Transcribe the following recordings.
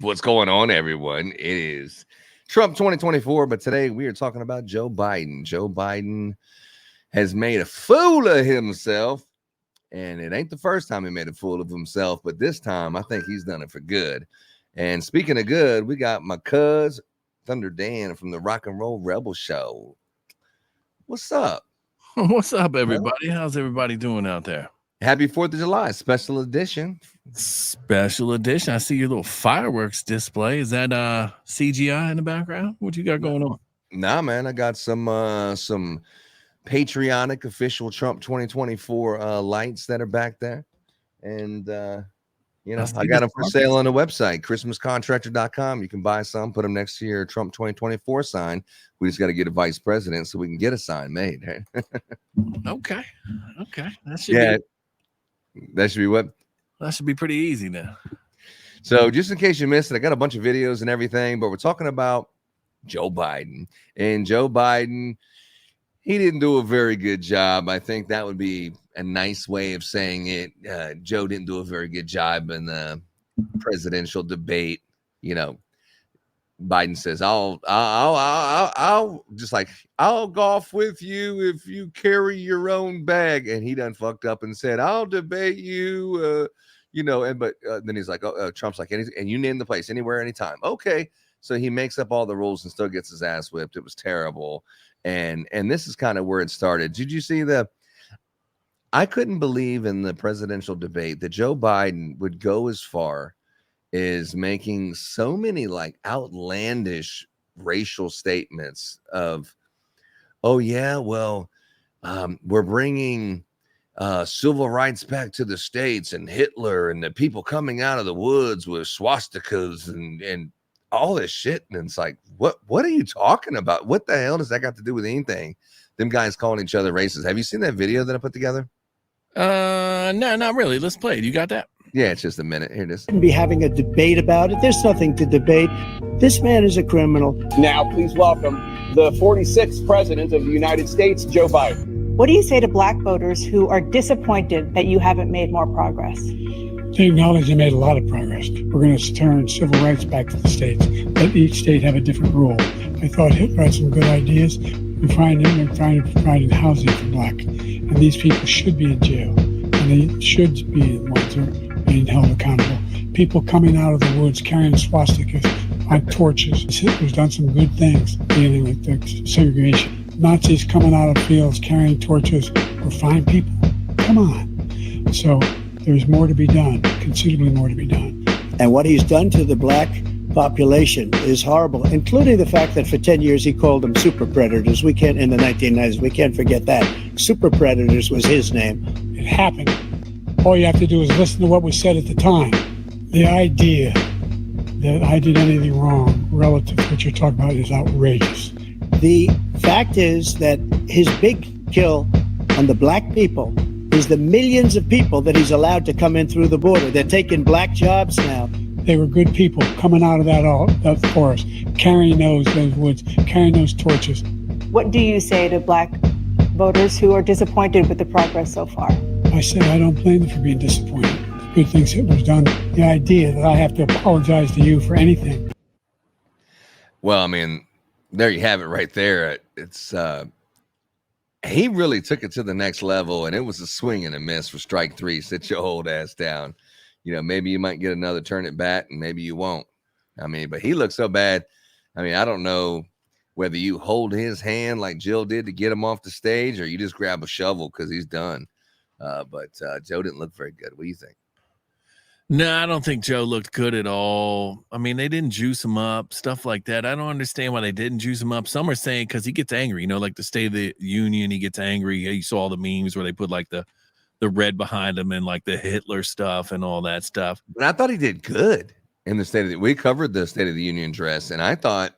What's going on, everyone? It is Trump 2024, but today we are talking about Joe Biden. Joe Biden has made a fool of himself, and it ain't the first time he made a fool of himself, but this time I think he's done it for good. And speaking of good, we got my cuz Thunder Dan from the Rockin Roll Rebel Show. What's up? What's up, everybody? How's everybody doing out there? Happy 4th of July, special edition. Special edition. I see your little fireworks display. Is that CGI in the background? What you got going on? Nah, man, I got some patriotic official Trump 2024 lights that are back there. And I got them for sale on the website, christmascontractor.com. You can buy some, put them next to your Trump 2024 sign. We just got to get a vice president so we can get a sign made. Okay. That should be what? That should be pretty easy now. So just in case you missed it, I got a bunch of videos and everything, but we're talking about Joe Biden. And Joe Biden, he didn't do a very good job. I think that would be a nice way of saying it. Joe didn't do a very good job in the presidential debate. You know, Biden says, I'll golf with you if you carry your own bag. And he done fucked up and said, I'll debate you, but then he's like, Trump's like, and you name the place, anywhere, anytime. Okay. So he makes up all the rules and still gets his ass whipped. It was terrible. And this is kind of where it started. Did you see I couldn't believe in the presidential debate that Joe Biden would go as far as making so many like outlandish racial statements of, oh yeah, well, we're bringing civil rights back to the States and Hitler and the people coming out of the woods with swastikas and all this shit. And it's like, what are you talking about? What the hell does that got to do with anything? Them guys calling each other racist. Have you seen that video that I put together? No, not really. Let's play it. You got that? Yeah, it's just a minute. Here it is. Be having a debate about it. There's nothing to debate. This man is a criminal. Now, please welcome the 46th president of the United States, Joe Biden. What do you say to black voters who are disappointed that you haven't made more progress? They acknowledge they made a lot of progress. We're going to turn civil rights back to the states. Let each state have a different rule. I thought Hitler had some good ideas. We're trying to provide housing for black. And these people should be in jail. And they should be the ones who are being held accountable. People coming out of the woods carrying swastikas on torches. Hitler's done some good things dealing with the segregation. Nazis coming out of fields carrying torches were fine people. Come on. So there's more to be done, considerably more to be done. And what he's done to the black population is horrible, including the fact that for 10 years he called them super predators. In the 1990s, we can't forget that. Super predators was his name. It happened. All you have to do is listen to what was said at the time. The idea that I did anything wrong relative to what you're talking about is outrageous. The fact is that his big kill on the black people is the millions of people that he's allowed to come in through the border. They're taking black jobs now. They were good people coming out of that forest, carrying those woods, carrying those torches. What do you say to black voters who are disappointed with the progress so far? I say I don't blame them for being disappointed. Good things Hitler's done. The idea that I have to apologize to you for anything. Well, I mean, there you have it right there. It's he really took it to the next level, and it was a swing and a miss for strike three. Sit your old ass down. Maybe you might get another turn at bat, and maybe you won't. I mean, but he looked so bad. I mean, I don't know whether you hold his hand like Jill did to get him off the stage, or you just grab a shovel because he's done. But Joe didn't look very good. What do you think? No, I don't think Joe looked good at all. I mean, they didn't juice him up, stuff like that. I don't understand why they didn't juice him up. Some are saying because he gets angry, like the State of the Union, he gets angry. You saw all the memes where they put like the red behind him and like the Hitler stuff and all that stuff. But I thought he did good in the we covered the State of the Union address, and I thought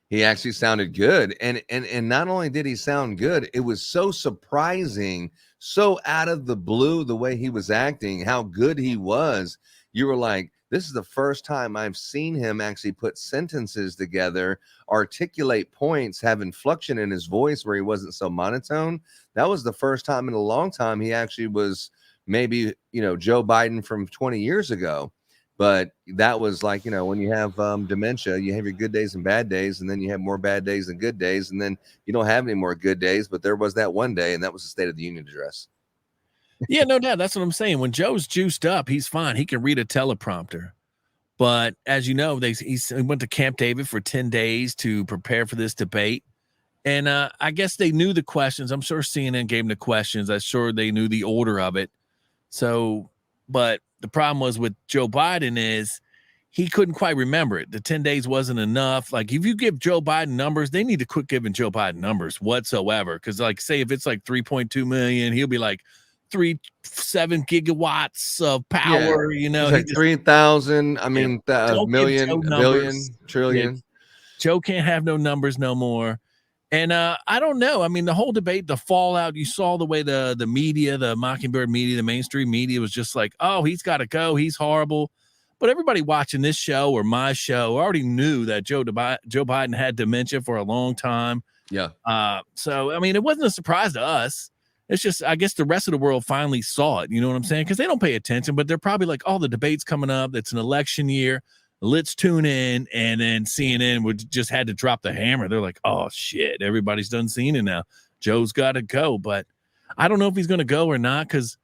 he actually sounded good. And not only did he sound good, it was so surprising, so out of the blue, the way he was acting, how good he was. You were like, this is the first time I've seen him actually put sentences together, articulate points, have inflection in his voice where he wasn't so monotone. That was the first time in a long time he actually was maybe, Joe Biden from 20 years ago. But that was like, when you have dementia, you have your good days and bad days, and then you have more bad days than good days, and then you don't have any more good days. But there was that one day, and that was the State of the Union address. Yeah, no doubt. That's what I'm saying. When Joe's juiced up, he's fine. He can read a teleprompter. But as you know, he went to Camp David for 10 days to prepare for this debate. And I guess they knew the questions. I'm sure CNN gave them the questions. I'm sure they knew the order of it. So, but the problem was with Joe Biden is he couldn't quite remember it. The 10 days wasn't enough. Like, if you give Joe Biden numbers, they need to quit giving Joe Biden numbers whatsoever. Because, like, say if it's like 3.2 million, he'll be like 7 gigawatts of power. It's like 3,000. I mean, million, billion, trillion. Yeah. Joe can't have no numbers no more. And I don't know. I mean, the whole debate, the fallout, you saw the way the media, the Mockingbird media, the mainstream media was just like, oh, he's got to go. He's horrible. But everybody watching this show or my show already knew that Joe Biden had dementia for a long time. Yeah. So, I mean, it wasn't a surprise to us. It's just, I guess the rest of the world finally saw it. You know what I'm saying? Because they don't pay attention, but they're probably like, oh, the debate's coming up. It's an election year. Let's tune in. And then CNN just had to drop the hammer. They're like, oh, shit, everybody's done seen it now. Joe's got to go. But I don't know if he's going to go or not, because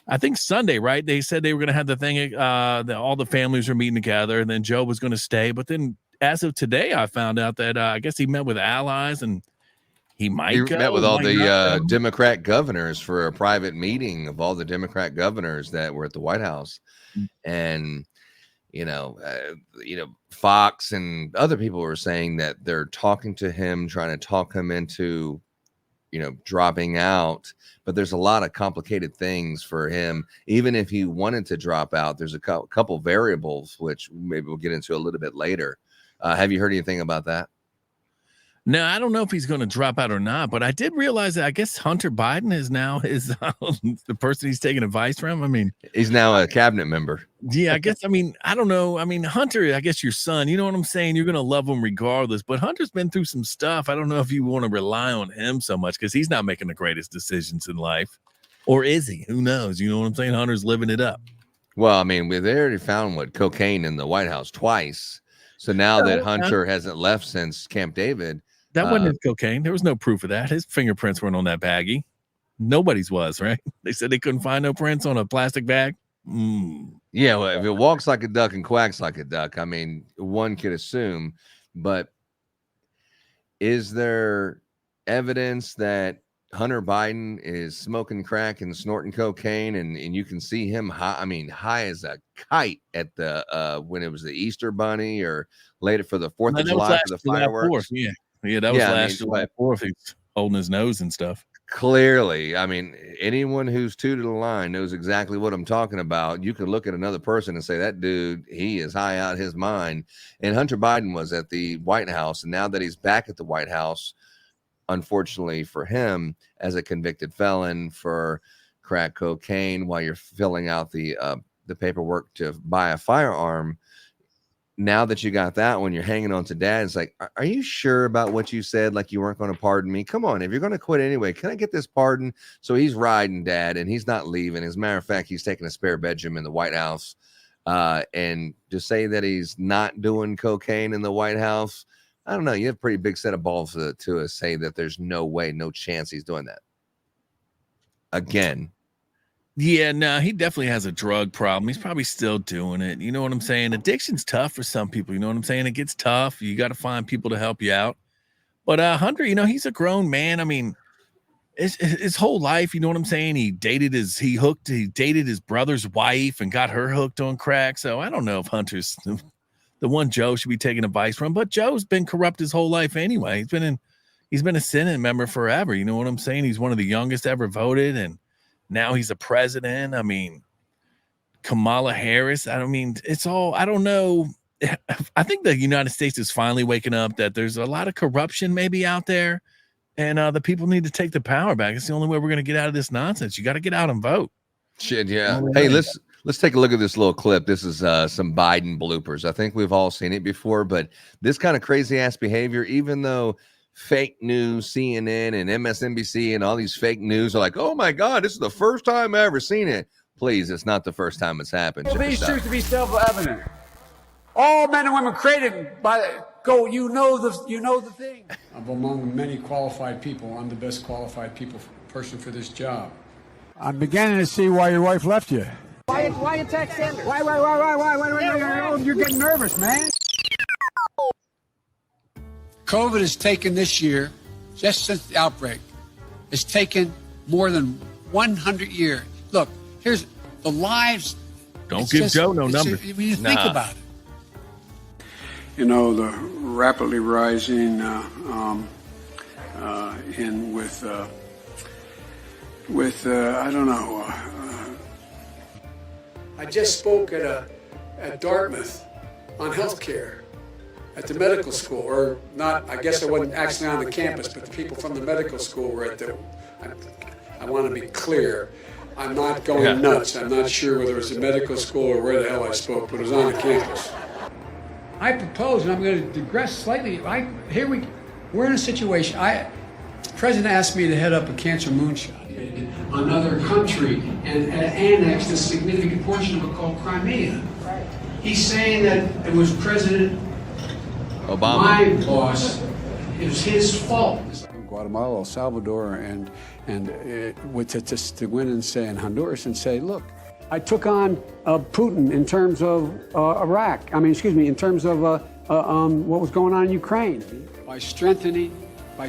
I think Sunday, right? They said they were going to have the thing that all the families were meeting together, and then Joe was going to stay. But then as of today, I found out that I guess he met with allies, and he might go. Met with all the Democrat governors for a private meeting of all the Democrat governors that were at the White House. And, Fox and other people were saying that they're talking to him, trying to talk him into, dropping out. But there's a lot of complicated things for him. Even if he wanted to drop out, there's a couple variables, which maybe we'll get into a little bit later. Have you heard anything about that? No, I don't know if he's going to drop out or not, but I did realize that I guess Hunter Biden is now the person he's taking advice from. I mean, he's now a cabinet member. Yeah, I guess. I mean, I don't know. I mean, Hunter, I guess your son, you know what I'm saying? You're going to love him regardless, but Hunter's been through some stuff. I don't know if you want to rely on him so much because he's not making the greatest decisions in life. Or is he? Who knows? You know what I'm saying? Hunter's living it up. Well, I mean, they already found cocaine in the White House twice. So now that Hunter hasn't left since Camp David. That wasn't his cocaine. There was no proof of that. His fingerprints weren't on that baggie. Nobody's was, right? They said they couldn't find no prints on a plastic bag. Yeah, well, if it walks like a duck and quacks like a duck, I mean, one could assume. But is there evidence that Hunter Biden is smoking crack and snorting cocaine, and you can see him high as a kite at the when it was the Easter Bunny or later for the 4th of July for the fireworks? Yeah, that was last July 4th. He's holding his nose and stuff. Clearly, I mean, anyone who's tooted a line knows exactly what I'm talking about. You can look at another person and say, that dude, he is high out his mind. And Hunter Biden was at the White House, and now that he's back at the White House, unfortunately for him, as a convicted felon for crack cocaine, while you're filling out the paperwork to buy a firearm, now that you got that one, you're hanging on to dad. It's like, are you sure about what you said? Like you weren't going to pardon me? Come on, if you're going to quit anyway, can I get this pardon? So he's riding dad, and he's not leaving. As a matter of fact, he's taking a spare bedroom in the White House. And to say that he's not doing cocaine in the White House, I don't know. You have a pretty big set of balls to say that there's no way, no chance he's doing that. Again. Yeah, no, he definitely has a drug problem. He's probably still doing it. You know what I'm saying? Addiction's tough for some people. You know what I'm saying? It gets tough. You got to find people to help you out. But Hunter, he's a grown man. I mean, his whole life, you know what I'm saying? He dated his brother's wife and got her hooked on crack. So I don't know if Hunter's the one Joe should be taking advice from. But Joe's been corrupt his whole life anyway. He's been a Senate member forever. You know what I'm saying? He's one of the youngest ever voted, and now he's a president. I mean, Kamala Harris. I mean, it's all, I don't know. I think the United States is finally waking up that there's a lot of corruption maybe out there, and the people need to take the power back. It's the only way we're going to get out of this nonsense. You got to get out and vote. Shit, yeah. Hey, let's take a look at this little clip. This is some Biden bloopers. I think we've all seen it before, but this kind of crazy ass behavior, even though fake news, CNN and MSNBC and all these fake news are like, oh my God, this is the first time I ever seen it. Please, it's not the first time it's happened. Check These this out. truths to be self-evident. All men and women created by you know the thing. I'm among many qualified people. I'm the best qualified person for this job. I'm beginning to see why your wife left you. Why attack Sanders? Why? You're getting nervous, man. COVID has taken this year, just since the outbreak, it's taken more than 100 years. Look, here's the lives. Don't give Joe no numbers. When you think about it. You know, the rapidly rising I don't know. I just spoke at Dartmouth on healthcare at the medical school, or not. I guess I wasn't actually on the campus, but the people from the medical school were at the. I want to be clear. I'm not going nuts. I'm not sure whether it was a medical school or where the hell I spoke, but it was on the campus. I propose, and I'm going to digress slightly. We're in a situation. The president asked me to head up a cancer moonshot. Another country and annexed a significant portion of it called Crimea. Right. He's saying that it was President Obama, my boss. It was his fault. Guatemala, El Salvador, and to win and say in Honduras and say, look, I took on Putin in terms of Iraq. In terms of what was going on in Ukraine. By strengthening, by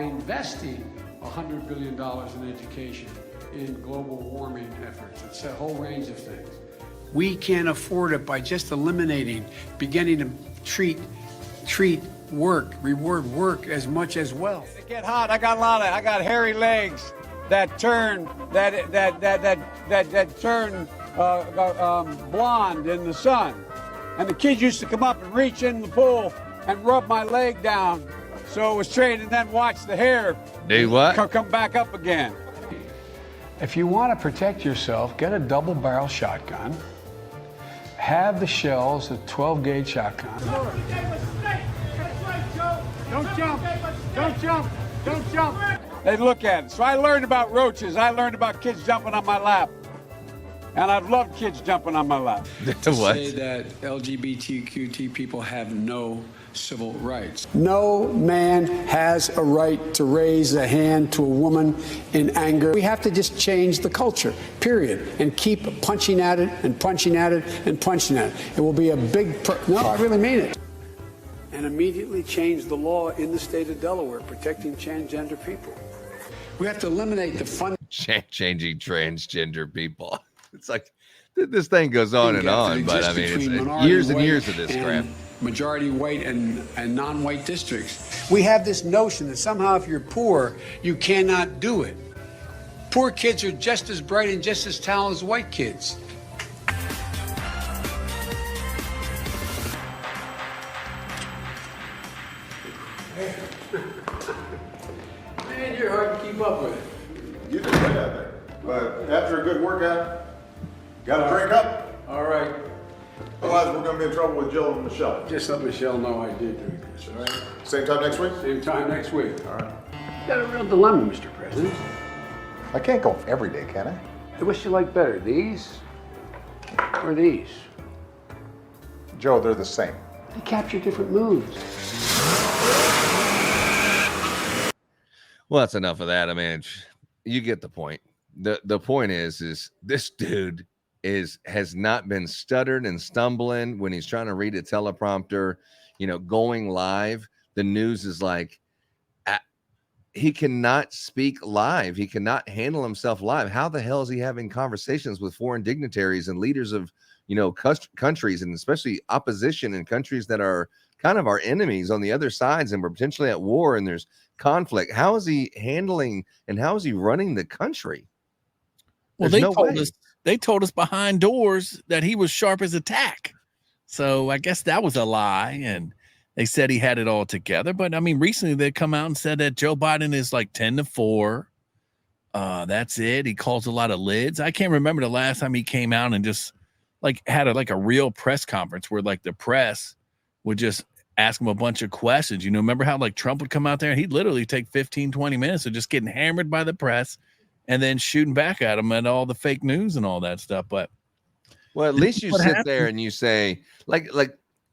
investing $100 billion in education, in global warming efforts. It's a whole range of things. We can't afford it by just beginning to reward work as much as wealth. It get hot. I got hairy legs that turn blonde in the sun, and the kids used to come up and reach in the pool and rub my leg down, so it was straight, and then watch the hair come back up again. If you want to protect yourself, get a double-barrel shotgun. Have the shells, a 12-gauge shotgun. Don't jump! Don't jump! Don't jump! They look at it. So I learned about roaches. I learned about kids jumping on my lap. And I've loved kids jumping on my lap. To say that LGBTQ people have no civil rights. No man has a right to raise a hand to a woman in anger. We have to just change the culture, period, and keep punching at it and punching at it and punching at it. It will be a big, no, I really mean it. And immediately change the law in the state of Delaware protecting transgender people. We have to eliminate the fun. Changing transgender people. It's like this thing goes on and on, but I mean, it's years and years of this crap. Majority white and non-white districts. We have this notion that somehow if you're poor, you cannot do it. Poor kids are just as bright and just as talented as white kids. Man, you're hard to keep up with. You did great out there. But after a good workout, got to drink up. All right. Otherwise, we're going to be in trouble with Jill and Michelle. Just let Michelle know I did drink this, all right? Same time next week? Same time next week. All right. You got a real dilemma, Mr. President. I can't go every day, can I? Which you like better, these or these? Joe, they're the same. They capture different moods. Well, that's enough of that. I mean, you get the point. The point is this dude has not been stuttered and stumbling when he's trying to read a teleprompter, going live. The news is like, he cannot speak live. He cannot handle himself live. How the hell is he having conversations with foreign dignitaries and leaders of, countries, and especially opposition in countries that are kind of our enemies on the other sides, and we're potentially at war and there's conflict? How is he handling and how is he running the country? Well, they told us behind doors that he was sharp as a tack. So I guess that was a lie. And they said he had it all together. But I mean, recently they come out and said that Joe Biden is like 10-4. That's it. He calls a lot of lids. I can't remember the last time he came out and just like had a real press conference where like the press would just ask him a bunch of questions. Remember how like Trump would come out there and he'd literally take 15-20 minutes of just getting hammered by the press and then shooting back at them and all the fake news and all that stuff. But well, at least you sit there and you say, like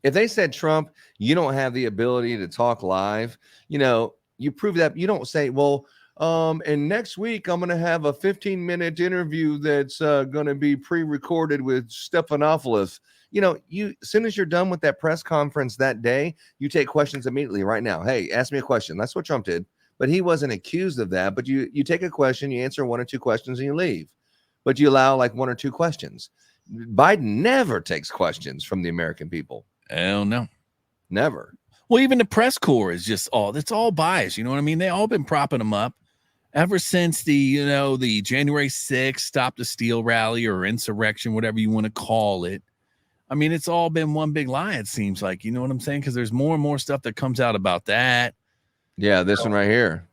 if they said, Trump, you don't have the ability to talk live, you prove that. You don't say, well, and next week I'm going to have a 15-minute interview that's going to be pre-recorded with Stephanopoulos. As soon as you're done with that press conference that day, you take questions immediately right now. Hey, ask me a question. That's what Trump did. But he wasn't accused of that. But you take a question, you answer 1 or 2 questions, and you leave. But you allow like 1 or 2 questions. Biden never takes questions from the American people. Hell no. Never. Well, even the press corps is just it's all biased. You know what I mean? They all been propping him up ever since the January 6th Stop the Steal rally or insurrection, whatever you want to call it. I mean, it's all been one big lie, it seems like. You know what I'm saying? Because there's more and more stuff that comes out about that. Yeah, this one right here.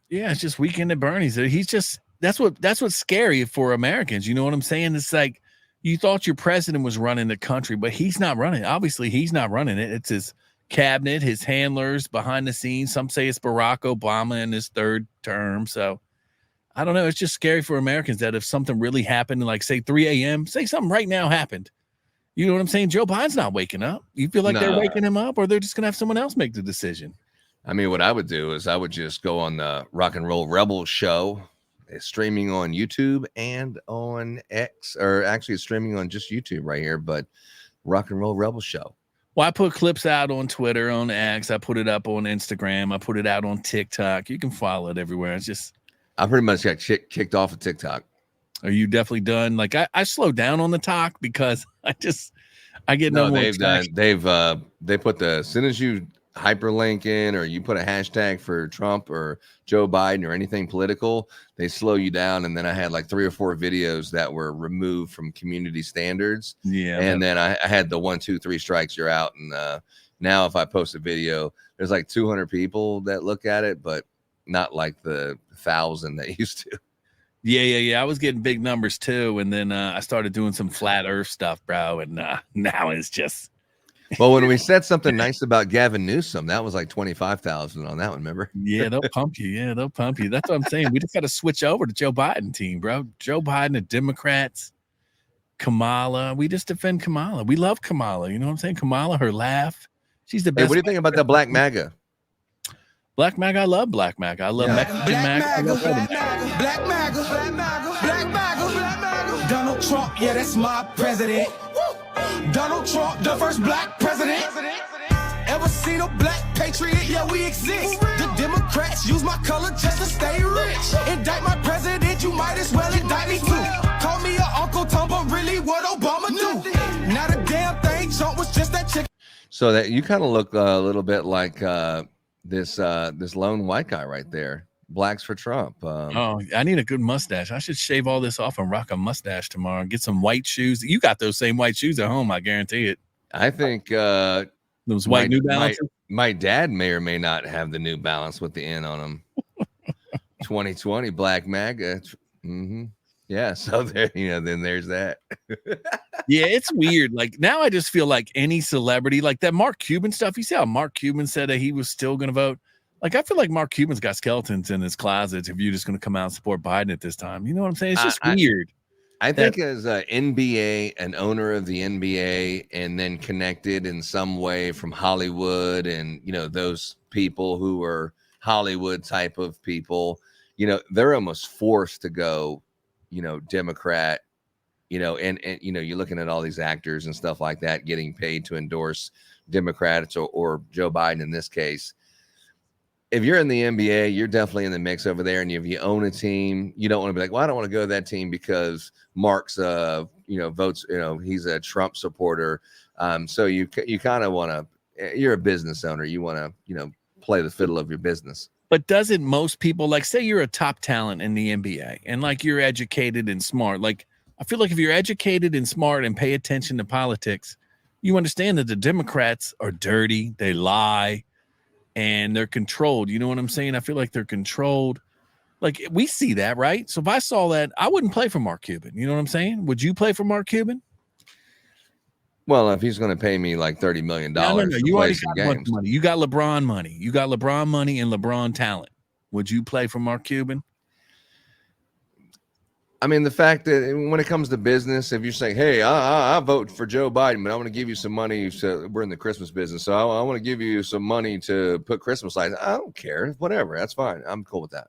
Yeah, it's just Weekend at Bernie's. He's just that's what's scary for Americans. You know what I'm saying? It's like you thought your president was running the country, but he's not running. Obviously, he's not running it. It's his cabinet, his handlers behind the scenes. Some say it's Barack Obama in his 3rd term. So I don't know. It's just scary for Americans that if something really happened, like say 3 a.m., say something right now happened. You know what I'm saying? Joe Biden's not waking up. You feel like they're waking him up, or they're just going to have someone else make the decision? I mean, what I would do is I would just go on the Rockin Roll Rebel Show. It's streaming on YouTube and on X, or actually it's streaming on just YouTube right here, but Rockin Roll Rebel Show. Well, I put clips out on Twitter, on X. I put it up on Instagram. I put it out on TikTok. You can follow it everywhere. It's just I pretty much got kicked off of TikTok. Are you definitely done? Like I slowed down on the talk because I get no. They put as soon as you hyperlink in or you put a hashtag for Trump or Joe Biden or anything political, they slow you down. And then I had like 3 or 4 videos that were removed from community standards. Yeah. And then I had the 1, 2, 3 strikes, you're out. And now if I post a video, there's like 200 people that look at it, but not like the 1,000 that used to. Yeah. I was getting big numbers too. And then I started doing some flat earth stuff, bro. And now it's just. Well, when we said something nice about Gavin Newsom, that was like 25,000 on that one, remember? Yeah, they'll pump you. Yeah, they'll pump you. That's what I'm saying. We just got to switch over to Joe Biden team, bro. Joe Biden, the Democrats, Kamala. We just defend Kamala. We love Kamala. You know what I'm saying? Kamala, her laugh. She's the best. Hey, what do you think about the Black MAGA? Black MAGA, I love Black MAGA. I love Mexican MAGA. I love Black MAGA. Black MAGA. Donald Trump, yeah, that's my president. Donald Trump, the first black president. Ever seen a black patriot? Yeah, we exist. The Democrats use my color just to stay rich. Indict my president, you might as well indict me too. Call me your Uncle Tom, but really what Obama do? Not a damn thing. Trump was just that chick. So that you kind of look a little bit like this lone white guy right there. Blacks for Trump. I need a good mustache. I should shave all this off and rock a mustache tomorrow and get some white shoes. You got those same white shoes at home, I guarantee it. I think those white New Balances. My dad may or may not have the New Balance with the N on them. 2020 Black MAGA. Mm-hmm. Yeah, so there, then there's that. Yeah, it's weird. Like now I just feel like any celebrity, like that Mark Cuban stuff. You see how Mark Cuban said that he was still going to vote? Like, I feel like Mark Cuban's got skeletons in his closet if you're just going to come out and support Biden at this time. You know what I'm saying? It's just weird. I think as an NBA, an owner of the NBA, and then connected in some way from Hollywood and, those people who are Hollywood type of people, they're almost forced to go, Democrat, and you're looking at all these actors and stuff like that getting paid to endorse Democrats or Joe Biden in this case. If you're in the NBA, you're definitely in the mix over there. And if you own a team, you don't want to be like, well, I don't want to go to that team because Mark's, votes, he's a Trump supporter. So you kind of want to, you're a business owner. You want to, play the fiddle of your business. But doesn't most people, like, say you're a top talent in the NBA and like you're educated and smart. Like, I feel like if you're educated and smart and pay attention to politics, you understand that the Democrats are dirty. They lie. And they're controlled. You know what I'm saying? I feel like they're controlled. Like we see that, right? So if I saw that, I wouldn't play for Mark Cuban. You know what I'm saying? Would you play for Mark Cuban? Well, if he's going to pay me like $30 million, no. You already got money. You got LeBron money. You got LeBron money and LeBron talent. Would you play for Mark Cuban? I mean, the fact that when it comes to business, if you're saying, hey, I vote for Joe Biden, but I want to give you some money. So we're in the Christmas business. So I want to give you some money to put Christmas lights. I don't care. Whatever. That's fine. I'm cool with that.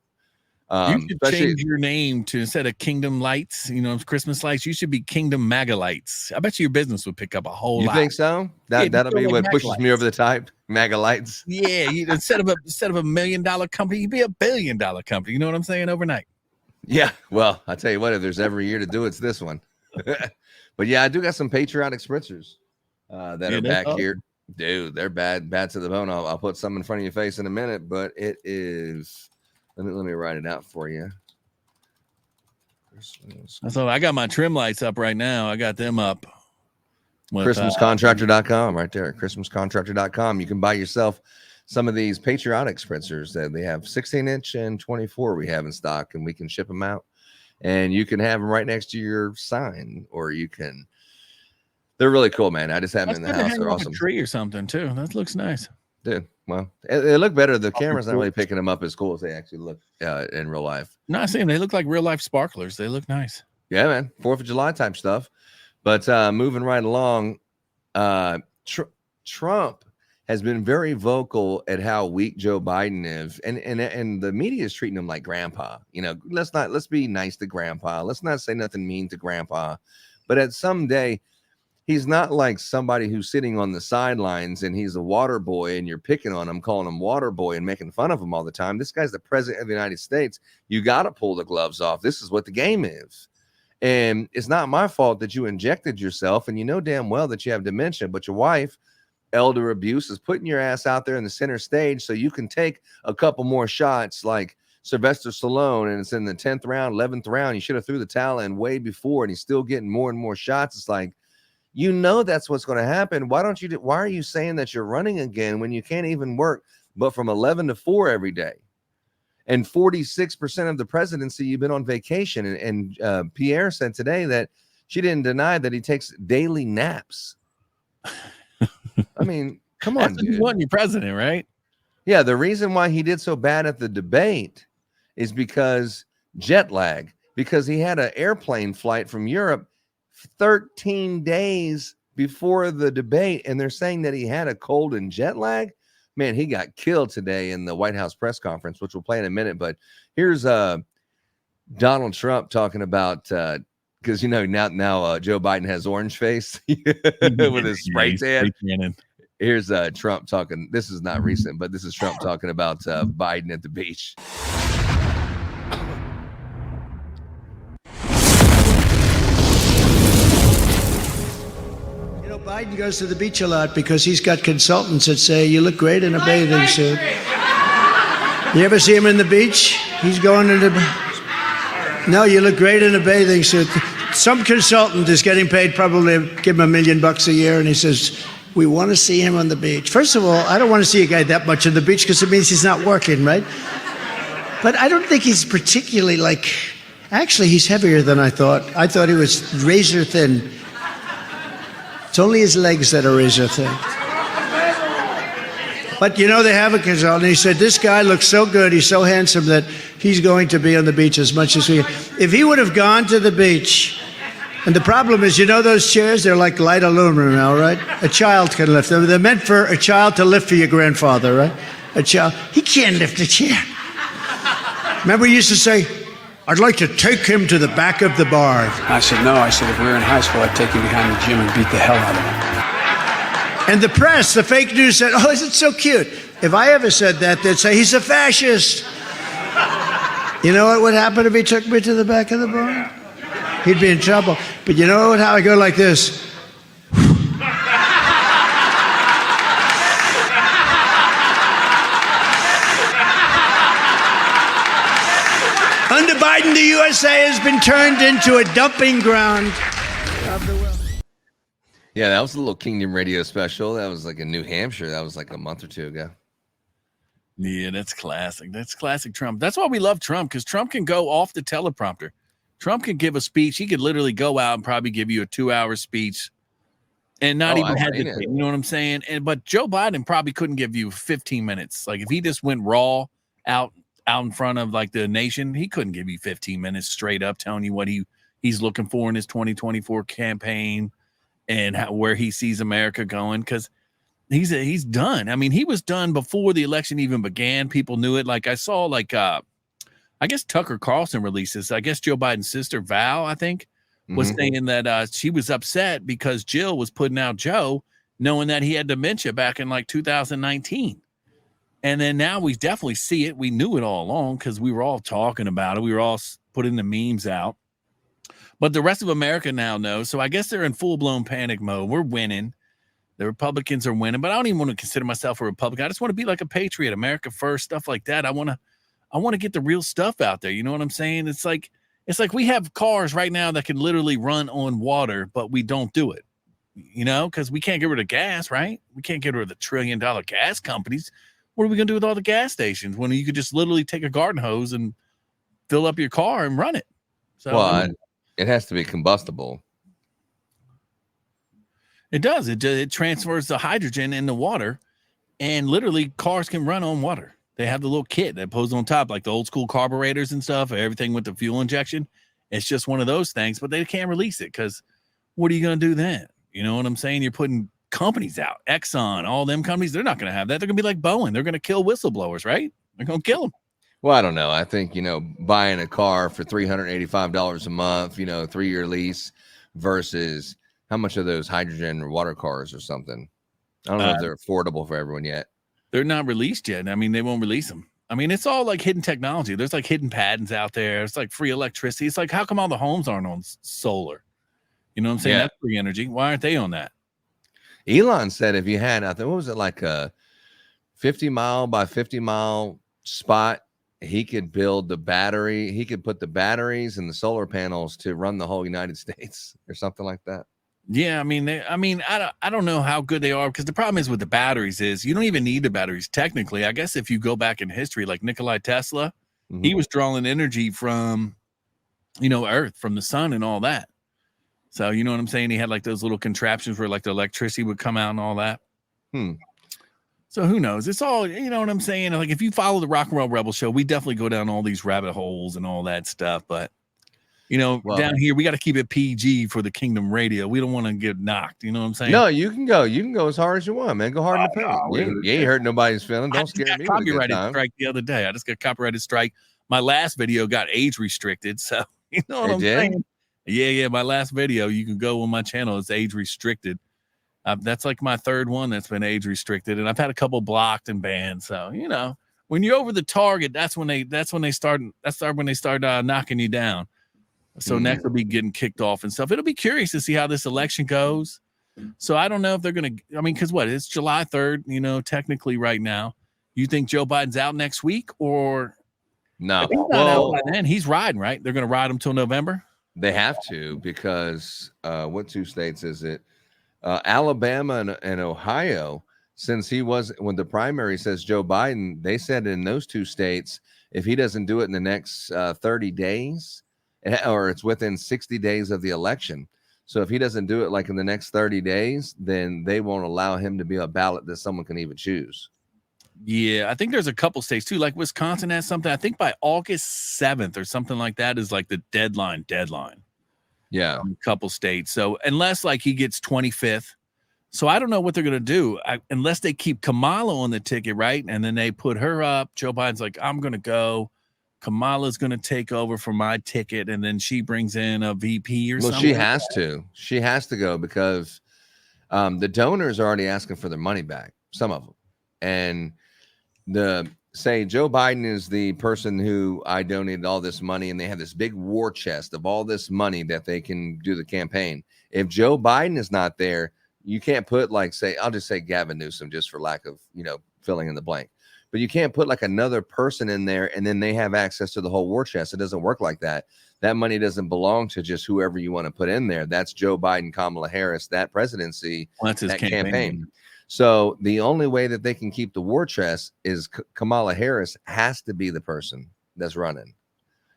You should change your name to, instead of Kingdom Lights, Christmas lights, you should be Kingdom Maga Lights. I bet you your business would pick up a whole lot. You think so? That'll be what pushes me over the top. Maga Lights. Yeah, instead of a $1 million company, you'd be $1 billion company. You know what I'm saying? Overnight. Yeah, well, I tell you what, if there's every year to do it's this one. But yeah, I do got some patriotic spritzers that are back here. Dude, they're bad to the bone. I'll put some in front of your face in a minute, but it is. Let me write it out for you. So I got my trim lights up right now. I got them up. ChristmasContractor.com right there. ChristmasContractor.com. You can buy yourself some of these patriotic spritzers that they have 16-inch and 24 we have in stock, and we can ship them out, and you can have them right next to your sign, or you can. They're really cool, man. I just have them in the house. They're awesome. A tree or something too. That looks nice. Dude, well, they look better. The camera's not really picking them up as cool as they actually look in real life. No, I see them. They look like real life sparklers. They look nice. Yeah, man. 4th of July type stuff. But moving right along, Trump has been very vocal at how weak Joe Biden is, and the media is treating him like grandpa. Let's be nice to grandpa. Let's not say nothing mean to grandpa. But at some day, he's not like somebody who's sitting on the sidelines and he's a water boy and you're picking on him, calling him water boy and making fun of him all the time. This guy's the president of the United States. You got to pull the gloves off. This is what the game is. And it's not my fault that you injected yourself, and you know damn well that you have dementia, but your wife, elder abuse, is putting your ass out there in the center stage so you can take a couple more shots like Sylvester Stallone, and it's in the 10th round, 11th round. You should have threw the towel in way before, and he's still getting more and more shots. It's like, that's what's going to happen. Why are you saying that you're running again when you can't even work but from 11 to 4 every day? And 46% of the presidency, you've been on vacation. And Pierre said today that she didn't deny that he takes daily naps. I mean, come on, dude. You want your president, right? Yeah, the reason why he did so bad at the debate is because jet lag, because he had an airplane flight from Europe 13 days before the debate, and they're saying that he had a cold and jet lag. Man, he got killed today in the White House press conference, which we'll play in a minute. But here's Donald Trump talking about because now Joe Biden has orange face with his spray tan. Here's Trump talking. This is not recent, but this is Trump talking about Biden at the beach. Biden goes to the beach a lot because he's got consultants that say, you look great in a bathing suit. You ever see him in the beach? He's going to No, you look great in a bathing suit. Some consultant is getting paid, probably give him $1 million a year, and he says, we want to see him on the beach. First of all, I don't want to see a guy that much on the beach because it means he's not working, right? But I don't think he's particularly actually, he's heavier than I thought. I thought he was razor thin. It's only his legs that are razor thin. But they have a consultant. He said, this guy looks so good, he's so handsome that he's going to be on the beach as much as we. If he would have gone to the beach, and the problem is, those chairs, they're like light aluminum now, right? A child can lift them. They're meant for a child to lift for your grandfather, right? A child, he can't lift a chair. Remember we used to say, I'd like to take him to the back of the bar. I said, no. I said, if we were in high school, I'd take him behind the gym and beat the hell out of him. And the press, the fake news said, oh, isn't it so cute? If I ever said that, they'd say, he's a fascist. You know what would happen if he took me to the back of the bar? He'd be in trouble. But you know how I go like this? Under Biden, the USA has been turned into a dumping ground of the world. Yeah, that was a little Kingdom Radio special. That was like in New Hampshire. That was like a month or two ago. Yeah, that's classic. That's classic Trump. That's why we love Trump, because Trump can go off the teleprompter. Trump can give a speech. He could literally go out and probably give you a 2-hour speech and not even hesitate. You know what I'm saying? But Joe Biden probably couldn't give you 15 minutes. Like if he just went raw out out in front of like the nation, he couldn't give you 15 minutes straight up telling you what he's looking for in his 2024 campaign and where he sees America going, because he's done. I mean, he was done before the election even began. People knew it. Like I saw, like I guess Tucker Carlson releases. I guess Joe Biden's sister Val, I think, was saying that she was upset because Jill was putting out Joe, knowing that he had dementia back in like 2019. And then now we definitely see it. We knew it all along because we were all talking about it. We were all putting the memes out. But the rest of America now knows. So I guess they're in full-blown panic mode. We're winning. The Republicans are winning. But I don't even want to consider myself a Republican. I just want to be like a patriot, America first, stuff like that. I want to get the real stuff out there. You know what I'm saying? It's like we have cars right now that can literally run on water, but we don't do it. You know, because we can't get rid of gas, right? We can't get rid of the $1 trillion gas companies. What are we going to do with all the gas stations when you could just literally take a garden hose and fill up your car and run it? So, well, it has to be combustible. It does. It transfers the hydrogen in the water, and literally cars can run on water. They have the little kit that goes on top, like the old school carburetors and stuff, everything with the fuel injection. It's just one of those things, but they can't release it because what are you going to do then? You know what I'm saying? You're putting companies out, Exxon, all them companies, they're not going to have that. They're going to be like Boeing. They're going to kill whistleblowers, right? They're going to kill them. Well, I don't know. I think, buying a car for $385 a month, 3-year lease versus how much are those hydrogen or water cars or something? I don't know if they're affordable for everyone yet. They're not released yet. I mean, they won't release them. I mean, it's all like hidden technology. There's like hidden patents out there. It's like free electricity. It's like, how come all the homes aren't on solar? You know what I'm saying? Yeah. That's free energy. Why aren't they on that? Elon said if you had, I think, what was it, like a 50-mile by 50-mile spot, he could build the battery. He could put the batteries and the solar panels to run the whole United States or something like that. Yeah, I mean, I don't know how good they are, because the problem is with the batteries is you don't even need the batteries technically. I guess if you go back in history, like Nikola Tesla, he was drawing energy from, Earth, from the sun and all that. So, you know what I'm saying? He had like those little contraptions where like the electricity would come out and all that. So who knows? It's all, you know what I'm saying? Like if you follow the Rockin Roll Rebel Show, we definitely go down all these rabbit holes and all that stuff. But, down here, we got to keep it PG for the Kingdom Radio. We don't want to get knocked. You know what I'm saying? No, you can go. You can go as hard as you want, man. Go hard in the paint. You ain't hurt nobody's feelings. Don't scare me. Copyrighted strike the other day. I just got copyrighted strike. My last video got age restricted. So, you know what I'm saying? Yeah. My last video, you can go on my channel. It's age restricted. That's like my third one that's been age restricted, and I've had a couple blocked and banned. So when you're over the target, that's when they start knocking you down. So next will be getting kicked off and stuff. It'll be curious to see how this election goes. So I don't know if they're gonna. I mean, because it's July 3rd. Technically right now, you think Joe Biden's out next week or no? Well, then he's riding, right? They're gonna ride him till November. They have to, because what 2 states is it? Alabama and Ohio, since when the primary says Joe Biden, they said in those 2 states, if he doesn't do it in the next 30 days, or it's within 60 days of the election. So if he doesn't do it like in the next 30 days, then they won't allow him to be a ballot that someone can even choose. Yeah, I think there's a couple states too, like Wisconsin has something. I think by August 7th or something like that is like the deadline. Yeah, a couple states. So unless like he gets 25th, so I don't know what they're gonna do unless they keep Kamala on the ticket, right? And then they put her up. Joe Biden's like, I'm gonna go. Kamala's gonna take over for my ticket, and then she brings in a VP or something. Well, she has to. She has to go because the donors are already asking for their money back. Some of them, and say Joe Biden is the person who I donated all this money, and they have this big war chest of all this money that they can do the campaign. If Joe Biden is not there, you can't put I'll just say Gavin Newsom, just for lack of, filling in the blank, but you can't put like another person in there and then they have access to the whole war chest. It doesn't work like that. That money doesn't belong to just whoever you want to put in there. That's Joe Biden, Kamala Harris, that presidency, that's his campaign. So the only way that they can keep the war chest is Kamala Harris has to be the person that's running.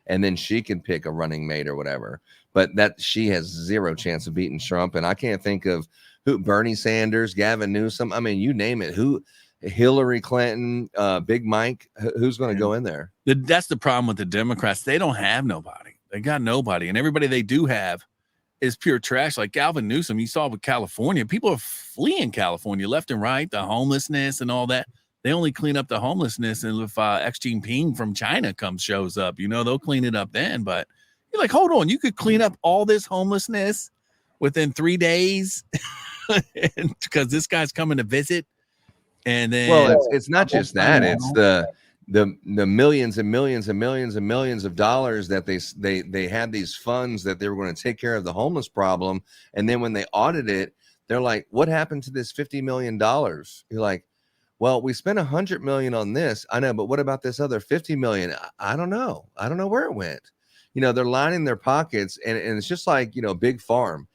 And then she can pick a running mate or whatever. But that she has zero chance of beating Trump. And I can't think of who, Bernie Sanders, Gavin Newsom. I mean, you name it. Who Hillary Clinton, Big Mike. Who's going to go in there? That's the problem with the Democrats. They don't have nobody. They got nobody. And everybody they do have is pure trash. Like Gavin Newsom, you saw with California. People are fleeing California left and right, the homelessness and all that. They only clean up the homelessness, and if Xi Jinping from China shows up, they'll clean it up then. But you're like, hold on, you could clean up all this homelessness within 3 days because this guy's coming to visit. And then, it's not just that; it's the millions and millions and millions and millions of dollars that they had these funds that they were going to take care of the homeless problem, and then when they audit it, they're like, "What happened to this $50 million?" You're like, well, we spent $100 million on this. I know, but what about this other $50 million? I don't know. I don't know where it went. They're lining their pockets, and it's just like, Big Farm.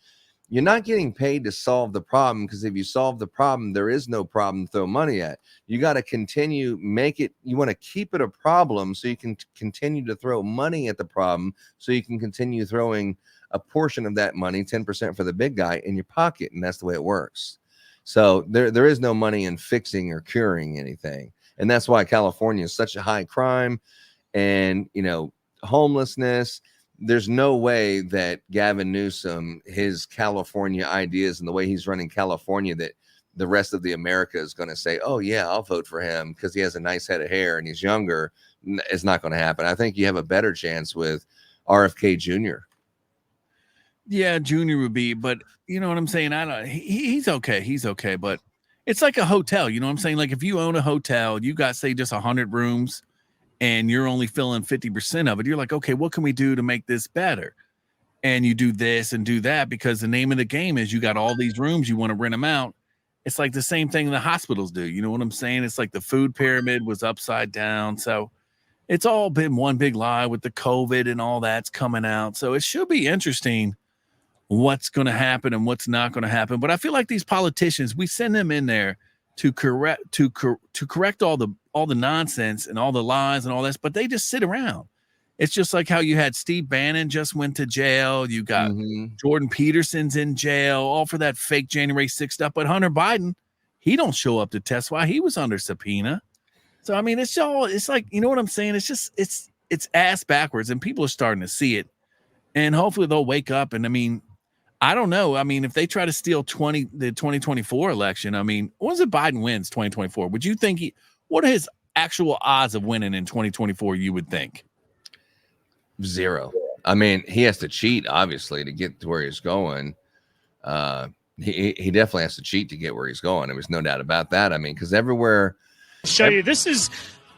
You're not getting paid to solve the problem, because if you solve the problem, there is no problem to throw money at. You got to continue, you want to keep it a problem so you can continue to throw money at the problem, so you can continue throwing a portion of that money, 10% for the big guy, in your pocket. And that's the way it works. So there is no money in fixing or curing anything. And that's why California is such a high crime and, homelessness. There's no way that Gavin Newsom, his California ideas and the way he's running California, that the rest of the America is going to say, oh, yeah, I'll vote for him because he has a nice head of hair and he's younger. It's not going to happen. I think you have a better chance with RFK Jr. Yeah, Junior would be, but you know what I'm saying? He's okay. He's okay. But it's like a hotel. You know what I'm saying? Like if you own a hotel, you got, say, just 100 rooms and you're only filling 50% of it. You're like, okay, what can we do to make this better? And you do this and do that, because the name of the game is you got all these rooms, you want to rent them out. It's like the same thing the hospitals do. You know what I'm saying? It's like the food pyramid was upside down. So it's all been one big lie with the COVID and all that's coming out. So it should be interesting what's going to happen and what's not going to happen. But I feel like these politicians, we send them in there to correct all the nonsense and all the lies and all this, but they just sit around. It's just like how you had Steve Bannon just went to jail. You got Jordan Peterson's in jail, all for that fake January 6th stuff. But Hunter Biden, he don't show up to testify. He was under subpoena. So, I mean, it's like, you know what I'm saying? It's just, it's ass backwards, and people are starting to see it. And hopefully they'll wake up. And I mean, I don't know. I mean, if they try to steal the 2024 election, I mean, once Biden wins 2024, would you think what are his actual odds of winning in 2024? You would think 0. I mean, he has to cheat, obviously, to get to where he's going. He definitely has to cheat to get where he's going. There's no doubt about that. I mean, because everywhere. Show you. This is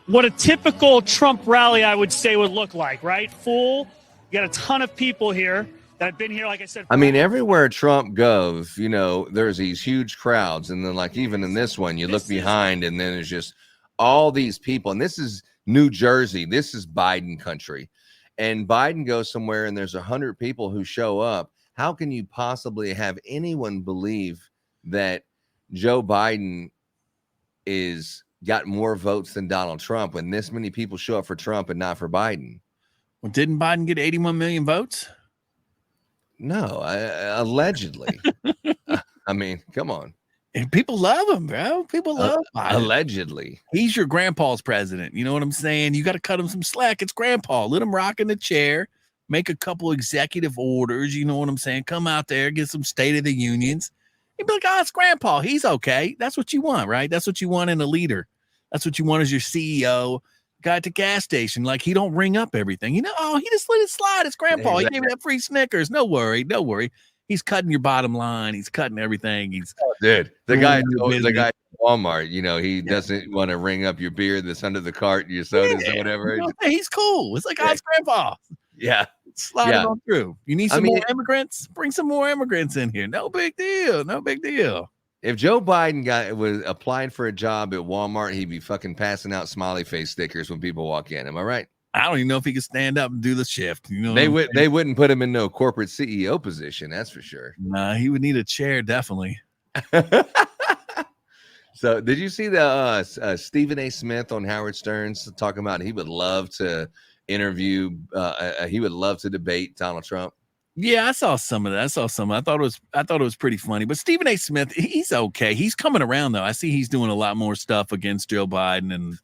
what a typical Trump rally, I would say, would look like, right? Full. You got a ton of people here that have been here, like I said. I mean, everywhere Trump goes, there's these huge crowds. And then, like, even in this one, you look behind and then there's just all these people. And this is New Jersey. This is Biden country. And Biden goes somewhere and there's 100 people who show up. How can you possibly have anyone believe that Joe Biden is got more votes than Donald Trump when this many people show up for Trump and not for Biden? Well, didn't Biden get 81 million votes? No, allegedly. I mean, come on. And people love him, bro. People love Biden. Allegedly. He's your grandpa's president. You know what I'm saying? You got to cut him some slack. It's grandpa. Let him rock in the chair. Make a couple executive orders. You know what I'm saying? Come out there, get some State of the Unions. You'd be like, oh, it's grandpa. He's okay. That's what you want, right? That's what you want in a leader. That's what you want as your CEO. Guy at the gas station, like he don't ring up everything. He just let it slide. It's grandpa. He gave me that free Snickers. No worry. He's cutting your bottom line. He's cutting everything. The guy at Walmart, he doesn't want to ring up your beer that's under the cart, your sodas or whatever. He's cool. It's like, it's grandpa. Yeah. Slide it on through. You need some more immigrants? Bring some more immigrants in here. No big deal. No big deal. If Joe Biden was applied for a job at Walmart, he'd be fucking passing out smiley face stickers when people walk in. Am I right? I don't even know if he could stand up and do the shift. They wouldn't put him in no corporate CEO position. That's for sure. Nah, he would need a chair, definitely. So, did you see the Stephen A. Smith on Howard Stern's talking about he would love to interview? He would love to debate Donald Trump. Yeah, I saw some of that. I thought it was pretty funny. But Stephen A. Smith, he's okay. He's coming around though. I see he's doing a lot more stuff against Joe Biden and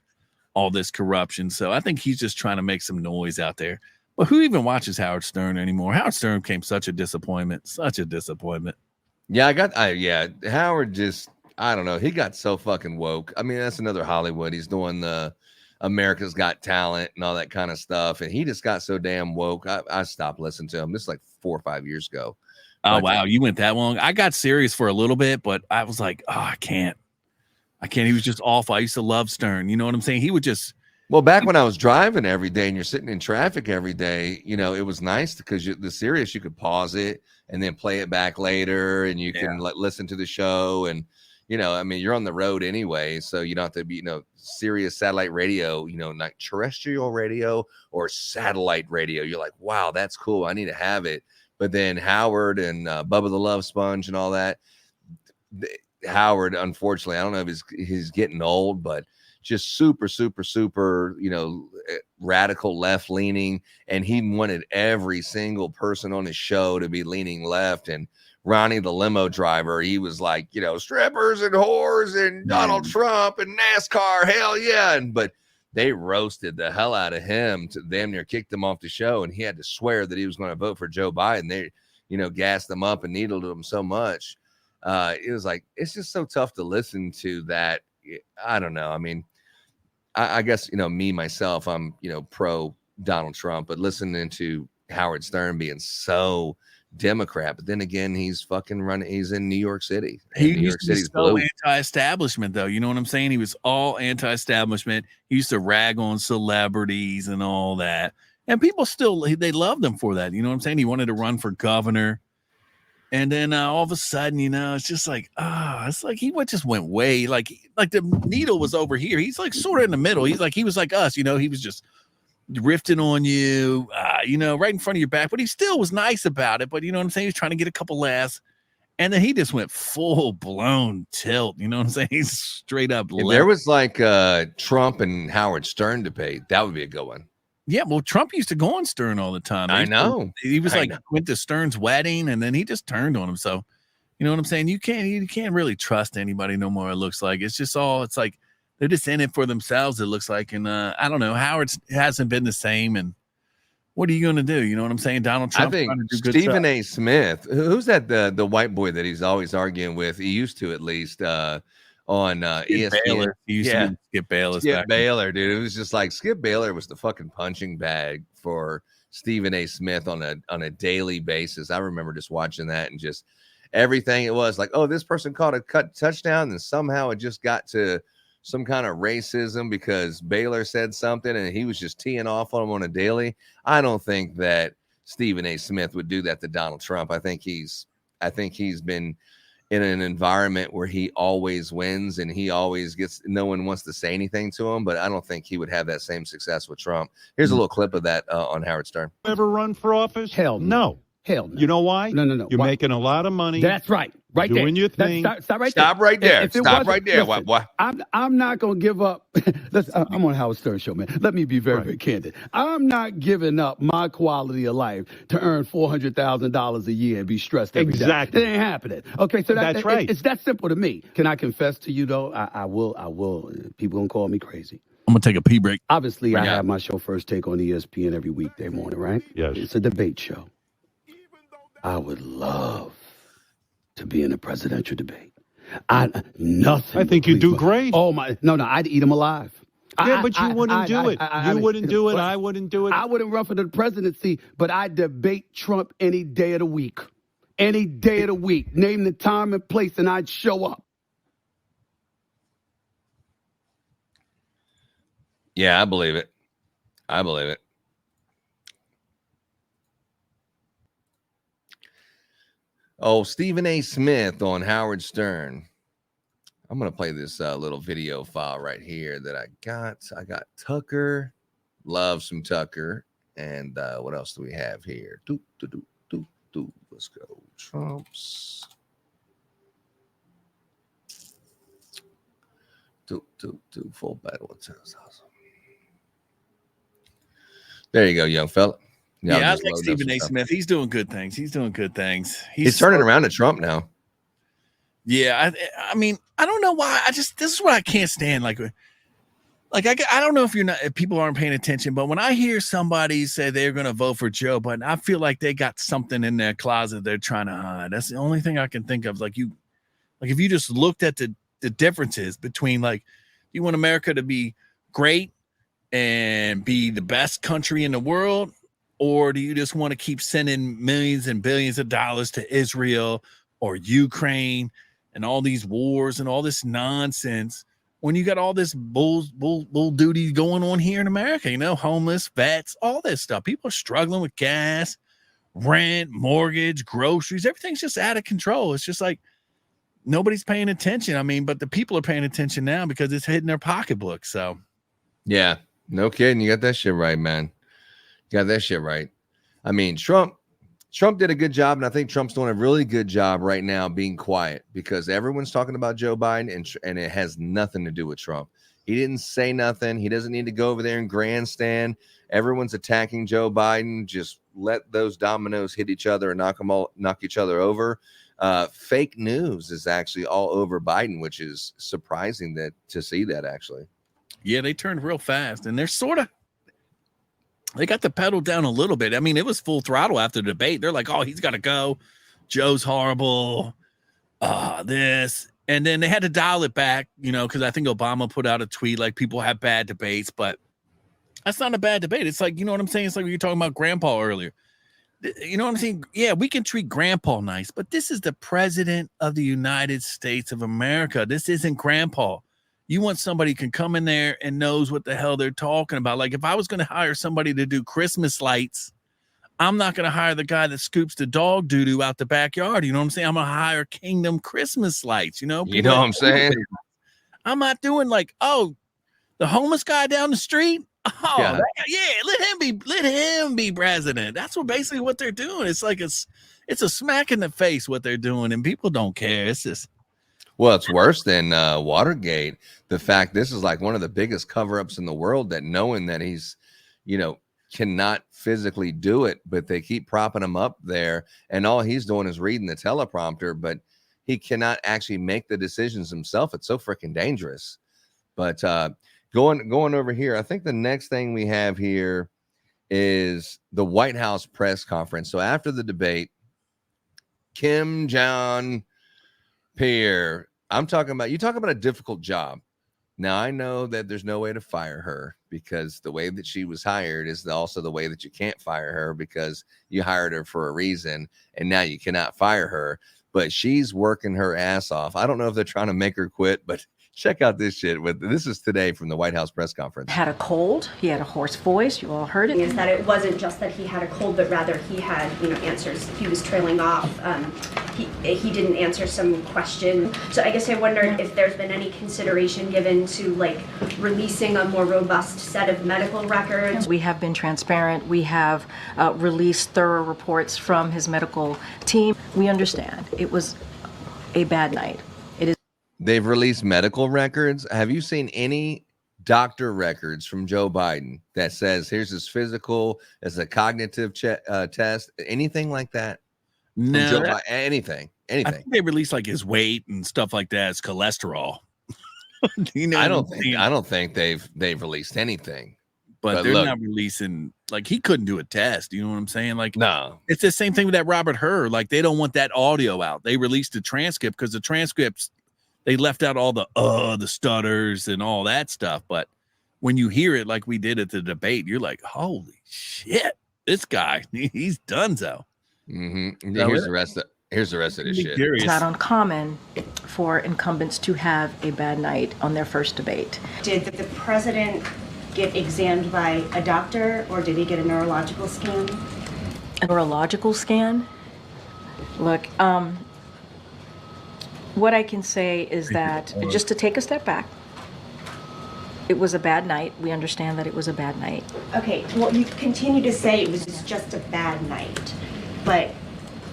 all this corruption. So I think he's just trying to make some noise out there. But who even watches Howard Stern anymore? Howard Stern became such a disappointment. Such a disappointment. Yeah, Howard just, I don't know. He got so fucking woke. I mean, that's another Hollywood. He's doing the America's Got Talent and all that kind of stuff. And he just got so damn woke. I stopped listening to him. This is like 4 or 5 years ago. Oh, wow. You went that long? I got serious for a little bit, but I was like, oh, I can't. He was just awful. I used to love Stern. You know what I'm saying? He would just. Well, back when I was driving every day and you're sitting in traffic every day, you know, it was nice because the Sirius, you could pause it and then play it back later and you can listen to the show. And, you know, I mean, you're on the road anyway, so you don't have to be, you know, Sirius satellite radio, you know, not terrestrial radio or satellite radio. You're like, wow, that's cool. I need to have it. But then Howard and Bubba the Love Sponge and all that. Howard, unfortunately, I don't know if he's getting old, but just super, super, super, you know, radical left leaning. And he wanted every single person on his show to be leaning left. And Ronnie, the limo driver, he was like, you know, strippers and whores and Donald Trump and NASCAR. Hell yeah. But they roasted the hell out of him to damn near kicked him off the show. And he had to swear that he was going to vote for Joe Biden. They, you know, gassed him up and needled him so much. It was like, it's just so tough to listen to that. I don't know. I mean, I guess, you know, me, myself, I'm, you know, pro Donald Trump, but listening to Howard Stern being so Democrat, but then again, he's fucking running. He's in New York City. He used to be so anti-establishment, though. You know what I'm saying? He was all anti-establishment. He used to rag on celebrities and all that. And people still, they loved him for that. You know what I'm saying? He wanted to run for governor. And then all of a sudden, you know, it's just like, it's like he just went way, like the needle was over here. He's like sort of in the middle. He was like us, you know, he was just riffing on you, you know, right in front of your back. But he still was nice about it. But you know what I'm saying? He was trying to get a couple laughs. And then he just went full blown tilt. You know what I'm saying? He's straight up. If there was like Trump and Howard Stern debate, that would be a good one. Yeah, well, Trump used to go on Stern all the time. I know. He was like, went to Stern's wedding, and then he just turned on him. So, you know what I'm saying? You can't really trust anybody no more, it looks like. It's just it's like they're just in it for themselves, it looks like. And I don't know. Howard hasn't been the same. And what are you going to do? You know what I'm saying? Donald Trump. I think Stephen A. Smith, who's that, the white boy that he's always arguing with? He used to, at least, on ESPN. Baylor. He used to be Skip Bayless. Skip Baylor, dude. It was just like Skip Baylor was the fucking punching bag for Stephen A. Smith on a daily basis. I remember just watching that and just everything it was like, oh, this person caught a touchdown, and somehow it just got to some kind of racism because Baylor said something and he was just teeing off on him on a daily. I don't think that Stephen A. Smith would do that to Donald Trump. I think he's been in an environment where he always wins and he always gets, no one wants to say anything to him, but I don't think he would have that same success with Trump. Here's a little clip of that on Howard Stern. Ever run for office? Hell no. Hell no. You know why? No. You're making a lot of money. That's right. Right doing there. your thing. Stop right Stop there. right there. If it Stop right there. listen, What? I'm not going to give up. I'm on Howard Stern show, man. Let me be very, very candid. I'm not giving up my quality of life to earn $400,000 a year and be stressed every day. Exactly. It ain't happening. Okay, so that's right. It's that simple to me. Can I confess to you, though? I will. People going to call me crazy. I'm going to take a pee break. Obviously, I have my show First Take on ESPN every weekday morning, right? Yes. It's a debate show. I would love to be in a presidential debate. I think you do great. Oh my! No, I'd eat him alive. Yeah, but you wouldn't do it. You wouldn't do it. I wouldn't do it. I wouldn't run for the presidency, but I'd debate Trump any day of the week. Any day of the week. Name the time and place, and I'd show up. Yeah, I believe it. Oh, Stephen A. Smith on Howard Stern. I'm going to play this little video file right here that I got. I got Tucker. Love some Tucker. And what else do we have here? Let's go. Trump's. Full battle. There you go, young fella. Yeah, I just like load up Stephen some A. stuff. Smith. He's doing good things. He's He's turning around to Trump now. Yeah, I mean, I don't know why. This is what I can't stand. Like I don't know if people aren't paying attention, but when I hear somebody say they're going to vote for Joe Biden, I feel like they got something in their closet they're trying to hide. That's the only thing I can think of. Like if you just looked at the differences between, like, you want America to be great and be the best country in the world, or do you just want to keep sending millions and billions of dollars to Israel or Ukraine and all these wars and all this nonsense, when you got all this bull duty going on here in America? Homeless, vets, all this stuff. People are struggling with gas, rent, mortgage, groceries. Everything's just out of control. It's just like nobody's paying attention. I mean, but the people are paying attention now because it's hitting their pocketbook. So, yeah, no kidding. You got that shit right, man. You got that shit right. I mean, Trump did a good job, and I think Trump's doing a really good job right now being quiet, because everyone's talking about Joe Biden, and it has nothing to do with Trump. He didn't say nothing. He doesn't need to go over there and grandstand. Everyone's attacking Joe Biden. Just let those dominoes hit each other and knock each other over. Fake news is actually all over Biden, which is surprising to see that, actually. Yeah, they turned real fast, and they got the pedal down a little bit. I mean, it was full throttle after the debate. They're like, oh, he's got to go. Joe's horrible. This. And then they had to dial it back, because I think Obama put out a tweet like, people have bad debates, but that's not a bad debate. It's like, you know what I'm saying? It's like we were talking about Grandpa earlier. You know what I'm saying? Yeah, we can treat Grandpa nice, but this is the president of the United States of America. This isn't Grandpa. You want somebody who can come in there and knows what the hell they're talking about. Like, if I was going to hire somebody to do Christmas lights, I'm not going to hire the guy that scoops the dog doo-doo out the backyard. You know what I'm saying? I'm going to hire Kingdom Christmas lights, You know what I'm saying? I'm not doing like, oh, the homeless guy down the street? Oh, yeah, let him be president. That's basically what they're doing. It's like it's a smack in the face what they're doing, and people don't care. It's just... Well, it's worse than Watergate. The fact this is like one of the biggest cover-ups in the world, that knowing that he's, cannot physically do it, but they keep propping him up there, and all he's doing is reading the teleprompter, but he cannot actually make the decisions himself. It's so freaking dangerous. But going over here, I think the next thing we have here is the White House press conference. So after the debate, Kim Jong Pierre, you talking about a difficult job. Now, I know that there's no way to fire her, because the way that she was hired is also the way that you can't fire her, because you hired her for a reason, and now you cannot fire her. But she's working her ass off. I don't know if they're trying to make her quit, but check out this shit. This is today from the White House press conference. Had a cold. He had a hoarse voice. You all heard it. Is that it wasn't just that he had a cold, but rather he had, answers. He was trailing off. He didn't answer some question. So I guess I wondered if there's been any consideration given to releasing a more robust set of medical records. We have been transparent. We have released thorough reports from his medical team. We understand it was a bad night. They've released medical records. Have you seen any doctor records from Joe Biden that says here's his physical, as a cognitive test, anything like that? No, anything. I think they released like his weight and stuff like that. His cholesterol. I don't think they've released anything. But they're not releasing, like, he couldn't do a test. You know what I'm saying? Like, no, it's the same thing with that Robert Hur. Like, they don't want that audio out. They released the transcript because the transcripts, they left out all the stutters and all that stuff. But when you hear it, like we did at the debate, you're like, holy shit, this guy, he's donezo. Mm-hmm. Here's the rest of this shit. It's not uncommon for incumbents to have a bad night on their first debate. Did the president get examined by a doctor, or did he get a neurological scan? A neurological scan? Look, what I can say is that, just to take a step back, it was a bad night. We understand that it was a bad night. Okay, well, you continue to say it was just a bad night, but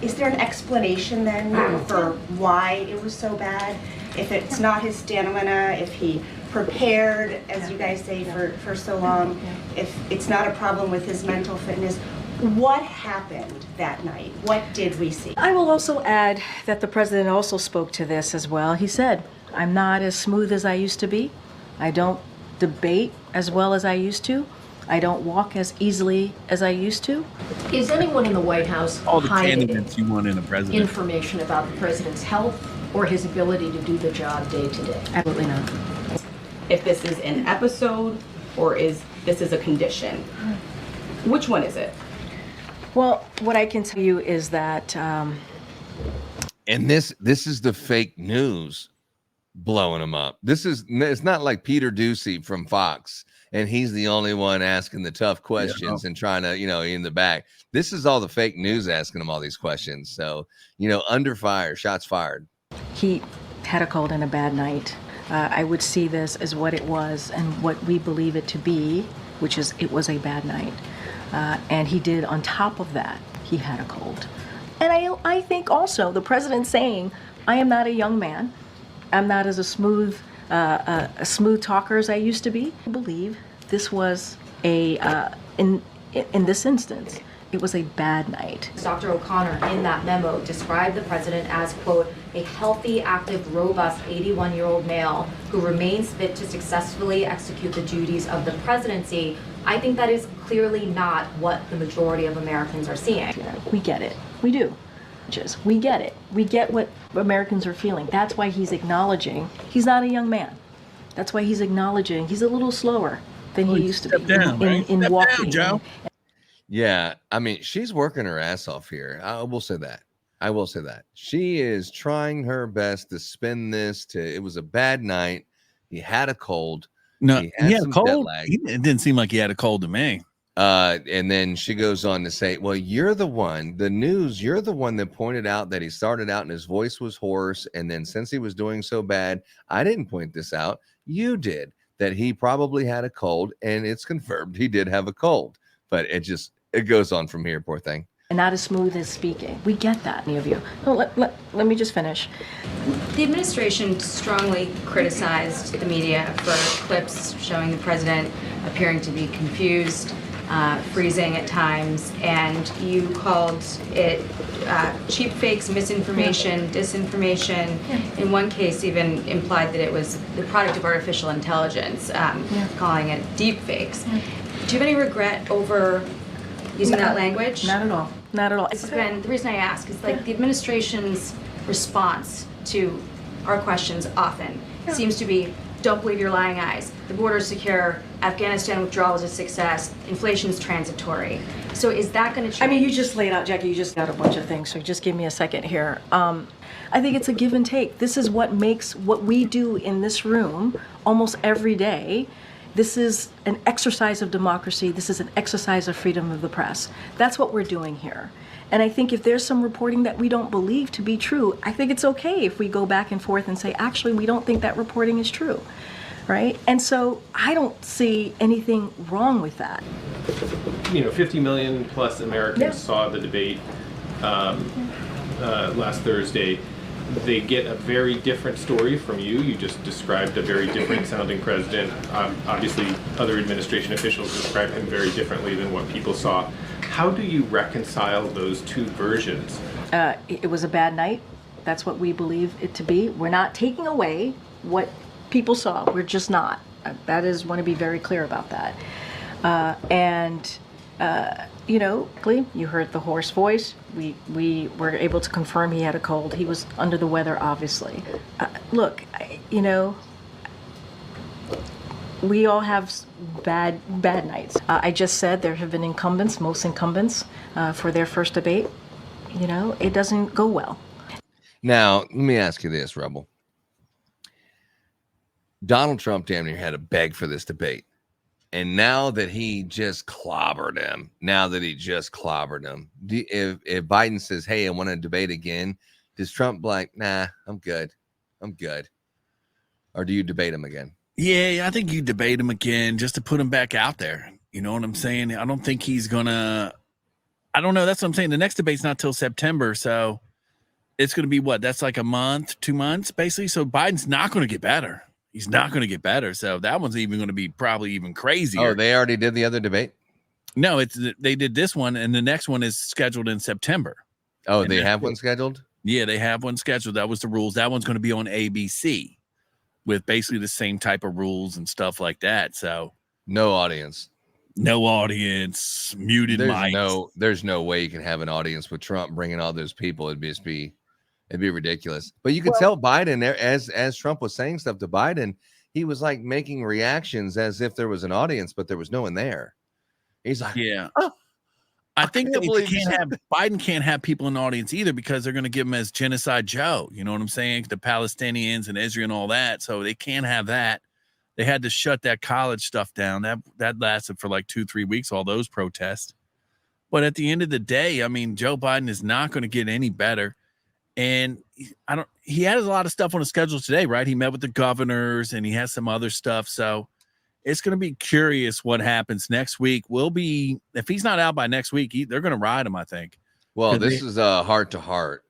is there an explanation then for why it was so bad? If it's not his stamina, if he prepared, as you guys say, for so long, if it's not a problem with his mental fitness, What happened that night? What did we see? I will also add that the president also spoke to this as well. He said, I'm not as smooth as I used to be. I don't debate as well as I used to. I don't walk as easily as I used to. Is anyone in the White House All the hiding candidates you want in a president. information about the president's health or his ability to do the job day to day? Absolutely not. If this is an episode or this is a condition, which one is it? Well, what I can tell you is that And this is the fake news blowing him up. It's not like Peter Ducey from Fox, and he's the only one asking the tough questions and trying to, in the back. This is all the fake news asking him all these questions. So, under fire, shots fired. he had a cold and a bad night. I would see this as what it was and what we believe it to be, which is it was a bad night. And he did, on top of that, he had a cold. And I think also the president saying, I am not a young man. I'm not as a smooth talker as I used to be. I believe this was in this instance, it was a bad night. Dr. O'Connor, in that memo, described the president as, quote, a healthy, active, robust 81-year-old male who remains fit to successfully execute the duties of the presidency. I think that is clearly not what the majority of Americans are seeing. We get it. We do. We get it. We get what Americans are feeling. That's why he's acknowledging he's not a young man. That's why he's acknowledging he's a little slower than he used to be in walking. Joe. Yeah, I mean, she's working her ass off here. I will say that. She is trying her best to spin this to, it was a bad night. He had a cold. No, he had a cold. It didn't seem like he had a cold to me. And then she goes on to say, well, you're the one that pointed out that he started out and his voice was hoarse. And then since he was doing so bad, I didn't point this out. You did, that he probably had a cold, and it's confirmed he did have a cold. But it goes on from here, poor thing. And not as smooth as speaking. We get that, many of you. No, let me just finish. The administration strongly criticized the media for clips showing the president appearing to be confused, freezing at times, and you called it cheap fakes, misinformation, disinformation. In one case, even implied that it was the product of artificial intelligence, calling it deep fakes. Do you have any regret over using that language? Not at all. Not at all. This has been, the reason I ask is like the administration's response to our questions often seems to be, don't believe your lying eyes. The border is secure. Afghanistan withdrawal was a success. Inflation is transitory. So is that going to change? I mean, you just laid out, Jackie, you just got a bunch of things. So just give me a second here. I think it's a give and take. This is what makes what we do in this room almost every day. This is an exercise of democracy. This is an exercise of freedom of the press. That's what we're doing here. And I think if there's some reporting that we don't believe to be true, I think it's okay if we go back and forth and say, actually, we don't think that reporting is true, right? And so I don't see anything wrong with that. 50 million plus Americans saw the debate last Thursday. They get a very different story from you. You just described a very different sounding president. Obviously, other administration officials described him very differently than what people saw. How do you reconcile those two versions? It was a bad night. That's what we believe it to be. We're not taking away what people saw. We're just not. Want to be very clear about that. You heard the hoarse voice. We were able to confirm he had a cold. He was under the weather, obviously. We all have bad nights. I just said there have been most incumbents, for their first debate. It doesn't go well. Now, let me ask you this, Rebel. Donald Trump damn near had to beg for this debate. And now that he just clobbered him, if Biden says, hey, I want to debate again, does Trump like, nah, I'm good. Or do you debate him again? Yeah, I think you debate him again just to put him back out there. You know what I'm saying? I don't think he's going to, I don't know. That's what I'm saying. The next debate's not till September. So it's going to be what? That's like a month, 2 months, basically. So Biden's not going to get better. He's not going to get better. So that one's even going to be probably even crazier. Oh, they already did the other debate? No, they did this one, and the next one is scheduled in September. Oh, and they have one scheduled? Yeah, they have one scheduled. That was the rules. That one's going to be on ABC with basically the same type of rules and stuff like that. So no audience, muted mics. There's no way you can have an audience with Trump bringing all those people. It'd be ridiculous. But you could tell Biden there, as Trump was saying stuff to Biden, he was like making reactions as if there was an audience, but there was no one there. He's like, yeah. I think that Biden can't have people in the audience either because they're going to give him as Genocide Joe. You know what I'm saying? The Palestinians and Israel and all that. So they can't have that. They had to shut that college stuff down. That lasted for like 2-3 weeks, all those protests. But at the end of the day, I mean, Joe Biden is not going to get any better. And he had a lot of stuff on his schedule today, right? He met with the governors and he has some other stuff. So it's going to be curious what happens next week. If he's not out by next week, they're going to ride him, I think. Well, this is a heart-to-heart.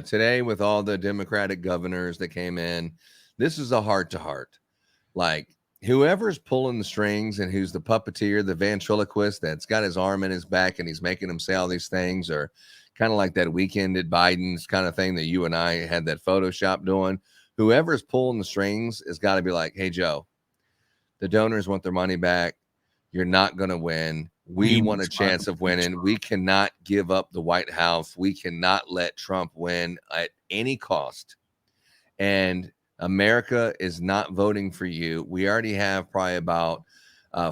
Today with all the Democratic governors that came in, this is a heart-to-heart. Like, whoever's pulling the strings and who's the puppeteer, the ventriloquist that's got his arm in his back and he's making him say all these things, or kind of like that Weekend at Biden's kind of thing that you and I had that Photoshop doing. Whoever's pulling the strings has got to be like, hey, Joe, the donors want their money back. You're not going to win. We want a chance of winning. We cannot give up the White House. We cannot let Trump win at any cost. And America is not voting for you. We already have probably about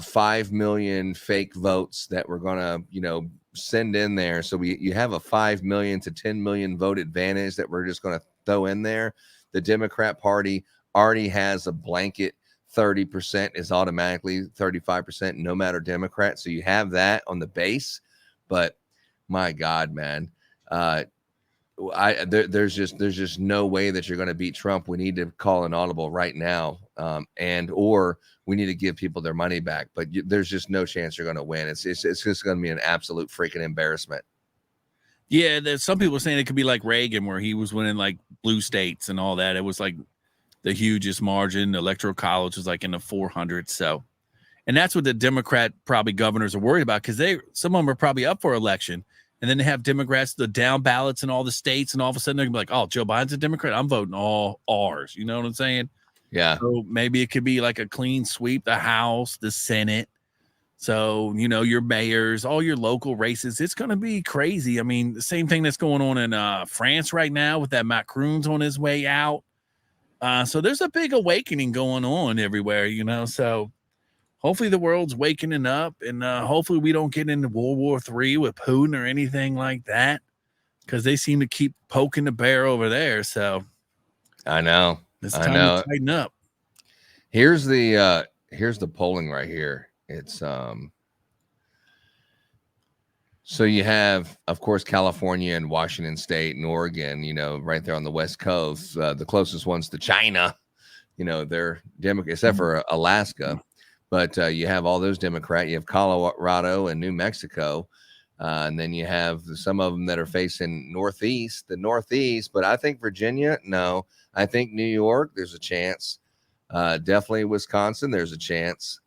5 million fake votes that we're going to, send in there. So you have a 5 million to 10 million vote advantage that we're just going to throw in there. The Democrat Party already has a blanket 30% is automatically 35%, no matter Democrat. So you have that on the base, but my God, man, there's just no way that you're going to beat Trump. We need to call an audible right now, or we need to give people their money back. But there's just no chance you're going to win. It's just going to be an absolute freaking embarrassment. Yeah, there's some people saying it could be like Reagan, where he was winning like blue states and all that. It was like the hugest margin. The Electoral College was like in the 400s. So, and that's what the Democrat probably governors are worried about, because some of them are probably up for election. And then they have Democrats, the down ballots in all the states, and all of a sudden they're gonna be like, oh, Joe Biden's a Democrat, I'm voting all R's. You know what I'm saying? Yeah. So maybe it could be like a clean sweep, the House, the Senate. So, your mayors, all your local races, it's going to be crazy. I mean, the same thing that's going on in France right now with that Macron's on his way out. So there's a big awakening going on everywhere, so hopefully the world's waking up, and hopefully we don't get into World War III with Putin or anything like that, because they seem to keep poking the bear over there. So I know it's time to tighten up. Here's the polling right here. It's so you have, of course, California and Washington State and Oregon, right there on the West Coast. The closest ones to China, they're Democrat, except for Alaska. But you have all those Democrat. You have Colorado and New Mexico. And then you have some of them that are facing the Northeast. But I think Virginia, no. I think New York, there's a chance. Definitely Wisconsin, there's a chance.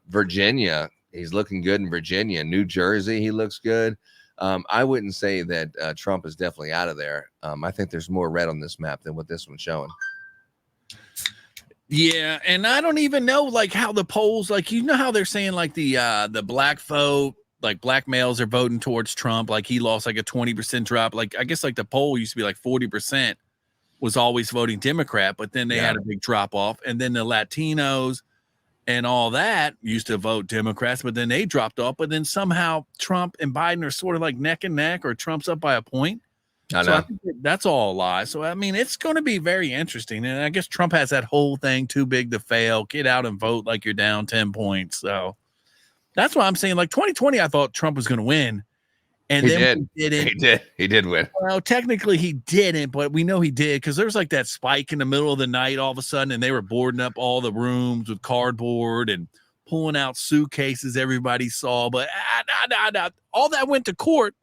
Virginia, he's looking good in Virginia. New Jersey, he looks good. I wouldn't say that Trump is definitely out of there. I think there's more red on this map than what this one's showing. Yeah, and I don't even know how the polls, how they're saying the black vote, black males are voting towards Trump, he lost a 20% drop. I guess the poll used to be 40% was always voting Democrat, but then they had a big drop off, and then the Latinos and all that used to vote Democrats, but then they dropped off. But then somehow Trump and Biden are sort of neck and neck, or Trump's up by a point. I think that's all a lie. So, I mean, it's going to be very interesting. And I guess Trump has that whole thing, too big to fail. Get out and vote like you're down 10 points. So that's why I'm saying 2020, I thought Trump was going to win. And then he didn't. He did win. Well, technically he didn't, but we know he did, because there was that spike in the middle of the night all of a sudden, and they were boarding up all the rooms with cardboard and pulling out suitcases everybody saw. But all that went to court,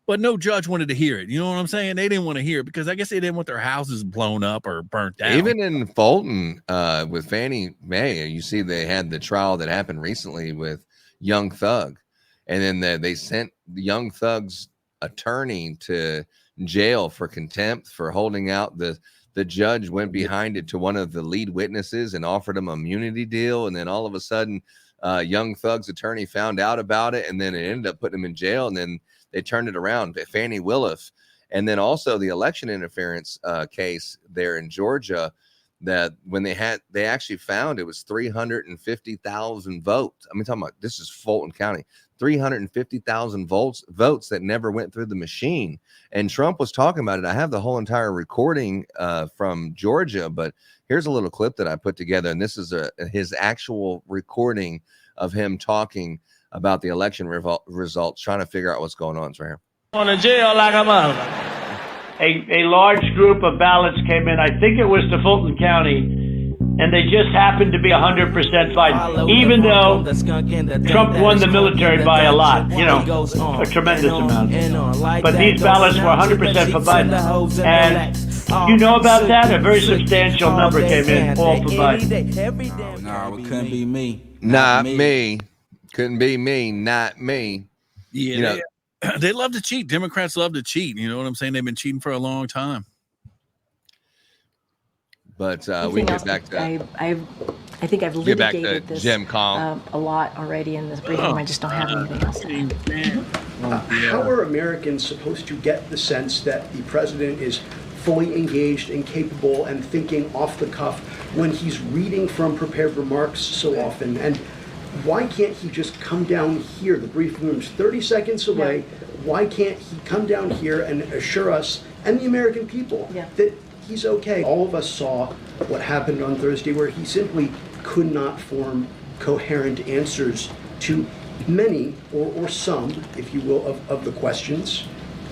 but no judge wanted to hear it. You know what I'm saying? They didn't want to hear it because I guess they didn't want their houses blown up or burnt down. Even in Fulton with Fannie Mae, you see they had the trial that happened recently with Young Thug. And then they sent Young Thug's attorney to jail for contempt for holding out. The judge went behind it to one of the lead witnesses and offered him an immunity deal. And then all of a sudden, Young Thug's attorney found out about it, and then it ended up putting him in jail. And then they turned it around. Fannie Willis. And then also the election interference case there in Georgia, that when they actually found it was 350,000 votes. I mean, talking about, this is Fulton County, 350,000 votes that never went through the machine. And Trump was talking about it. I have the whole entire recording from Georgia, but here's a little clip that I put together. And this is his actual recording of him talking about the election results, trying to figure out what's going on. It's right here. On a jail like a mother. A large group of ballots came in. I think it was to Fulton County, and they just happened to be 100% Biden, even though Trump won the military by a lot, a tremendous amount. But these ballots were 100% for Biden. And you know about that? A very substantial number came in, all for Biden. No, it couldn't be me. Not me. Couldn't be me. Not me. Yeah. They love to cheat. Democrats love to cheat. You know what I'm saying? They've been cheating for a long time. But we get back to. I think I've litigated this a lot already in this briefing. I just don't have anything else. How are Americans supposed to get the sense that the president is fully engaged and capable and thinking off the cuff when he's reading from prepared remarks so often? And why can't he just come down here? The briefing room's 30 seconds away. Yeah. Why can't he come down here and assure us and the American people that he's okay? All of us saw what happened on Thursday, where he simply could not form coherent answers to many or some, if you will, of the questions,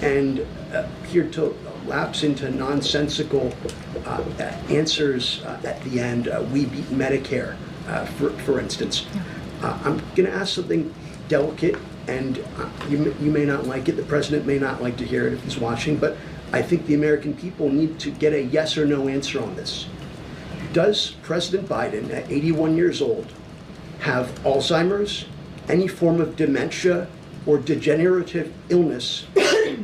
and appeared to lapse into nonsensical answers at the end. We beat Medicare, for instance. I'm going to ask something delicate, and you may not like it. The president may not like to hear it if he's watching, but I think the American people need to get a yes or no answer on this. Does President Biden, at 81 years old, have Alzheimer's, any form of dementia, or degenerative illness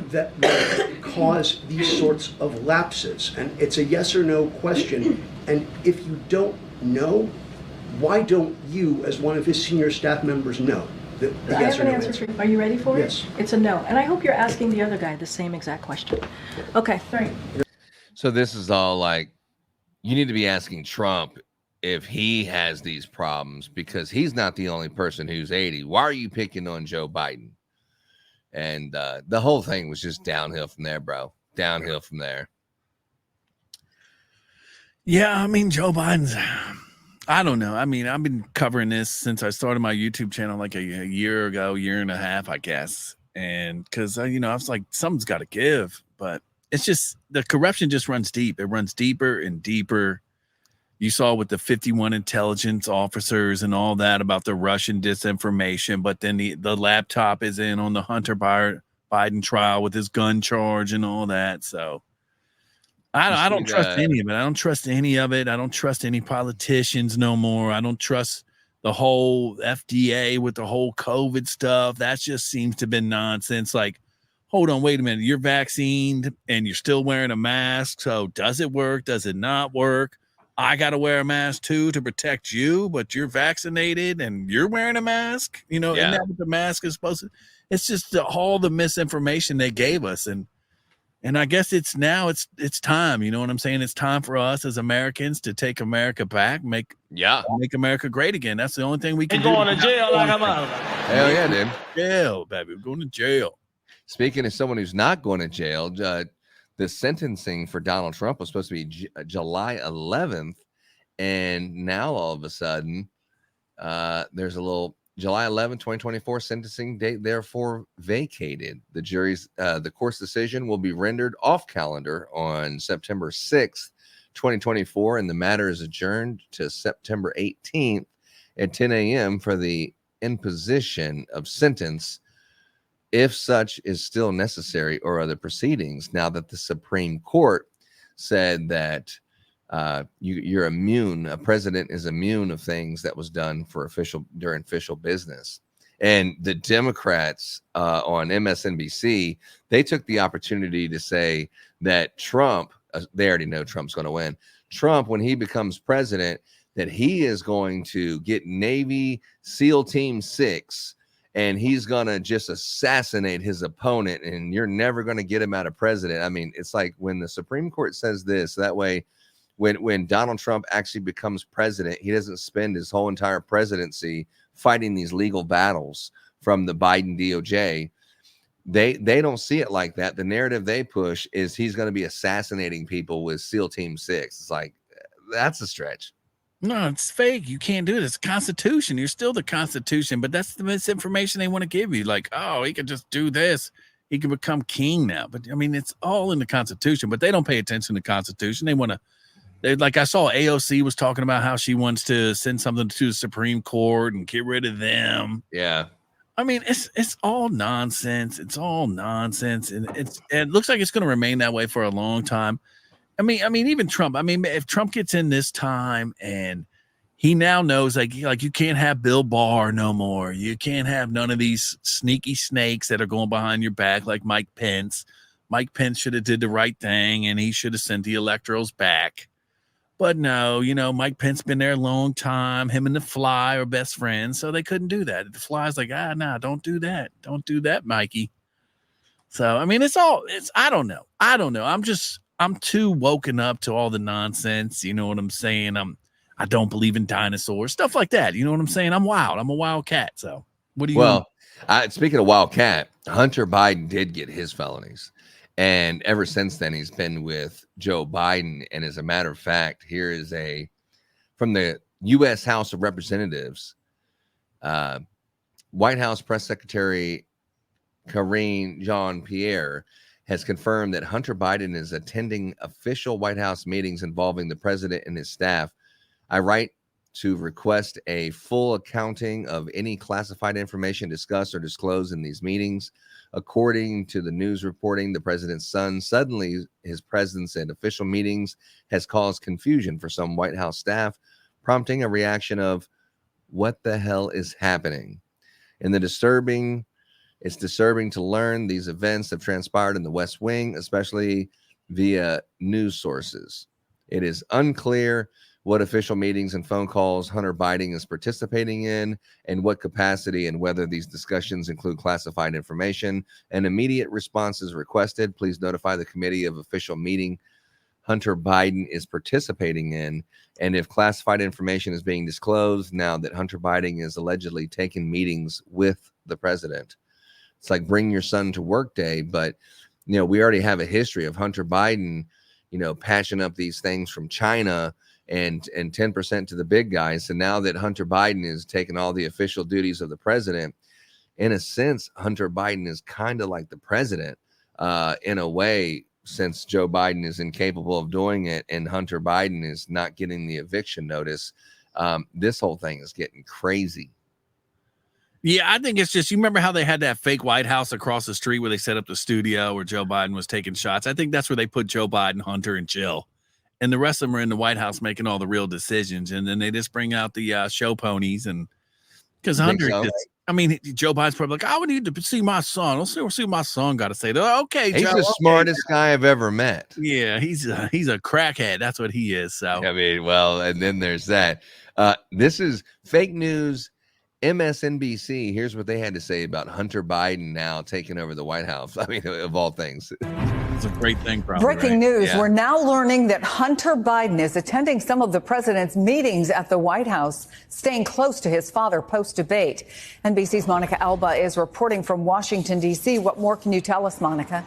that would cause these sorts of lapses? And it's a yes or no question. And if you don't know, why don't you, as one of his senior staff members, know? The I yes have or an no answer for you. Are you ready for it? Yes. It's a no. And I hope you're asking the other guy the same exact question. Okay. Sorry. So this is all like, you need to be asking Trump if he has these problems, because he's not the only person who's 80. Why are you picking on Joe Biden? And the whole thing was just downhill from there, bro. Downhill from there. Yeah, I mean, Joe Biden's... I don't know. I mean, I've been covering this since I started my YouTube channel like a year ago, year and a half, I guess. And because, I was like, something's got to give. But it's just, the corruption just runs deep. It runs deeper and deeper. You saw with the 51 intelligence officers and all that about the Russian disinformation. But then the laptop is in on the Hunter Biden trial with his gun charge and all that. So I don't trust any of it. I don't trust any of it. I don't trust any politicians no more. I don't trust the whole FDA with the whole COVID stuff. That just seems to have been nonsense. Like, hold on, wait a minute. You're vaccinated and you're still wearing a mask. So does it work? Does it not work? I got to wear a mask too to protect you, but you're vaccinated and you're wearing a mask. Isn't that what the mask is supposed to? It's just all the misinformation they gave us. And I guess it's time, you know what I'm saying? It's time for us as Americans to take America back, make America great again. That's the only thing we can do. Going to jail like a mother. Hell yeah, dude. Jail, baby. We're going to jail. Speaking of someone who's not going to jail, the sentencing for Donald Trump was supposed to be July 11th. And now all of a sudden, there's a little July 11, 2024 sentencing date, therefore vacated. The jury's, the court's decision will be rendered off calendar on September 6th, 2024, and the matter is adjourned to September 18th at 10 a.m. for the imposition of sentence, if such is still necessary, or other proceedings. Now that the Supreme Court said that you're immune, a president is immune of things that was done for during official business. And the Democrats on MSNBC, they took the opportunity to say that Trump, they already know Trump's going to win. Trump, when he becomes president, that he is going to get Navy SEAL Team 6 and he's going to just assassinate his opponent and you're never going to get him out of president. I mean, it's like when the Supreme Court says this, that way, when Donald Trump actually becomes president, he doesn't spend his whole entire presidency fighting these legal battles from the Biden DOJ. They don't see it like that. The narrative they push is he's going to be assassinating people with SEAL Team 6. It's like, that's a stretch. No, it's fake. You can't do it. It's Constitution. You're still the Constitution, but that's the misinformation they want to give you. Like, oh, he could just do this. He can become king now. But I mean, it's all in the Constitution, but they don't pay attention to the Constitution. They want to, like I saw AOC was talking about how she wants to send something to the Supreme Court and get rid of them. Yeah. I mean, it's all nonsense. It's all nonsense. And it looks like it's going to remain that way for a long time. I mean, even Trump. I mean, if Trump gets in this time and he now knows, like you can't have Bill Barr no more. You can't have none of these sneaky snakes that are going behind your back like Mike Pence. Mike Pence should have did the right thing and he should have sent the electorals back. But no, Mike Pence been there a long time. Him and the Fly are best friends, so they couldn't do that. The Fly's like, nah, don't do that. Don't do that, Mikey. So, I mean, I don't know. I'm too woken up to all the nonsense. You know what I'm saying? I don't believe in dinosaurs, stuff like that. You know what I'm saying? I'm wild. I'm a wild cat. So what do you? Speaking of wild cat, Hunter Biden did get his felonies. And ever since then, he's been with Joe Biden. And as a matter of fact, here is from the U.S. House of Representatives, White House Press Secretary Karine Jean-Pierre has confirmed that Hunter Biden is attending official White House meetings involving the president and his staff. I write to request a full accounting of any classified information discussed or disclosed in these meetings. According to the news reporting, the president's son, suddenly his presence at official meetings has caused confusion for some White House staff, prompting a reaction of, what the hell is happening? It's disturbing to learn these events have transpired in the West Wing, especially via news sources. It is unclear what official meetings and phone calls Hunter Biden is participating in and what capacity, and whether these discussions include classified information. An immediate response is requested. Please notify the committee of official meeting Hunter Biden is participating in, and if classified information is being disclosed now that Hunter Biden is allegedly taking meetings with the president. It's like bring your son to work day, but we already have a history of Hunter Biden, patching up these things from China and 10% to the big guys. So now that Hunter Biden is taking all the official duties of the president, in a sense, Hunter Biden is kind of like the president in a way, since Joe Biden is incapable of doing it and Hunter Biden is not getting the eviction notice. This whole thing is getting crazy. Yeah, I think it's just, you remember how they had that fake White House across the street where they set up the studio where Joe Biden was taking shots? I think that's where they put Joe Biden, Hunter, and Jill. And the rest of them are in the White House making all the real decisions. And then they just bring out the show ponies. And because Hunter, Joe Biden's probably like, I would need to see my son. Let's see what my son got to say. Okay, he's Joe, the smartest guy I've ever met. Yeah, he's a crackhead. That's what he is. So and then there's that. This is fake news. MSNBC, here's what they had to say about Hunter Biden now taking over the White House. I mean, of all things. It's a great thing, probably. Breaking news. Yeah. We're now learning that Hunter Biden is attending some of the president's meetings at the White House, staying close to his father post-debate. NBC's Monica Alba is reporting from Washington, D.C. What more can you tell us, Monica?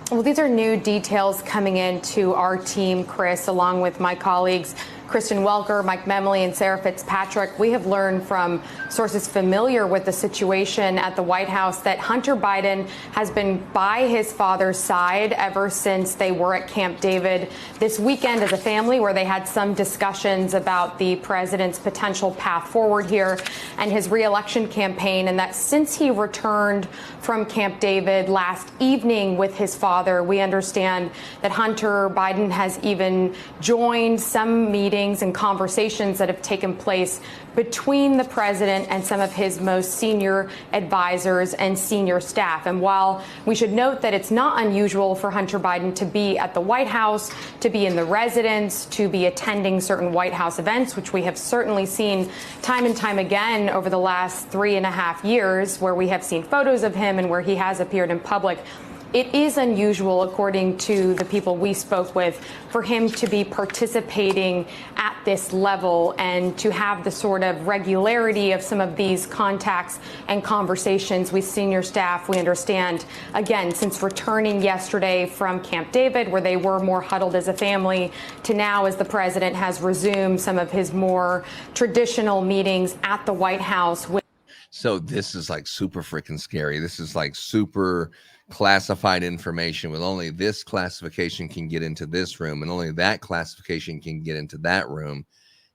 Well, these are new details coming in to our team, Chris, along with my colleagues Kristen Welker, Mike Memley, and Sarah Fitzpatrick. We have learned from sources familiar with the situation at the White House that Hunter Biden has been by his father's side ever since they were at Camp David this weekend as a family, where they had some discussions about the president's potential path forward here and his re-election campaign, and that since he returned from Camp David last evening with his father, we understand that Hunter Biden has even joined some meetings meetings and conversations that have taken place between the president and some of his most senior advisors and senior staff. And while we should note that it's not unusual for Hunter Biden to be at the White House, to be in the residence, to be attending certain White House events, which we have certainly seen time and time again over the last 3.5 years, where we have seen photos of him and where he has appeared in public. It is unusual, according to the people we spoke with, for him to be participating at this level and to have the sort of regularity of some of these contacts and conversations with senior staff. We understand, again, since returning yesterday from Camp David, where they were more huddled as a family, to now as the president has resumed some of his more traditional meetings at the White House. So this is like super freaking scary. This is like super classified information with only this classification can get into this room and only that classification can get into that room.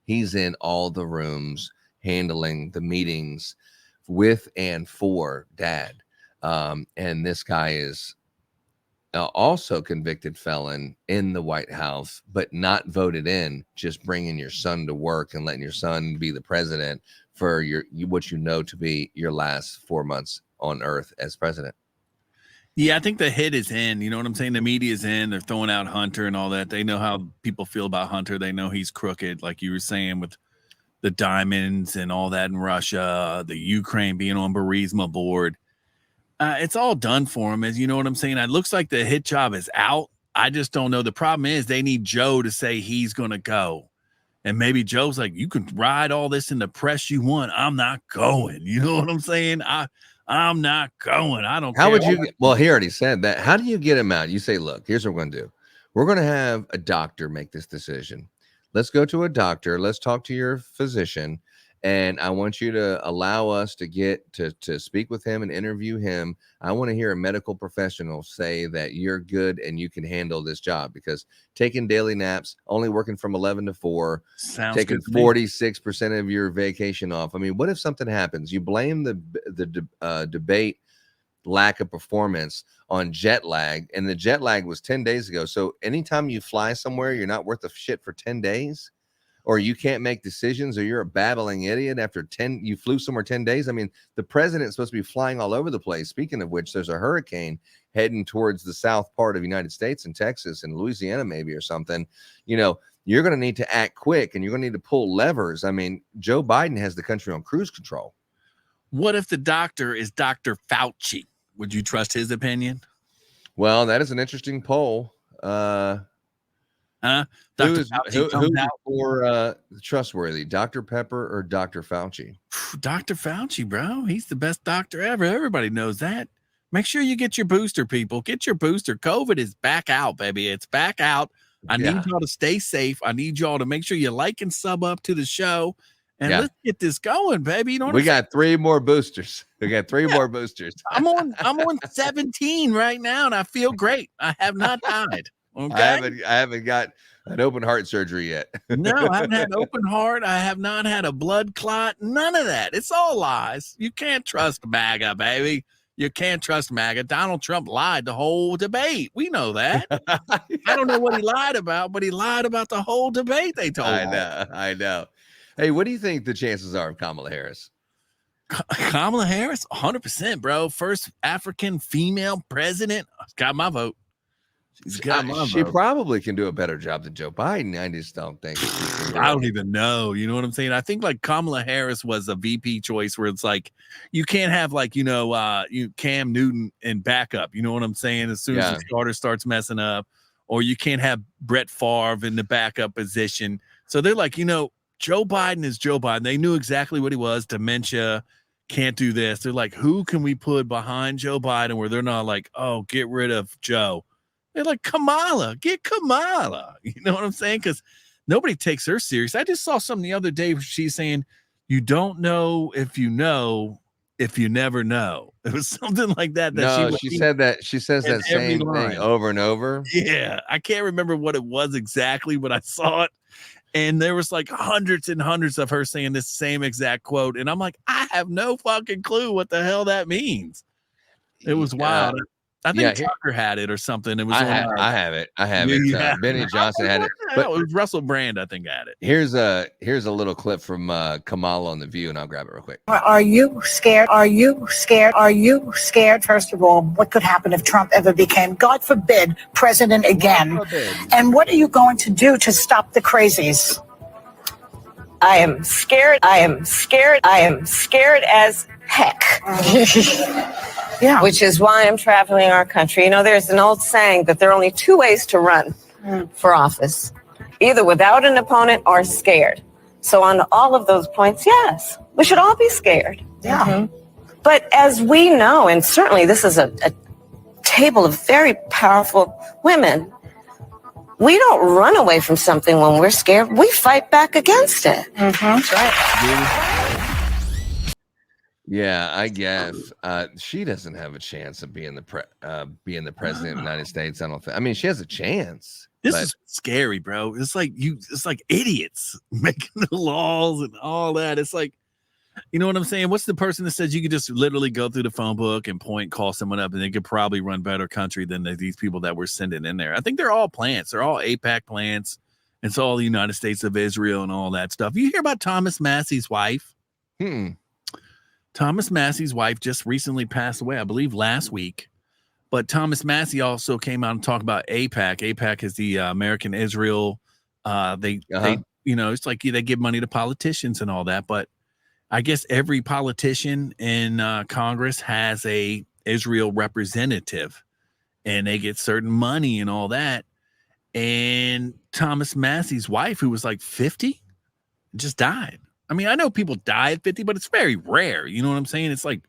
He's in all the rooms handling the meetings with and for dad. And this guy is also convicted felon in the White House, but not voted in, just bringing your son to work and letting your son be the president for your what you know to be your last 4 months on earth as president. Yeah, I think the hit is in. You know what I'm saying? The media's in. They're throwing out Hunter and all that. They know how people feel about Hunter. They know he's crooked, like you were saying, with the diamonds and all that in Russia, the Ukraine being on Burisma board. It's all done for him, as you know what I'm saying. It looks like the hit job is out. I just don't know. The problem is they need Joe to say he's going to go. And maybe Joe's like, you can ride all this in the press you want. I'm not going. You know what I'm saying? I'm not going. I don't care. How would you well, he already said that. How do you get him out? You say, look, here's what we're going to do. We're going to have a doctor make this decision. Let's go to a doctor. Let's talk to your physician. And I want you to allow us to get to speak with him and interview him. I want to hear a medical professional say that you're good and you can handle this job, because taking daily naps, only working from 11 to 4, taking 46% of your vacation off. I mean, what if something happens? You blame the debate lack of performance on jet lag, and the jet lag was 10 days ago. So anytime you fly somewhere, you're not worth a shit for 10 days. Or you can't make decisions, or you're a babbling idiot after you flew somewhere 10 days. I mean, the president's supposed to be flying all over the place. Speaking of which, there's a hurricane heading towards the south part of the United States in Texas and Louisiana, maybe, or something. You know, you're going to need to act quick and you're going to need to pull levers. I mean, Joe Biden has the country on cruise control. What if the doctor is Dr. Fauci? Would you trust his opinion? Well, that is an interesting poll. Who's more trustworthy, Dr. Pepper or Dr. Fauci? Dr. Fauci, bro. He's the best doctor ever. Everybody knows that. Make sure you get your booster, people. Get your booster. COVID is back out, baby. It's back out. I need y'all to stay safe. I need y'all to make sure you like and sub up to the show. And let's get this going, baby. You know we got 3 more boosters. We got 3 more boosters. I'm on 17 right now, and I feel great. I have not died. Okay. I haven't got an open heart surgery yet. No, I haven't had open heart. I have not had a blood clot. None of that. It's all lies. You can't trust MAGA, baby. You can't trust MAGA. Donald Trump lied the whole debate. We know that. I don't know what he lied about, but he lied about the whole debate they told him. I know. Hey, what do you think the chances are of Kamala Harris? Kamala Harris, 100%, bro. First African female president. Got my vote. She probably can do a better job than Joe Biden. I just don't think. I don't even know. You know what I'm saying? I think like Kamala Harris was a VP choice where it's like you can't have like, Cam Newton in backup. You know what I'm saying? As soon as the starter starts messing up, or you can't have Brett Favre in the backup position. So they're like, Joe Biden is Joe Biden. They knew exactly what he was. Dementia, can't do this. They're like, who can we put behind Joe Biden where they're not like, oh, get rid of Joe. They're like, Kamala, get Kamala. You know what I'm saying? Because nobody takes her serious. I just saw something the other day where she's saying, you don't know if you never know. It was something like that. She said that. She says that same thing over and over. Yeah. I can't remember what it was exactly, but I saw it. And there was like hundreds and hundreds of her saying this same exact quote. And I'm like, I have no fucking clue what the hell that means. It was wild. I think Tucker had it or something. It was I have it. Benny Johnson had it. But it was Russell Brand, I think, had it. Here's a little clip from Kamala on The View, and I'll grab it real quick. Are you scared? Are you scared? Are you scared? First of all, what could happen if Trump ever became, God forbid, president again? And what are you going to do to stop the crazies? I am scared. I am scared. I am scared as heck. Yeah. Which is why I'm traveling our country. You know, there's an old saying that there are only two ways to run for office, either without an opponent or scared. So on all of those points, yes, we should all be scared. Yeah. Mm-hmm. But as we know, and certainly this is a table of very powerful women, we don't run away from something when we're scared. We fight back against it. That's right. Yeah, I guess she doesn't have a chance of being the president of the United States. I don't think. I mean, she has a chance. This is scary, bro. It's like idiots making the laws and all that. It's like, you know what I'm saying? What's the person that says you could just literally go through the phone book and call someone up, and they could probably run better country than these people that we're sending in there? I think they're all plants. They're all AIPAC plants. It's all the United States of Israel and all that stuff. You hear about Thomas Massey's wife? Thomas Massey's wife just recently passed away, I believe last week. But Thomas Massey also came out and talked about AIPAC. AIPAC is the American Israel. They, you know, it's like they give money to politicians and all that. But I guess every politician in Congress has a Israel representative, and they get certain money and all that. And Thomas Massey's wife, who was like 50, just died. I mean, I know people die at 50, but it's very rare. You know what I'm saying? It's like,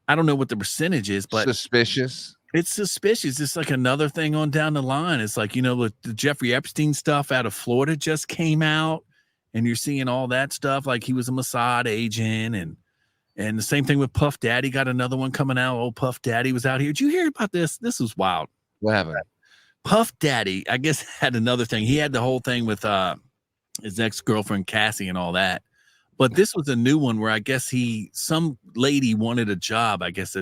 I don't know what the percentage is, but suspicious. It's suspicious. It's like another thing on down the line. It's like, you know, the Jeffrey Epstein stuff out of Florida just came out, and you're seeing all that stuff. Like he was a Mossad agent, and the same thing with Puff Daddy. Got another one coming out. Old Puff Daddy was out here. Did you hear about this? This was wild. What happened? Puff Daddy, I guess, had another thing. He had the whole thing with his ex-girlfriend Cassie and all that. But this was a new one where I guess some lady wanted a job, I guess,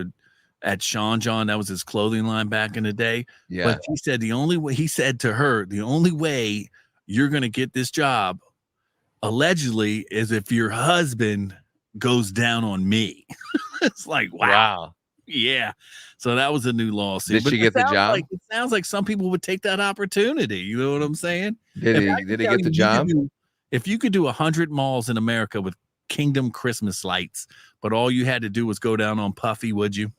at Sean John. That was his clothing line back in the day. Yeah. But he said to her, the only way you're going to get this job, allegedly, is if your husband goes down on me. It's like, wow. Yeah. So that was a new lawsuit. Did she get the job? It sounds like some people would take that opportunity. You know what I'm saying? Did he get the job? If you could do 100 malls in America with Kingdom Christmas lights, but all you had to do was go down on Puffy, would you?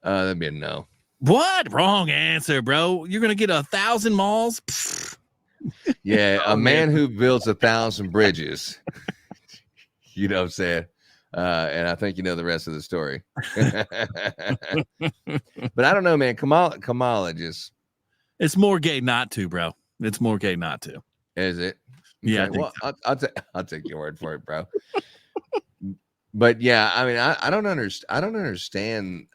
That'd be a no. What? Wrong answer, bro. You're going to get 1,000 malls? Yeah, a man who builds 1,000 bridges. You know what I'm saying? And I think you know the rest of the story. But I don't know, man. Kamala just... It's more gay not to, bro. It's more gay not to. Is it? Yeah. Okay, well, so. I'll take your word for it, bro. But yeah, I mean, I don't understand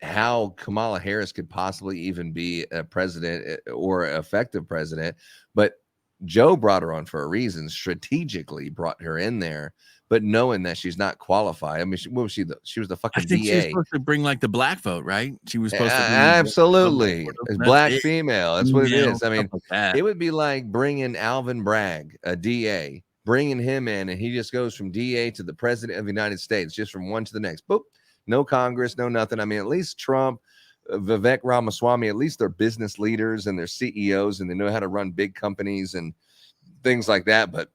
how Kamala Harris could possibly even be a president or effective president. But Joe brought her on for a reason, strategically brought her in there, but knowing that she's not qualified. I mean, what was she? She was the fucking I think DA. she was supposed to bring like the black vote, right? She was supposed to bring absolutely black it. female. That's what it Female, is. I mean, like it would be like bringing Alvin Bragg, a DA, bringing him in, and he just goes from DA to the president of the United States, just from one to the next. Boop. No Congress, no nothing. I mean, at least Trump, Vivek Ramaswamy, at least they're business leaders and they're CEOs and they know how to run big companies and things like that. But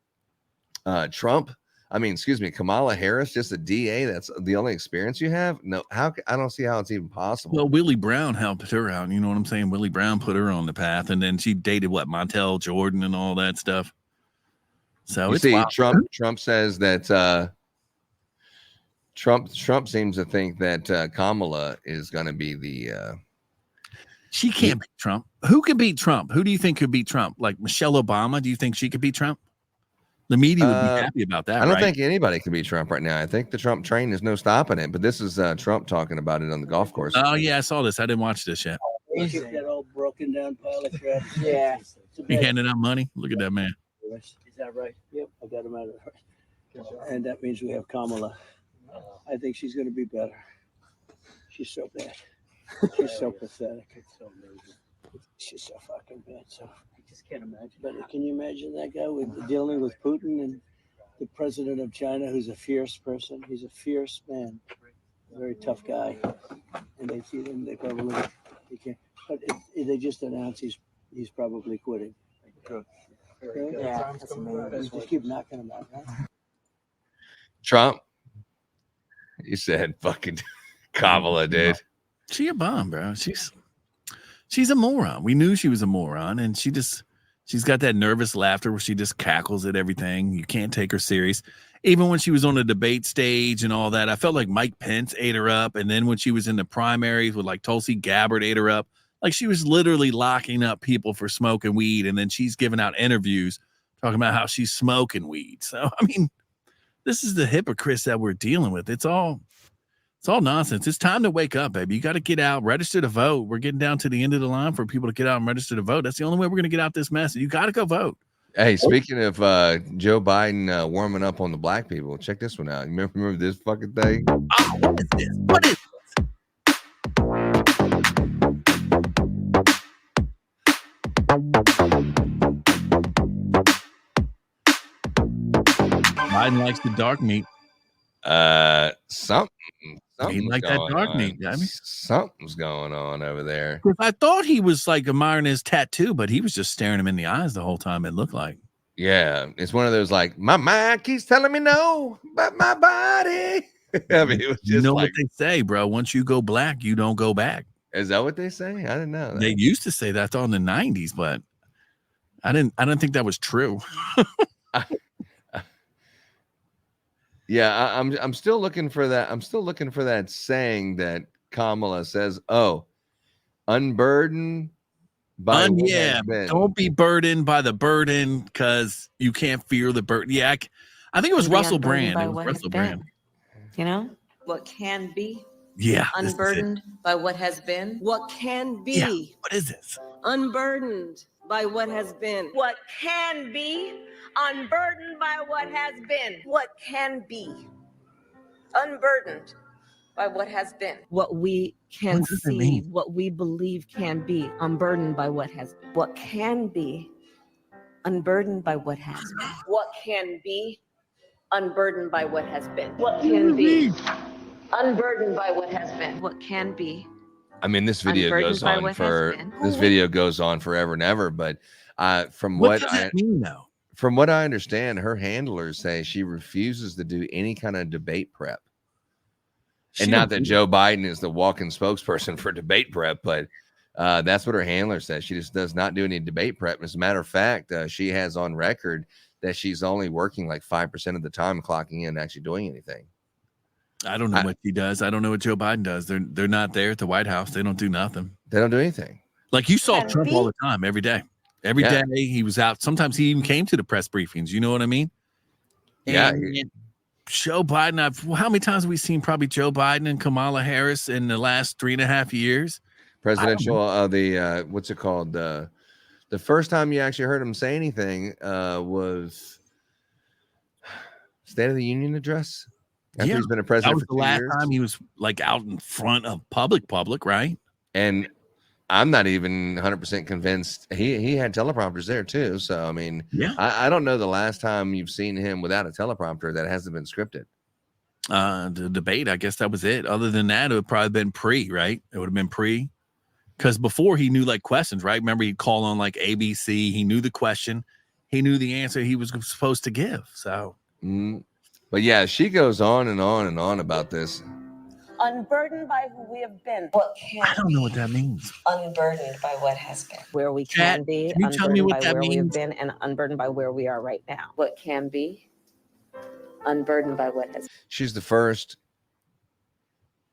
Kamala Harris, just a DA, that's the only experience you have? No, I don't see how it's even possible. Well, Willie Brown helped her out. You know what I'm saying? Willie Brown put her on the path, and then she dated Montel Jordan and all that stuff. So you see, Trump says that Trump seems to think that Kamala is going to be the. She can't beat Trump. Who could beat Trump? Who do you think could beat Trump? Like Michelle Obama? Do you think she could beat Trump? The media would be happy about that. I don't think anybody can beat Trump right now. I think the Trump train is no stopping it. But this is Trump talking about it on the golf course. Oh yeah, I saw this. I didn't watch this yet. That old broken down pile of crap. Yeah. He handing out money. Look at that man. Is that right? Yep, I got him out of there. And that means we have Kamala. I think she's going to be better. She's so bad. She's so pathetic. It's so amazing. She's so fucking bad. So I just can't imagine. But can you imagine that guy dealing with Putin and the president of China, who's a fierce person? He's a fierce man, a very tough guy. And they see him, they probably can't. But they just announced he's probably quitting. Good. Very good. Yeah, that's amazing. Just keep knocking him out. Huh? Trump, you said fucking Kamala, dude. She a bomb, bro. She's a moron. We knew she was a moron, and she's got that nervous laughter where she just cackles at everything. You can't take her serious. Even when she was on the debate stage and all that, I felt like Mike Pence ate her up. And then when she was in the primaries with like Tulsi Gabbard ate her up, like she was literally locking up people for smoking weed. And then she's giving out interviews talking about how she's smoking weed. So, I mean, this is the hypocrites that we're dealing with. It's all nonsense. It's time to wake up, baby. You got to get out, register to vote. We're getting down to the end of the line for people to get out and register to vote. That's the only way we're going to get out this mess. You got to go vote. Hey, speaking of Joe Biden warming up on the black people, check this one out. You remember this fucking thing? Oh, what is this? What is this? Biden likes the dark meat. Something He like that dark meat. I mean, something's going on over there. I thought he was like admiring his tattoo, but he was just staring him in the eyes the whole time. It looked like. Yeah, it's one of those like my mind keeps telling me no, but my body. I mean, it was just what they say, bro. Once you go black, you don't go back. Is that what they say? I didn't know that. They used to say that in the 90s, but I didn't think that was true. Yeah, I'm still looking for that. I'm still looking for that saying that Kamala says, "Oh, unburdened by what has been." Don't be burdened by the burden because you can't fear the burden. Yeah, I think it was Russell Brand. It was Russell Brand. You know what can be? Yeah, unburdened by what has been. What can be? Yeah. What is this? Unburdened by what has been. What can be? Unburdened by what has been. What can be? Unburdened by what has been. What we can see, what we believe can be, unburdened by what has been. What can be? Unburdened by what has been. What can be? Unburdened by what has been. What can be? Unburdened by what has been. What can be? I mean, this video goes on forever and ever. But from what does that mean, though? From what I understand, her handlers say she refuses to do any kind of debate prep. And not that Joe Biden is the walking spokesperson for debate prep, but that's what her handler says. She just does not do any debate prep. As a matter of fact, she has on record that she's only working like 5% of the time, clocking in and actually doing anything. I don't know what he does. I don't know what Joe Biden does. They're not there at the White House. They don't do nothing. They don't do anything. Like you saw Trump all the time, every day. Every day he was out. Sometimes he even came to the press briefings. You know what I mean? Yeah. And Joe Biden, how many times have we seen probably Joe Biden and Kamala Harris in the last 3.5 years? Presidential, what's it called? The first time you actually heard him say anything was State of the Union address. After he's been a president that was the last time he was like out in front of public, right? And I'm not even 100% convinced he had teleprompters there too. So I mean, I don't know the last time you've seen him without a teleprompter that hasn't been scripted. The debate, I guess that was it. Other than that, it would probably been pre, right? It would have been pre, because before he knew like questions, right? Remember, he'd call on like ABC. He knew the question, he knew the answer he was supposed to give. So, but yeah, she goes on and on and on about this. Unburdened by who we have been. What can I don't know what that means. Unburdened by what has been. Where we can be. Can you tell me what that means? We have been, and unburdened by where we are right now. What can be. Unburdened by what has been. She's the first.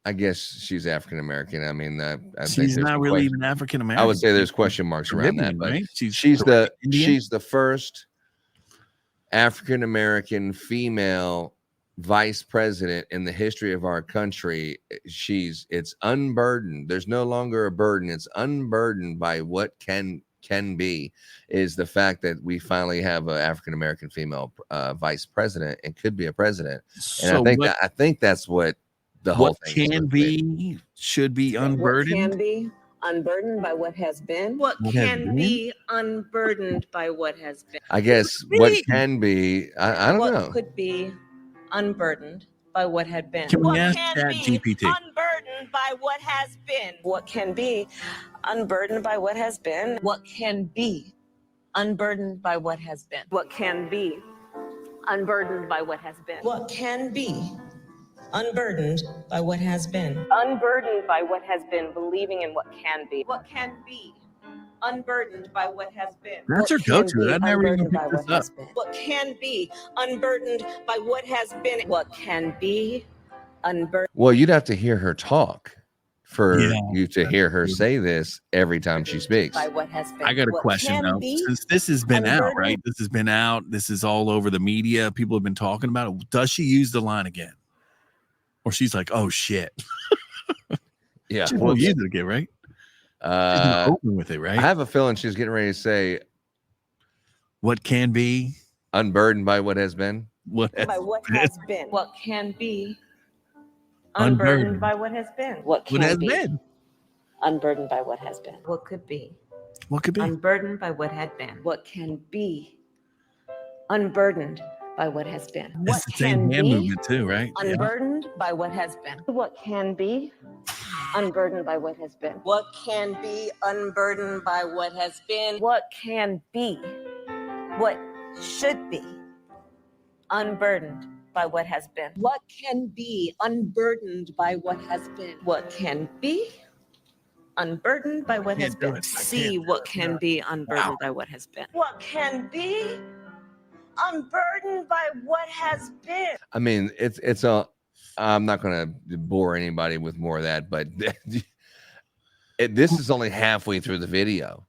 I guess she's African American. I mean, I she's think not really even African American. I would say there's question marks around that, but right? she's the first African American female vice president in the history of our country. It's unburdened. There's no longer a burden. It's unburdened by what can be, is the fact that we finally have an African American female vice president and could be a president. And I think that's what the whole What thing. can be should be What unburdened. can be unburdened by what has been. What What has can been? be unburdened by what has been. I guess what can be, I don't What know. could be unburdened by what had been. Can we What ask can Chat be GPT? unburdened by what has been. What can be unburdened by what has been. What can be unburdened by what has been. What can be unburdened by what has been. What can be unburdened by what has been. Unburdened by what has been, believing in what can be. What can be unburdened by what has been. That's her What can go-to. be I never even unburdened by picked this what has up. been. What can be unburdened by what has been. What can be unburdened. Well, you'd have to hear her talk for Yeah, you to hear her say this every time she speaks. By what has been. I got a What question can though. be Since this has been out, unburdened. right? This has been out. This is all over the media. People have been talking about it. Does she use the line again? Or she's like, oh shit. Yeah. She won't use it again, right? She's gonna open with it, right? I have a feeling she's getting ready to say what can be unburdened by what has been. What By what has been. What can be unburdened by what has been. What can has be been? unburdened by what has been. What could be What could be? unburdened by what had been. What can be unburdened by what has been. What It's the same can hand be movement too, right? Yeah. unburdened by what has been. What can be unburdened by what has been. What can be unburdened by what has been. What can be what should be unburdened by what has been. What can be unburdened by what has been. What can be unburdened by what has been. See what can be unburdened by what has been. What can be unburdened by what has been. I mean, it's a. I'm not going to bore anybody with more of that, but this is only halfway through the video.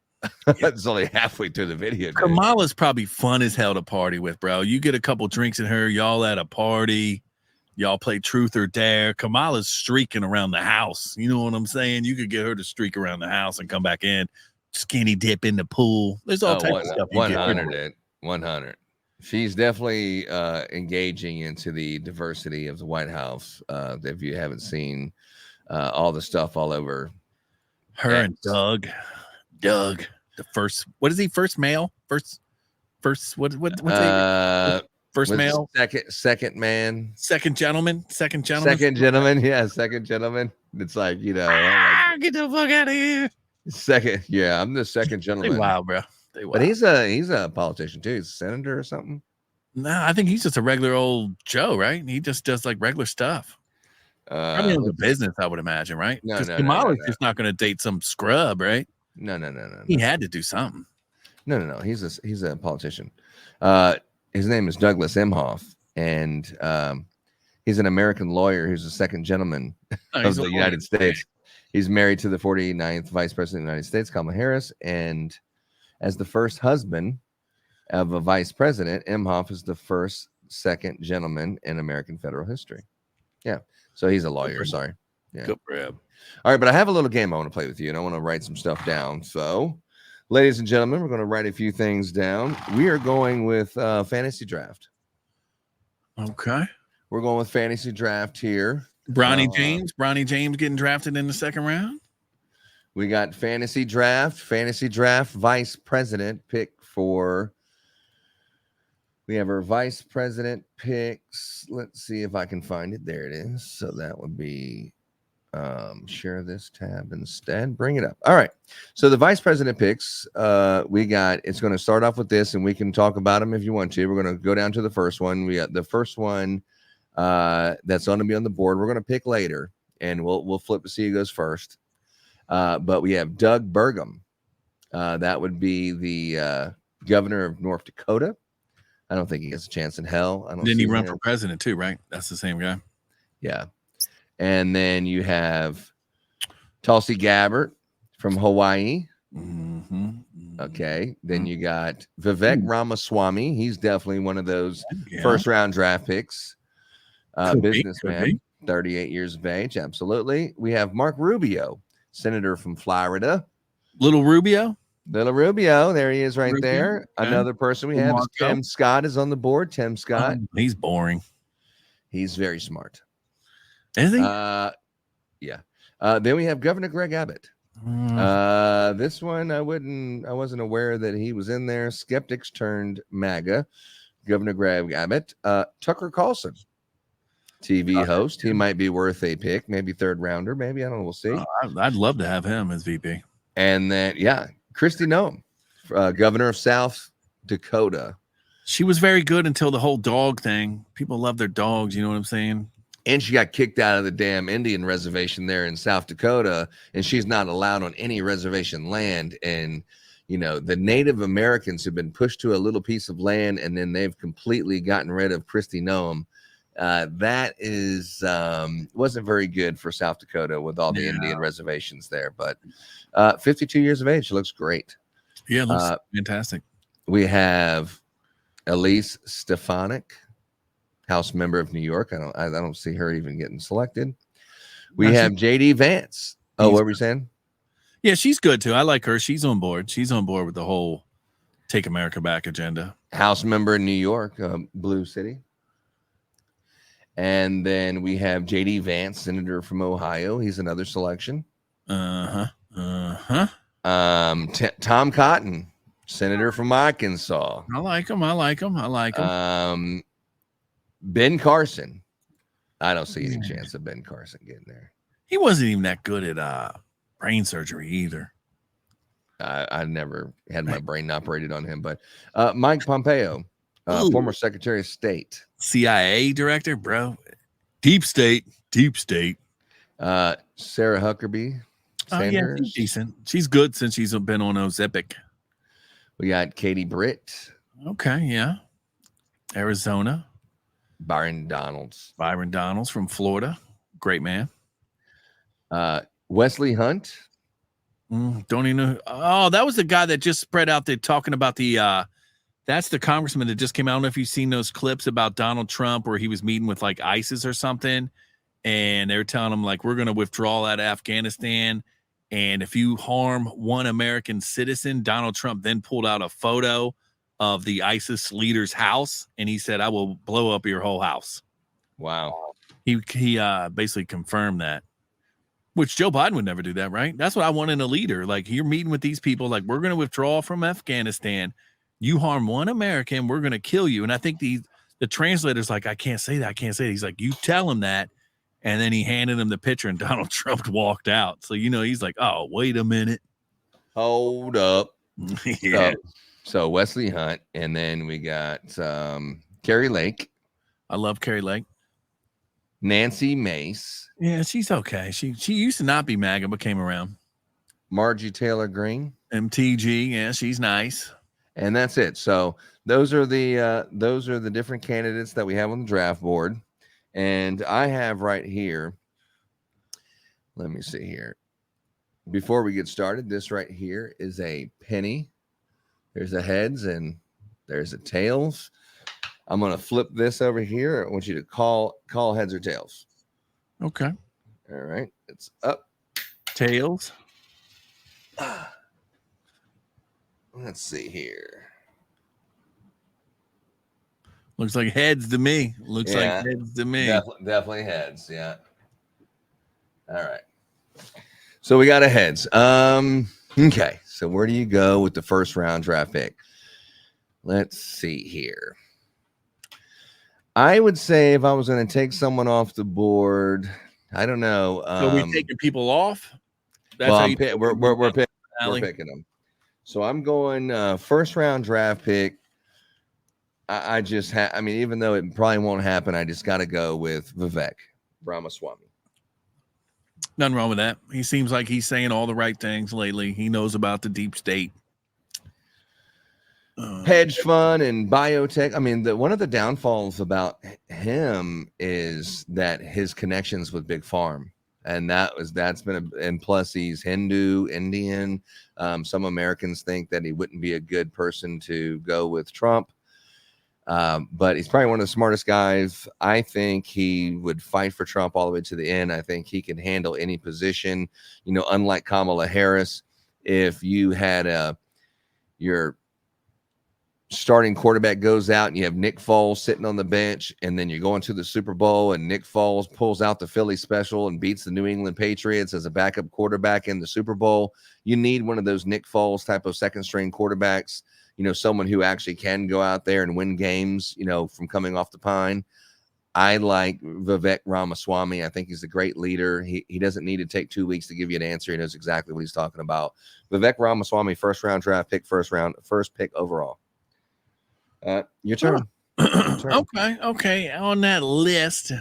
It's only halfway through the video. Dude. Kamala's probably fun as hell to party with, bro. You get a couple drinks in her, y'all at a party, y'all play truth or dare. Kamala's streaking around the house. You know what I'm saying? You could get her to streak around the house and come back in, skinny dip in the pool. There's all types of stuff. 100. 100. She's definitely engaging into the diversity of the White House. If you haven't seen all the stuff all over her and Doug, the first, what is he? First male, first, what's first male, second man, second gentleman. Yeah, second gentleman. It's like, you know, get the fuck out of here. Second, yeah, I'm the second gentleman. They wild, bro. But he's a politician too. He's a senator or something. No, I think he's just a regular old Joe, right? He just does like regular stuff. Probably owns a business, I would imagine, right? No, Kamala's just not going to date some scrub, right? No. He had to do something. No. He's a politician. His name is Douglas Emhoff, and he's an American lawyer who's the second gentleman of the United States. He's married to the 49th Vice President of the United States, Kamala Harris, and as the first husband of a vice president, Emhoff is the first second gentleman in American federal history. Yeah. So he's a lawyer. Sorry. Yeah. Good for him. All right. But I have a little game I want to play with you, and I want to write some stuff down. So, ladies and gentlemen, we're going to write a few things down. We are going with fantasy draft. Okay. We're going with fantasy draft here. Bronny James getting drafted in the second round. We got fantasy draft vice president pick for. We have our vice president picks. Let's see if I can find it. There it is. So that would be share this tab instead. Bring it up. All right. So the vice president picks, we got, it's going to start off with this, and we can talk about them if you want to. We're going to go down to the first one. We got the first one that's going to be on the board. We're going to pick later, and we'll flip to see who goes first. But we have Doug Burgum. That would be the governor of North Dakota. I don't think he has a chance in hell. Didn't he run for president too, right? That's the same guy. Yeah. And then you have Tulsi Gabbard from Hawaii. Okay. Then you got Vivek Ramaswamy. He's definitely one of those first round draft picks. Businessman, 38 years of age. Absolutely. We have Mark Rubio, senator from Florida. Little Rubio, there he is right there. Okay. Another person we have is Tim Scott is on the board. Tim Scott. He's boring. He's very smart. Is he? Yeah. Then we have Governor Greg Abbott. This one I wasn't aware that he was in there. Skeptics turned MAGA. Governor Greg Abbott. Tucker Carlson, TV host. He might be worth a pick, maybe third rounder, maybe. I don't know. We'll see. I'd love to have him as VP. And then, Kristi Noem, governor of South Dakota. She was very good until the whole dog thing. People love their dogs. You know what I'm saying? And she got kicked out of the damn Indian reservation there in South Dakota, and she's not allowed on any reservation land. And, the Native Americans have been pushed to a little piece of land, and then they've completely gotten rid of Kristi Noem. That wasn't very good for South Dakota with all the Indian reservations there. But 52 years of age, she looks great. Yeah, looks fantastic. We have Elise Stefanik, House member of New York. I don't see her even getting selected. We have JD Vance. Oh, what were you saying? Yeah, she's good too. I like her. She's on board. She's on board with the whole Take America Back agenda. House member in New York, Blue City. And then we have JD Vance, senator from Ohio. He's another selection. Tom Cotton, senator from Arkansas. I like him. Ben Carson. I don't see any chance of Ben Carson getting there. He wasn't even that good at brain surgery either. I never had my brain operated on him. But Mike Pompeo, former Secretary of State. CIA director, bro. Deep state. Sarah Huckabee Sanders. She's decent. She's good since she's been on Ozepic. We got Katie Britt. Okay, yeah. Arizona. Byron Donalds from Florida. Great man. Wesley Hunt. Don't even know. Oh, that was the guy that just spread out there talking about that's the congressman that just came out. I don't know if you've seen those clips about Donald Trump where he was meeting with like ISIS or something. And they were telling him like, we're going to withdraw out of Afghanistan. And if you harm one American citizen, Donald Trump then pulled out a photo of the ISIS leader's house. And he said, I will blow up your whole house. Wow. He basically confirmed that, which Joe Biden would never do that, right? That's what I want in a leader. Like, you're meeting with these people, like, we're going to withdraw from Afghanistan. You harm one American, we're going to kill you. And I think the translator's like, I can't say that. I can't say that. He's like, you tell him that. And then he handed him the picture and Donald Trump walked out. So, he's like, oh, wait a minute. Hold up. Yeah. So Wesley Hunt. And then we got Carrie Lake. I love Carrie Lake. Nancy Mace. Yeah, she's okay. She used to not be MAGA, but came around. Margie Taylor Greene. MTG. Yeah, she's nice. And that's it. So those are the different candidates that we have on the draft board. And I have right here, let me see here. Before we get started, this right here is a penny. There's a heads and there's a tails. I'm going to flip this over here. I want you to call heads or tails. Okay. All right. It's up. Tails. Let's see here. Looks like heads to me. Like heads to me. Definitely heads. Yeah. All right. So we got a heads. Okay. So where do you go with the first round draft pick? Let's see here. I would say if I was going to take someone off the board, I don't know. So we're taking people off? That's how we're picking them. So I'm going first round draft pick. I mean, even though it probably won't happen, I just got to go with Vivek Ramaswamy. Nothing wrong with that. He seems like he's saying all the right things lately. He knows about the deep state. Hedge fund and biotech. I mean, one of the downfalls about him is that his connections with Big Farm. And that's been and plus he's Hindu, Indian. Some Americans think that he wouldn't be a good person to go with Trump. But he's probably one of the smartest guys. I think he would fight for Trump all the way to the end. I think he can handle any position, unlike Kamala Harris. If you had your starting quarterback goes out and you have Nick Foles sitting on the bench, and then you're going to the Super Bowl and Nick Foles pulls out the Philly special and beats the New England Patriots as a backup quarterback in the Super Bowl. You need one of those Nick Foles type of second string quarterbacks, someone who actually can go out there and win games, from coming off the pine. I like Vivek Ramaswamy. I think he's a great leader. He doesn't need to take 2 weeks to give you an answer. He knows exactly what he's talking about. Vivek Ramaswamy, first round draft pick, first pick overall. Your turn. Okay. On that list,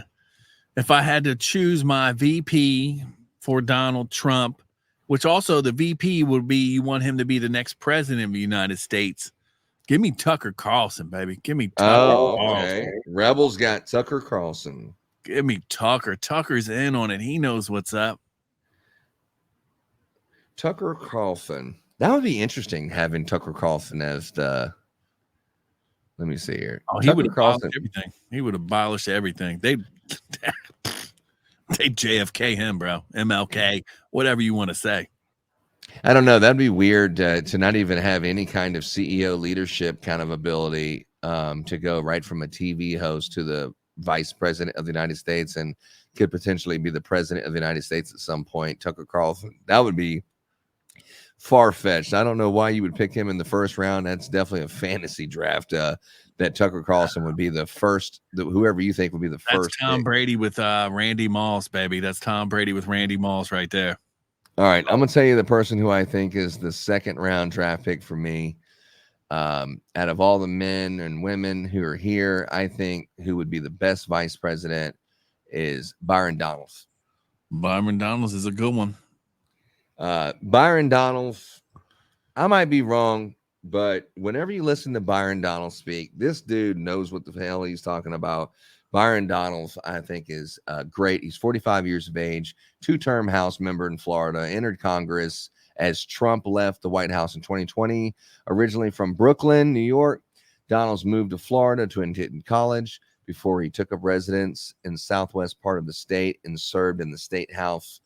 if I had to choose my VP for Donald Trump, which also the VP would be, you want him to be the next president of the United States. Give me Tucker Carlson, baby. Give me Tucker Carlson. Rebels got Tucker Carlson. Give me Tucker. Tucker's in on it. He knows what's up. Tucker Carlson. That would be interesting, having Tucker Carlson as the. Let me see here. Oh, he would abolish everything. He would abolish everything. They JFK him, bro. MLK, whatever you want to say. I don't know. That'd be weird to not even have any kind of CEO leadership kind of ability to go right from a TV host to the vice president of the United States and could potentially be the president of the United States at some point. Tucker Carlson. That would be far-fetched. I don't know why you would pick him in the first round. That's definitely a fantasy draft that Tucker Carlson would be the first, whoever you think would be the first. That's Tom Brady with Randy Moss, baby. That's Tom Brady with Randy Moss right there. All right, I'm going to tell you the person who I think is the second round draft pick for me. Out of all the men and women who are here, I think who would be the best vice president is Byron Donalds. Byron Donalds is a good one. Byron Donalds, I might be wrong, but whenever you listen to Byron Donalds speak, this dude knows what the hell he's talking about. Byron Donalds, I think, is great. He's 45 years of age, 2-term House member in Florida, entered Congress as Trump left the White House in 2020. Originally from Brooklyn, New York, Donalds moved to Florida to attend college before he took up residence in the southwest part of the state and served in the state house.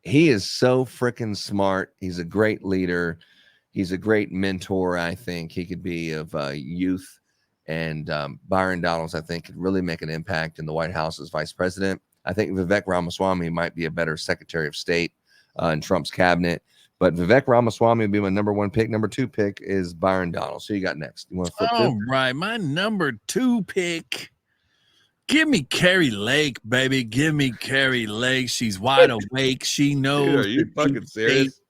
He is so freaking smart. He's a great leader. He's a great mentor. I think he could be of youth. And Byron Donalds, I think, could really make an impact in the White House as vice president. I think Vivek Ramaswamy might be a better Secretary of State in Trump's cabinet. But Vivek Ramaswamy would be my number one pick. Number 2 pick is Byron Donalds. So you got next. You want to flip All right. My number 2 pick. Give me Carrie Lake, baby. Give me Carrie Lake. She's wide awake. She knows. Dude, are you fucking serious?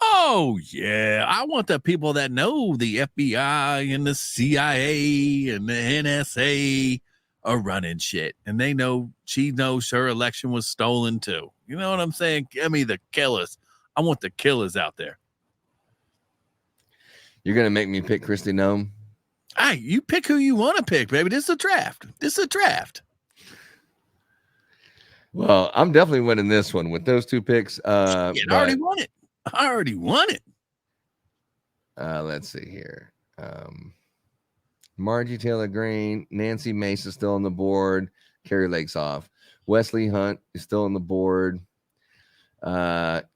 Oh, yeah. I want the people that know the FBI and the CIA and the NSA are running shit. And they know she knows her election was stolen too. You know what I'm saying? Give me the killers. I want the killers out there. You're going to make me pick Kristi Noem? Hey, you pick who you want to pick, baby. This is a draft. Well, I'm definitely winning this one with those 2 picks. I already won it. Let's see here. Margie Taylor Greene, Nancy Mace is still on the board. Carrie Lake's off. Wesley Hunt is still on the board.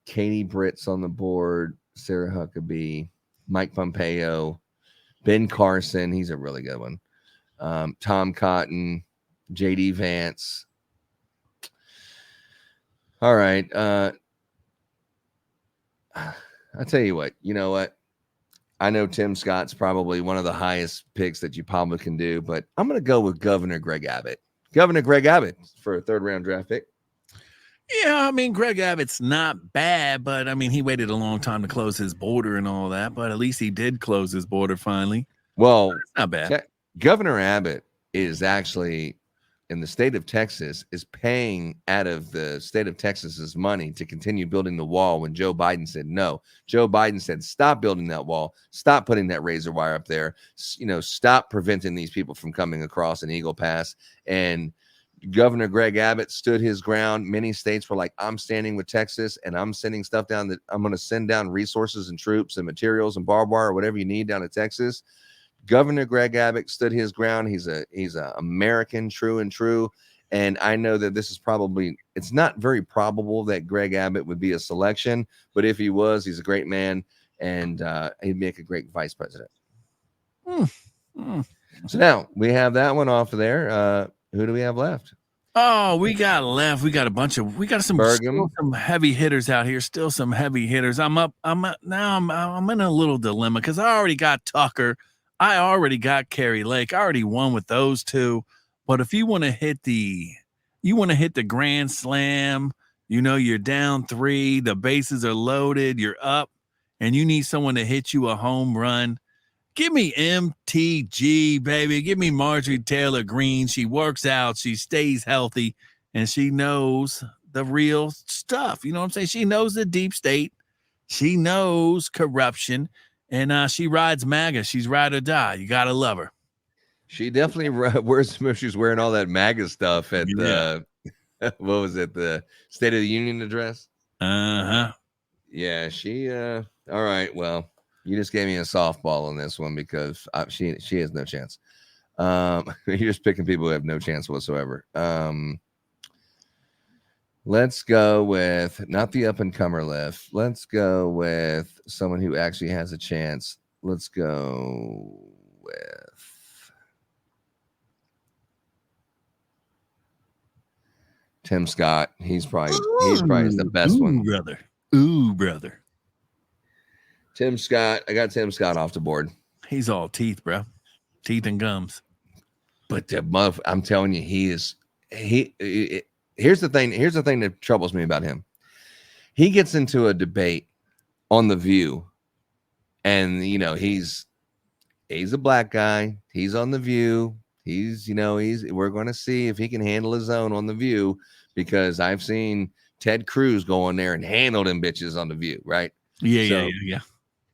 Katie Britt's on the board. Sarah Huckabee, Mike Pompeo, Ben Carson. He's a really good one. Tom Cotton, JD Vance. All right. I'll tell you what, you know what? I know Tim Scott's probably one of the highest picks that you probably can do, but I'm going to go with Governor Greg Abbott. Governor Greg Abbott for a 3rd round draft pick. Yeah, I mean, Greg Abbott's not bad, but I mean, he waited a long time to close his border and all that, but at least he did close his border finally. Well, it's not bad. Governor Abbott is actually in the state of Texas is paying out of the state of Texas's money to continue building the wall when Joe Biden said no. Joe Biden said, stop building that wall. Stop putting that razor wire up there. Stop preventing these people from coming across an Eagle Pass. And Governor Greg Abbott stood his ground. Many states were like, I'm standing with Texas and I'm sending stuff down that I'm going to send down resources and troops and materials and barbed wire or whatever you need down to Texas. Governor Greg Abbott stood his ground. He's a American, true and true. And I know that this is it's not very probable that Greg Abbott would be a selection, but if he was, he's a great man. and he'd make a great vice president. So now we have that one off of there. Who do we have left? Oh, we got some heavy hitters out here. Still some heavy hitters. I'm in a little dilemma because I already got Tucker. I already got Carrie Lake. I already won with those two. But if you want to hit the grand slam, you're down 3, the bases are loaded, you're up, and you need someone to hit you a home run. Give me MTG, baby. Give me Marjorie Taylor Greene. She works out. She stays healthy, and she knows the real stuff. You know what I'm saying? She knows the deep state. She knows corruption, and she rides MAGA. She's ride or die. You got to love her. She definitely wears. She's wearing all that MAGA stuff at the what was it? The State of the Union address. Yeah, she. All right. Well, you just gave me a softball on this one because she has no chance. You're just picking people who have no chance whatsoever. Let's go with not the up and comer left. Let's go with someone who actually has a chance. Let's go with Tim Scott. He's probably the best one. Brother. Ooh, brother. Tim Scott. I got Tim Scott off the board. He's all teeth, bro. Teeth and gums. But I'm telling you, here's the thing. Here's the thing that troubles me about him. He gets into a debate on The View, and he's a black guy. He's on The View. We're going to see if he can handle his own on The View, because I've seen Ted Cruz go on there and handle them bitches on The View, right? Yeah.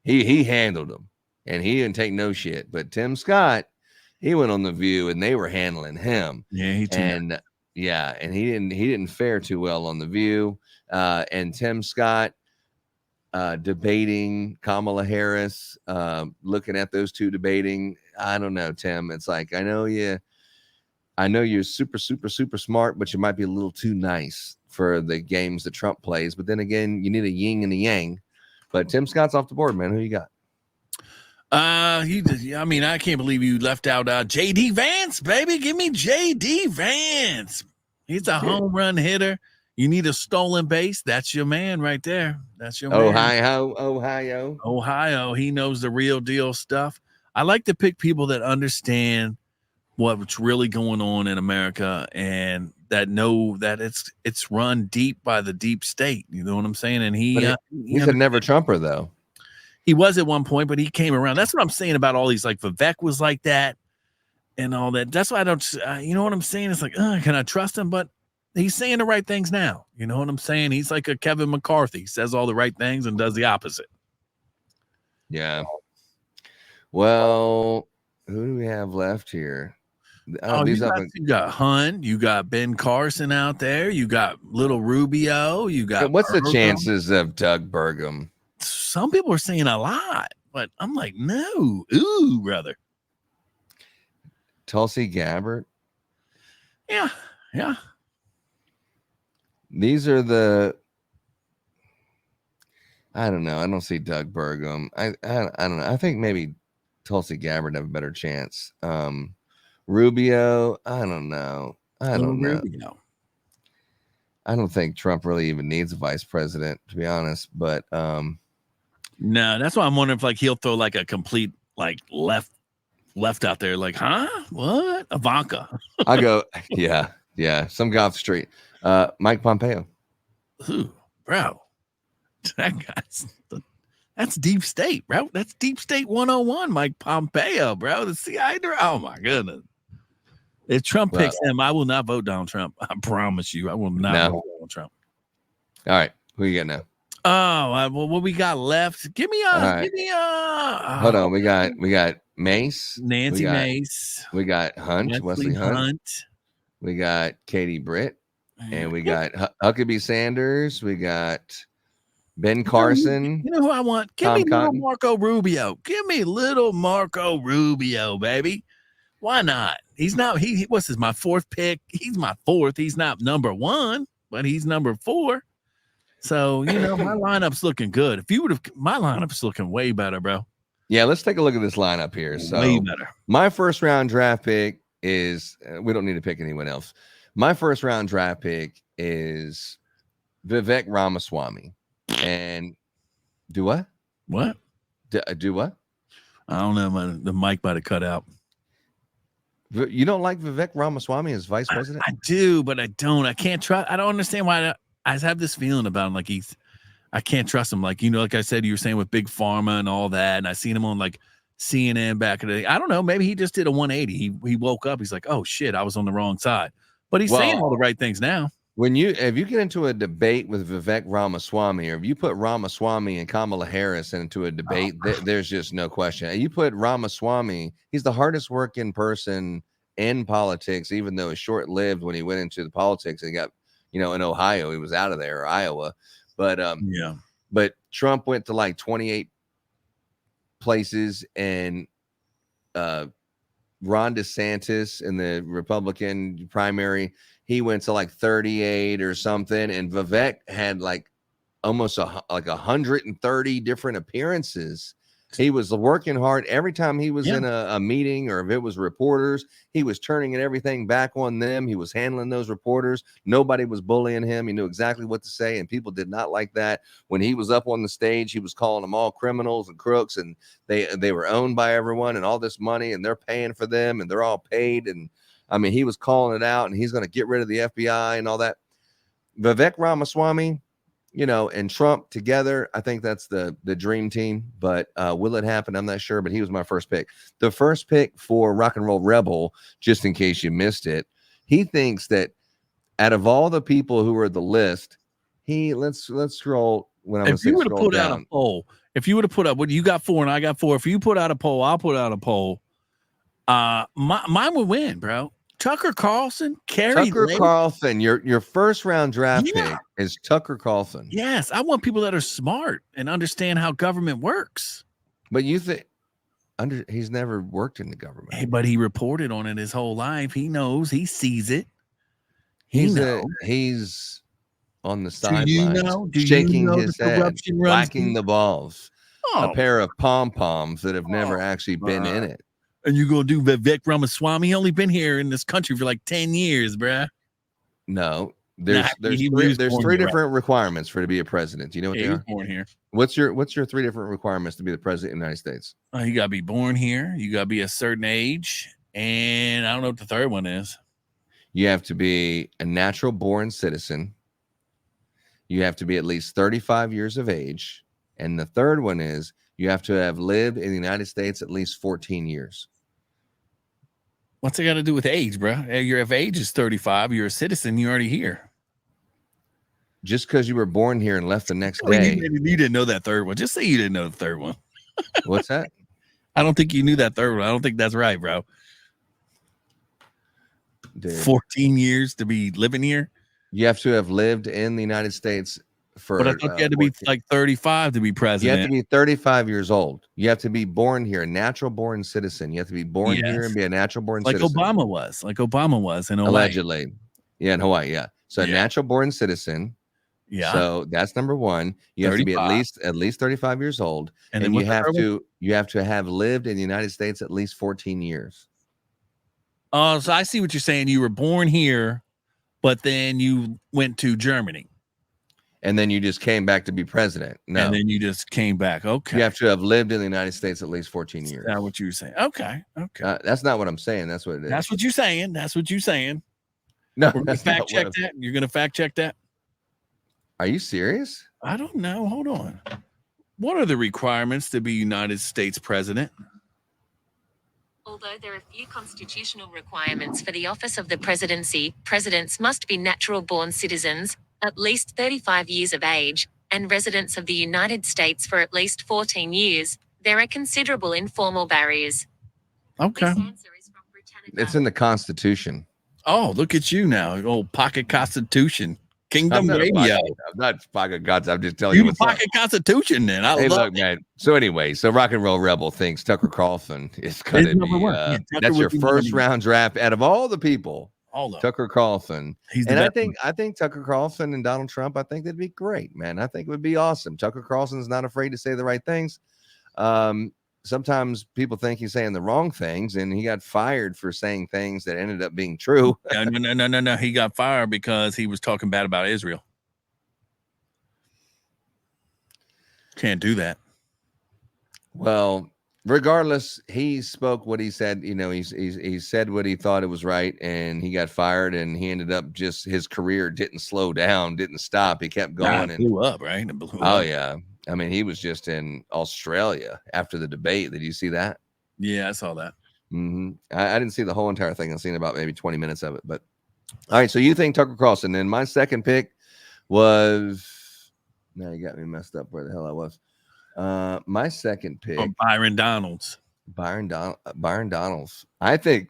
He handled them, and he didn't take no shit. But Tim Scott, he went on The View, and they were handling him. Yeah, and he didn't fare too well on The View. And Tim Scott debating Kamala Harris, looking at those two debating. I don't know, Tim. It's like, I know you're super, super, super smart, but you might be a little too nice for the games that Trump plays. But then again, you need a yin and a yang. But Tim Scott's off the board, man. Who you got? I can't believe you left out JD Vance, baby. Give me JD Vance. He's a home run hitter. You need a stolen base. That's your man right there. That's your man. Ohio. He knows the real deal stuff. I like to pick people that understand what's really going on in America and that know that it's run deep by the deep state. You know what I'm saying? And he's a never Trumper, though. He was at one point, but he came around. That's what I'm saying about all these, like Vivek was like that and all that. That's why I don't, you know what I'm saying? It's like, can I trust him? But he's saying the right things now. You know what I'm saying? He's like a Kevin McCarthy, says all the right things and does the opposite. Yeah. Well, who do we have left here? You got Hunt, you got Ben Carson out there, you got Little Rubio, you got. What's the chances of Doug Burgum? Some people are saying a lot, but I'm like, no. Ooh, brother. Tulsi Gabbard. Yeah. These are I don't know. I don't see Doug Burgum. I don't know. I think maybe Tulsi Gabbard have a better chance. Rubio, I don't know. I don't know. Rubio. I don't think Trump really even needs a vice president, to be honest. But no, that's why I'm wondering if he'll throw a complete left out there, huh? What? Ivanka. I go, yeah, some guy off the street. Mike Pompeo. Ooh, bro. That's deep state, bro. That's deep state 101, Mike Pompeo, bro. The CIA. Oh my goodness. If Trump picks him, I will not vote Donald Trump. I promise you, I will not vote Donald Trump. All right, who you got now? Oh, what we got left? Give me Hold on, we got Mace, Nancy Mace. We got Hunt, Wesley Hunt. We got Katie Britt, and we got Huckabee Sanders. We got Ben Carson. You know who I want? Give me little Marco Rubio. Give me little Marco Rubio, baby. Why not? He's not. My fourth pick. He's my fourth. He's not number one, but he's number 4. So, my lineup's looking good. If you would have, my lineup's looking way better, bro. Yeah, let's take a look at this lineup here. So, way better. My first round draft pick is, we don't need to pick anyone else. My first round draft pick is Vivek Ramaswamy. And do what? What? Do what? I don't know. The mic might have cut out. You don't like Vivek Ramaswamy as vice president? I do, but I don't. I can't trust. I don't understand why. I have this feeling about him. Like I can't trust him. Like, like I said, you were saying with Big Pharma and all that. And I seen him on like CNN back in the day. I don't know. Maybe he just did a 180. He woke up. He's like, oh shit, I was on the wrong side. But he's saying all the right things now. If you get into a debate with Vivek Ramaswamy, or if you put Ramaswamy and Kamala Harris into a debate, there's just no question. You put Ramaswamy, he's the hardest working person in politics, even though it's short lived when he went into the politics and got, in Ohio, he was out of there, or Iowa. But but Trump went to like 28 places, and Ron DeSantis in the Republican primary, he went to like 38 or something, and Vivek had like almost 130 different appearances. He was working hard every time he was in a meeting, or if it was reporters, he was turning everything back on them. He was handling those reporters. Nobody was bullying him. He knew exactly what to say, and people did not like that. When he was up on the stage, he was calling them all criminals and crooks, and they were owned by everyone and all this money, and they're paying for them, and they're all paid. And I mean, he was calling it out, and he's going to get rid of the FBI and all that. Vivek Ramaswamy, and Trump together, I think that's the dream team. But will it happen? I'm not sure. But he was my first pick. The first pick for Rockin Roll Rebel, just in case you missed it, he thinks that out of all the people who are the list, let's scroll. If you would have put out a poll, if you would have put up what you got 4 and I got 4, if you put out a poll, I'll put out a poll. Mine would win, bro. Tucker Carlson, Carlson, your first round draft pick is Tucker Carlson. Yes, I want people that are smart and understand how government works. But you think he's never worked in the government. Hey, but he reported on it his whole life. He knows. He sees it. He's on the sidelines, shaking his head, whacking the balls. A pair of pom-poms that have never actually been in it. And you gonna do Vivek Ramaswamy? He only been here in this country for like 10 years, bruh. No, there's three different requirements for to be a president. Do you know what they are? Born here. What's your 3 different requirements to be the president of the United States? You gotta be born here. You gotta be a certain age, and I don't know what the third one is. You have to be a natural born citizen. You have to be at least 35 years of age, and the third one is you have to have lived in the United States at least 14 years. What's it got to do with age, bro? If age is 35, you're a citizen, you're already here. Just because you were born here and left the next day. You didn't know that third one. Just say you didn't know the third one. What's that? I don't think you knew that third one. I don't think that's right, bro. Dude. 14 years to be living here? You have to have lived in the United States but I thought you had to be like 35 to be president. You have to be 35 years old. You have to be born here, a natural born citizen. You have to be born here and be a natural born citizen. Like Obama was in Hawaii. Allegedly. Yeah, in Hawaii, yeah. So a natural born citizen. Yeah. So that's number one. You have to be at least 35 years old. And you have to have lived in the United States at least 14 years. Oh, so I see what you're saying. You were born here, but then you went to Germany. And then you just came back to be president. No. And then you just came back. Okay. You have to have lived in the United States at least 14 years. That's what you were saying. Okay. That's not what I'm saying. That's what it is. That's what you're saying. No, we're gonna fact check that. You're going to fact check that? Are you serious? I don't know. Hold on. What are the requirements to be United States president? Although there are few constitutional requirements for the office of the presidency, presidents must be natural-born citizens, at least 35 years of age, and residents of the United States for at least 14 years. There are considerable informal barriers. Okay. It's in the Constitution. Oh, look at you now, old pocket Constitution. Kingdom Radio. I'm not pocket gods. I'm just telling you what's pocket up. Constitution then. Man. So anyway, Rockin Roll Rebel thinks Tucker Carlson is going to be. That's your first round draft out of all the people. All of them. Tucker Carlson. He's the And best I think Tucker Carlson and Donald Trump, I think that'd be great, man. I think it would be awesome. Tucker Carlson's not afraid to say the right things. Sometimes people think he's saying the wrong things, and he got fired for saying things that ended up being true. No. He got fired because he was talking bad about Israel. Can't do that. Well, regardless, he spoke what he said. You know, he said what he thought it was right, and he got fired, and he ended up just his career didn't slow down, didn't stop. He kept going and blew up, right? It blew oh up. yeah. I mean, he was just in Australia after the debate. Did you see that? Yeah, I saw that. Mm-hmm. I didn't see the whole entire thing. I've seen about maybe 20 minutes of it. But all right, so you think Tucker Carlson? And my second pick was. Now you got me messed up where the hell I was. My second pick, Byron Donalds. Byron Donalds. I think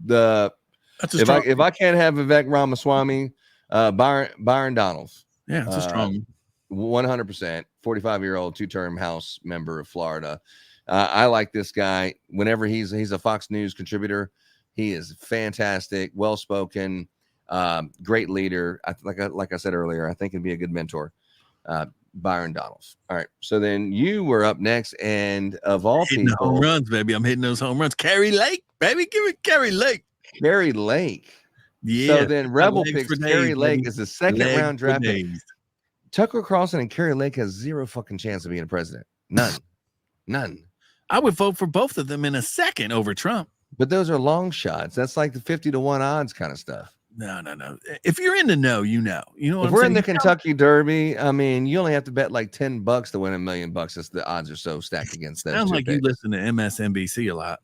if I can't have Vivek Ramaswamy, Byron Donalds. Yeah, it's a strong 100%. 45-year-old, 2-term House member of Florida. I like this guy. Whenever he's a Fox News contributor, he is fantastic, well-spoken, great leader. Like I said earlier, I think he'd be a good mentor. Byron Donalds. All right. So then you were up next, and of all hitting people, home runs, baby. I'm hitting those home runs. Kerry Lake, baby. Give it Kerry Lake. Kerry Lake. Yeah. So then Rebel Legs picks for Kerry days, Lake baby. as the second Legs round for draft pick. days. Tucker Carlson and Kerry Lake has zero fucking chance of being a president. None. I would vote for both of them in a second over Trump. But those are long shots. That's like the 50-1 odds kind of stuff. No. If you're in the know, you know. You know what If I'm we're saying? in the Kentucky Derby, I mean, you only have to bet like $10 to win $1 million. It's the odds are so stacked against those. Sounds two like picks. you listen to MSNBC a lot.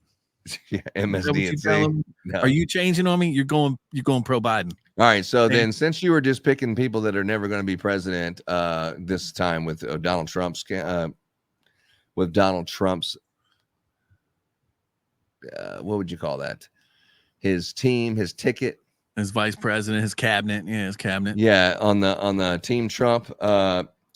Yeah, Is that what you tell MSDNC. them? No. Are you changing on me? You're going pro Biden. All right. So Okay. then, since you were just picking people that are never going to be president, this time with Donald Trump's, what would you call that? His team, his ticket. His vice president, his cabinet. Yeah, his cabinet. Yeah, on the team Trump.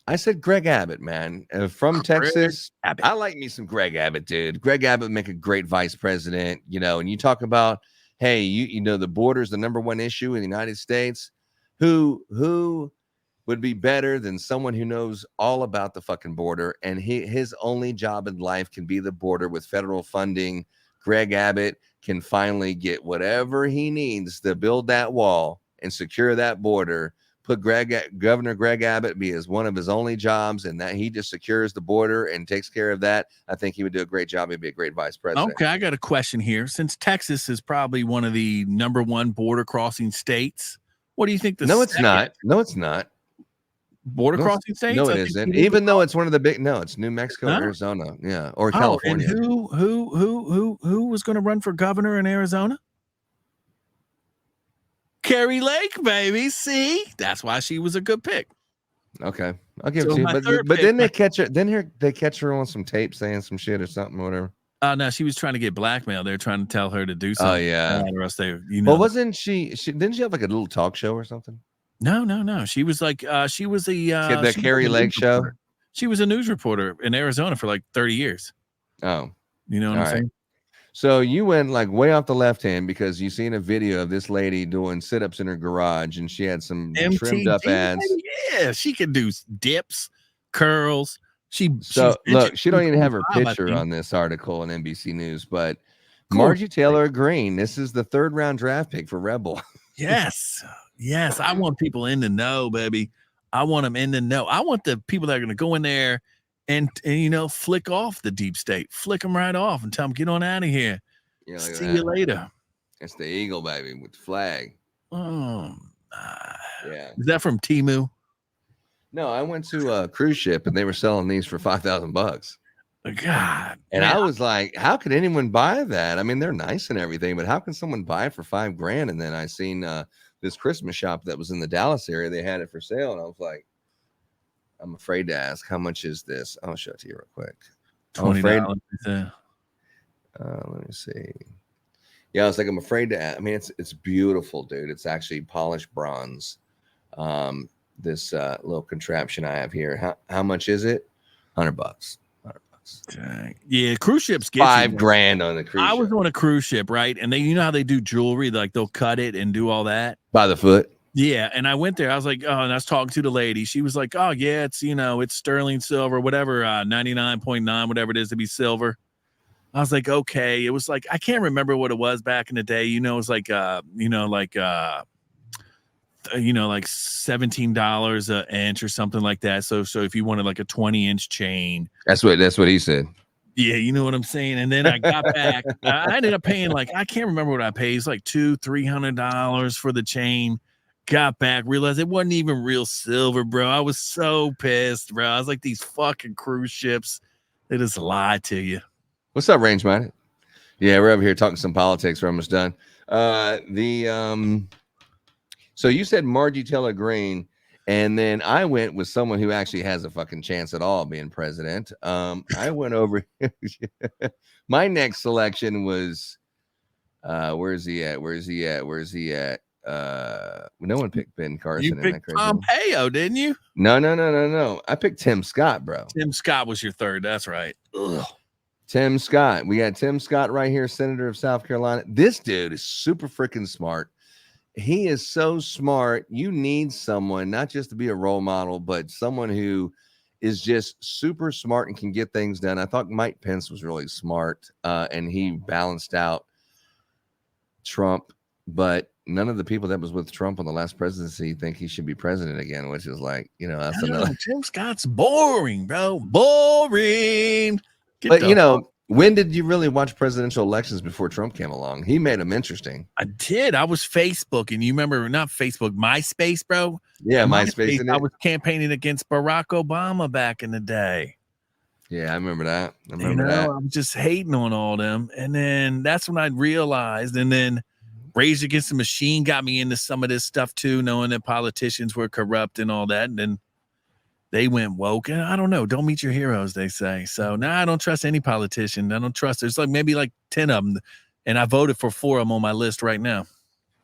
I said Greg Abbott, man, from Texas. Abbott. I like me some Greg Abbott, dude. Greg Abbott would make a great vice president, you know. And you talk about, hey, you know, the border is the number one issue in the United States. Who would be better than someone who knows all about the fucking border, and his only job in life can be the border with federal funding. Greg Abbott can finally get whatever he needs to build that wall and secure that border. Put Governor Greg Abbott be as one of his only jobs, and that he just secures the border and takes care of that. I think he would do a great job. He'd be a great vice president. Okay, I got a question here. Since Texas is probably one of the number one border crossing states, what do you think? No, it's not. No, it's not. Border crossing states? No, I it think isn't. you need Even to- though it's one of the big. No, it's New Mexico, Huh? Arizona, yeah, or Oh, California. and who was going to run for governor in Arizona? Kerry Lake, baby. See, that's why she was a good pick. Okay, I'll give So it to you. my But third then they pick- catch her. Then they catch her on some tape saying some shit or something, or whatever. No, she was trying to get blackmailed. They're trying to tell her to do something. Oh yeah. Or else they, you know. Well, wasn't she? Didn't she have like a little talk show or something? No. She was like, she was the That she was Kerry a Lake news show? reporter. She was a news reporter in Arizona for like 30 years. Oh, You know what all I'm right. saying? So you went like way off the left hand because you seen a video of this lady doing sit-ups in her garage, and she had some trimmed up MTG, ads. baby. Yeah, she can do dips, curls. So look, she don't even have her 25, I picture think. on this article on NBC News, but Cool. Margie Taylor Greene, this is the 3rd round draft pick for Rebel. Yes. I want people in the know, baby. I want them in the know. I want the people that are going to go in there and you know, flick off the deep state, flick them right off and tell them, get on out of here. Yeah, look at See that. you later. It's the eagle, baby, with the flag. Oh, Yeah. is that from Temu? No, I went to a cruise ship and they were selling these for $5,000. God. And man, I was like, how could anyone buy that? I mean, they're nice and everything, but how can someone buy it for $5,000? And then I seen this Christmas shop that was in the Dallas area. They had it for sale. And I was like, I'm afraid to ask, how much is this? I'll show it to you real quick. I'm afraid. $20. Let me see. Yeah, I was like, I'm afraid to ask. I mean, it's beautiful, dude. It's actually polished bronze. This little contraption I have here. How much is it? $100. Yeah, cruise ships get $5 grand on the cruise I ship. was on a cruise ship, right? And you know how they do jewelry, like they'll cut it and do all that by the foot. Yeah, and I went there. I was like, and I was talking to the lady. She was like, oh yeah, it's sterling silver, whatever, 99.9, whatever it is to be silver. I was like, okay. It was like, I can't remember what it was back in the day. It was like, like $17 an inch or something like that. So if you wanted like a 20-inch chain, that's what he said. Yeah, you know what I'm saying. And then I got back. I ended up paying I can't remember what I paid. It's like $200-$300 for the chain. Got back, realized it wasn't even real silver, bro. I was so pissed, bro. I was like, these fucking cruise ships, they just lie to you. What's up, Range Minded? Yeah, we're over here talking some politics. We're almost done. So you said Margie Taylor Greene, and then I went with someone who actually has a fucking chance at all being president. I went over. My next selection was, where's he at? No one picked Ben Carson. You picked Pompeo, didn't you? No. I picked Tim Scott, bro. Tim Scott was your third. That's right. Ugh. Tim Scott. We got Tim Scott right here, Senator of South Carolina. This dude is super freaking smart. He is so smart. You need someone not just to be a role model, but someone who is just super smart and can get things done. I thought Mike Pence was really smart, and he balanced out Trump, but none of the people that was with Trump on the last presidency think he should be president again, which is like, that's another. Tim Scott's boring, bro. Boring. When did you really watch presidential elections before Trump came along? He made them interesting. I did. I was Facebooking. You remember, not Facebook, MySpace, bro? Yeah, MySpace. I was campaigning against Barack Obama back in the day. Yeah, I remember that. I was just hating on all them. And then that's when I realized, and then Rage Against the Machine got me into some of this stuff too, knowing that politicians were corrupt and all that. And then they went woke, and I don't know. Don't meet your heroes, they say. So now I don't trust any politician. I don't trust. There's maybe 10 of them, and I voted for 4 of them on my list right now.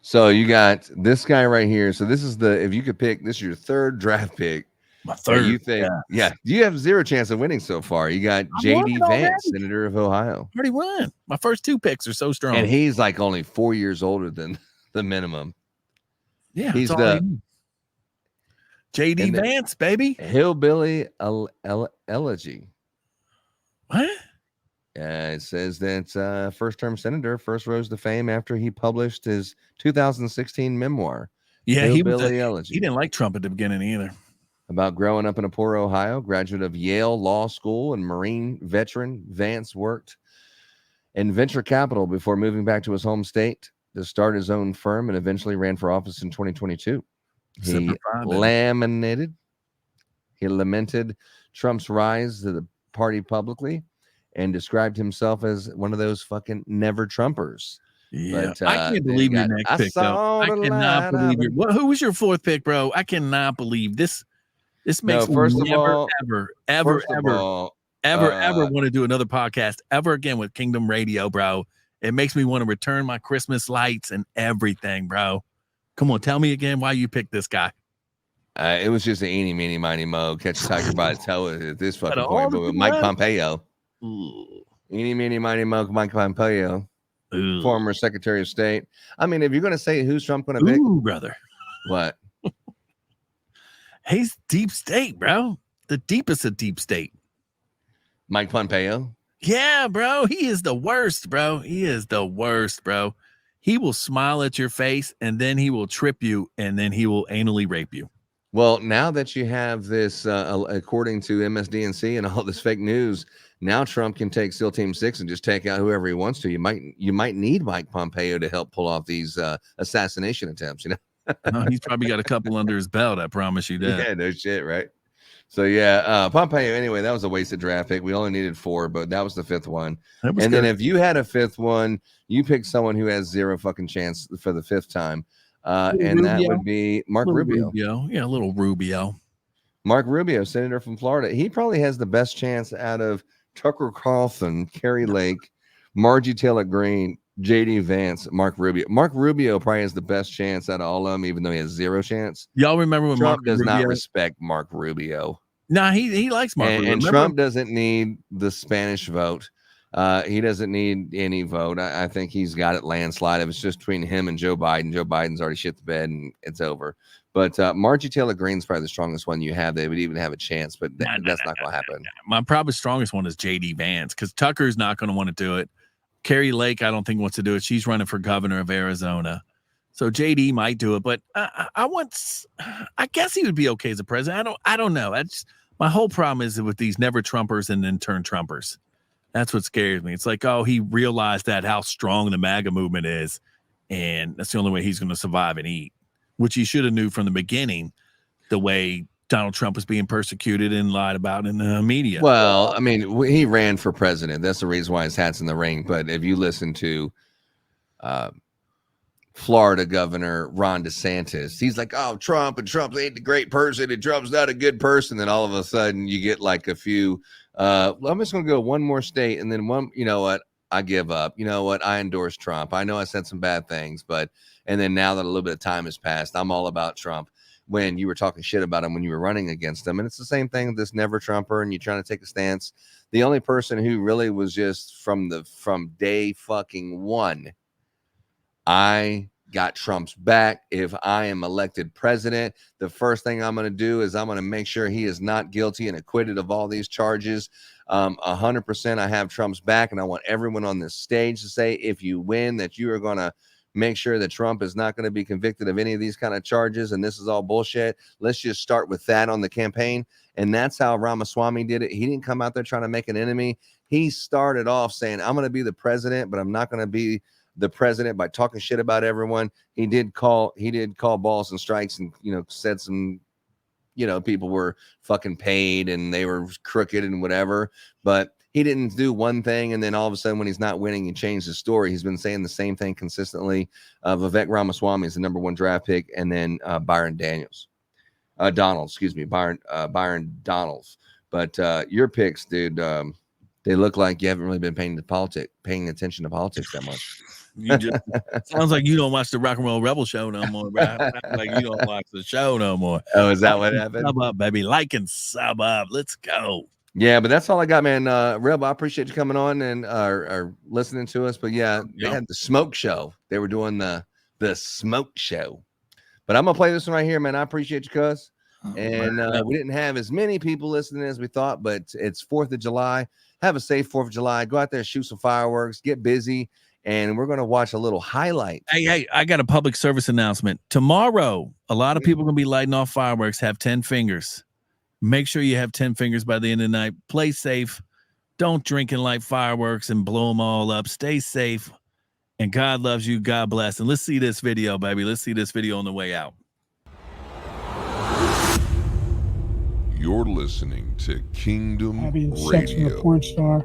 So you got this guy right here. So this is if you could pick, this is your third draft pick. My third. You think, yeah, you have 0 chance of winning so far. You got J.D. Vance, Senator of Ohio. Already won. My first 2 picks are so strong, and he's only 4 years older than the minimum. Yeah, he's the J.D. Vance, baby. Hillbilly Elegy. What? It says that first-term senator first rose to fame after he published his 2016 memoir. Yeah, Hillbilly Elegy. He didn't like Trump at the beginning either. About growing up in a poor Ohio, graduate of Yale Law School and Marine veteran, Vance worked in venture capital before moving back to his home state to start his own firm and eventually ran for office in 2022. He lamented Trump's rise to the party publicly and described himself as one of those fucking never Trumpers. Yeah, but, I can't believe your next pick, though. I cannot believe it. Who was your 4th pick, bro? I cannot believe this. This makes me never want to do another podcast ever again with Kingdom Radio, bro. It makes me want to return my Christmas lights and everything, bro. Come on, tell me again why you picked this guy. It was just an eeny, meeny, miny, mo. Catch a tiger by the toe at this fucking point. But with Mike Pompeo. Eeny, meeny, miny, mo, Mike Pompeo. Ooh. Former Secretary of State. I mean, if you're going to say who's Trump going to pick. Ooh, brother. What? He's deep state, bro. The deepest of deep state. Mike Pompeo? Yeah, bro. He is the worst, bro. He is the worst, bro. He will smile at your face, and then he will trip you, and then he will anally rape you. Well, now that you have this, according to MSDNC and all this fake news, now Trump can take SEAL Team 6 and just take out whoever he wants to. You might need Mike Pompeo to help pull off these assassination attempts, He's probably got a couple under his belt, I promise you that. Yeah, no shit, right? So yeah, Pompeo. Anyway, that was a wasted draft pick. We only needed 4, but that was the 5th one. And good. Then if you had a 5th one, you pick someone who has 0 fucking chance for the 5th time, and Rubio. That would be Mark Rubio. Yeah, little Rubio. Mark Rubio, senator from Florida. He probably has the best chance out of Tucker Carlson, Kerry Lake, Margie Taylor Greene, J.D. Vance, Mark Rubio. Mark Rubio probably has the best chance out of all of them, even though he has 0 chance. Y'all remember when Trump does not respect Mark Rubio? Nah, he likes Mark Rubio. And Trump doesn't need the Spanish vote. He doesn't need any vote. I think he's got it landslide. If it's just between him and Joe Biden, Joe Biden's already shit the bed and it's over. But Marjorie Taylor Greene's probably the strongest one you have. They would even have a chance, but that's not going to happen. My probably strongest one is J.D. Vance, because Tucker's not going to want to do it. Carrie Lake, I don't think wants to do it. She's running for governor of Arizona. So J.D. might do it, but I guess he would be okay as a president. I don't know. My whole problem is with these never Trumpers and then turn Trumpers. That's what scares me. It's like, oh, he realized that how strong the MAGA movement is, and that's the only way he's going to survive and eat, which he should have knew from the beginning, the way Donald Trump was being persecuted and lied about in the media. Well, I mean, he ran for president. That's the reason why his hat's in the ring. But if you listen to Florida Governor Ron DeSantis, he's like, oh, Trump ain't the great person and Trump's not a good person. Then all of a sudden you get like a few, I'm just going to go one more state and then one, you know what, I give up. You know what, I endorse Trump. I know I said some bad things, and then now that a little bit of time has passed, I'm all about Trump. When you were talking shit about him when you were running against him. And it's the same thing with this never Trumper and you're trying to take a stance. The only person who really was just from day fucking one, I got Trump's back. If I am elected president, the first thing I'm going to do is I'm going to make sure he is not guilty and acquitted of all these charges. 100% I have Trump's back. And I want everyone on this stage to say, if you win, that you are going to make sure that Trump is not going to be convicted of any of these kind of charges. And this is all bullshit. Let's just start with that on the campaign. And that's how Ramaswamy did it. He didn't come out there trying to make an enemy. He started off saying, I'm going to be the president, but I'm not going to be the president by talking shit about everyone. He did call balls and strikes and, said some, people were fucking paid and they were crooked and whatever, but he didn't do one thing, and then all of a sudden when he's not winning, he changed his story. He's been saying the same thing consistently. Vivek Ramaswamy is the #1 draft pick, and then Byron Donalds. But your picks, dude, they look like you haven't really been paying attention to politics that much. You just sounds like you don't watch the Rockin Roll Rebel Show no more, bro. Like you don't watch the show no more. Oh, is that what happened? Sub up, baby. Like and sub up. Let's go. Yeah, but that's all I got, man. Reb, I appreciate you coming on and are listening to us. But yeah, they had the smoke show. They were doing the smoke show. But I'm gonna play this one right here, man. I appreciate you, cuz. And we didn't have as many people listening as we thought, but it's 4th of July. Have a safe 4th of July. Go out there, shoot some fireworks, get busy, and we're gonna watch a little highlight. Hey, I got a public service announcement. Tomorrow, a lot of people are gonna be lighting off fireworks, have 10 fingers. Make sure you have 10 fingers by the end of the night. Play safe. Don't drink and light fireworks and blow them all up. Stay safe. And God loves you. God bless. And let's see this video, baby. Let's see this video on the way out. You're listening to Kingdom Having Radio. sex with a porn star.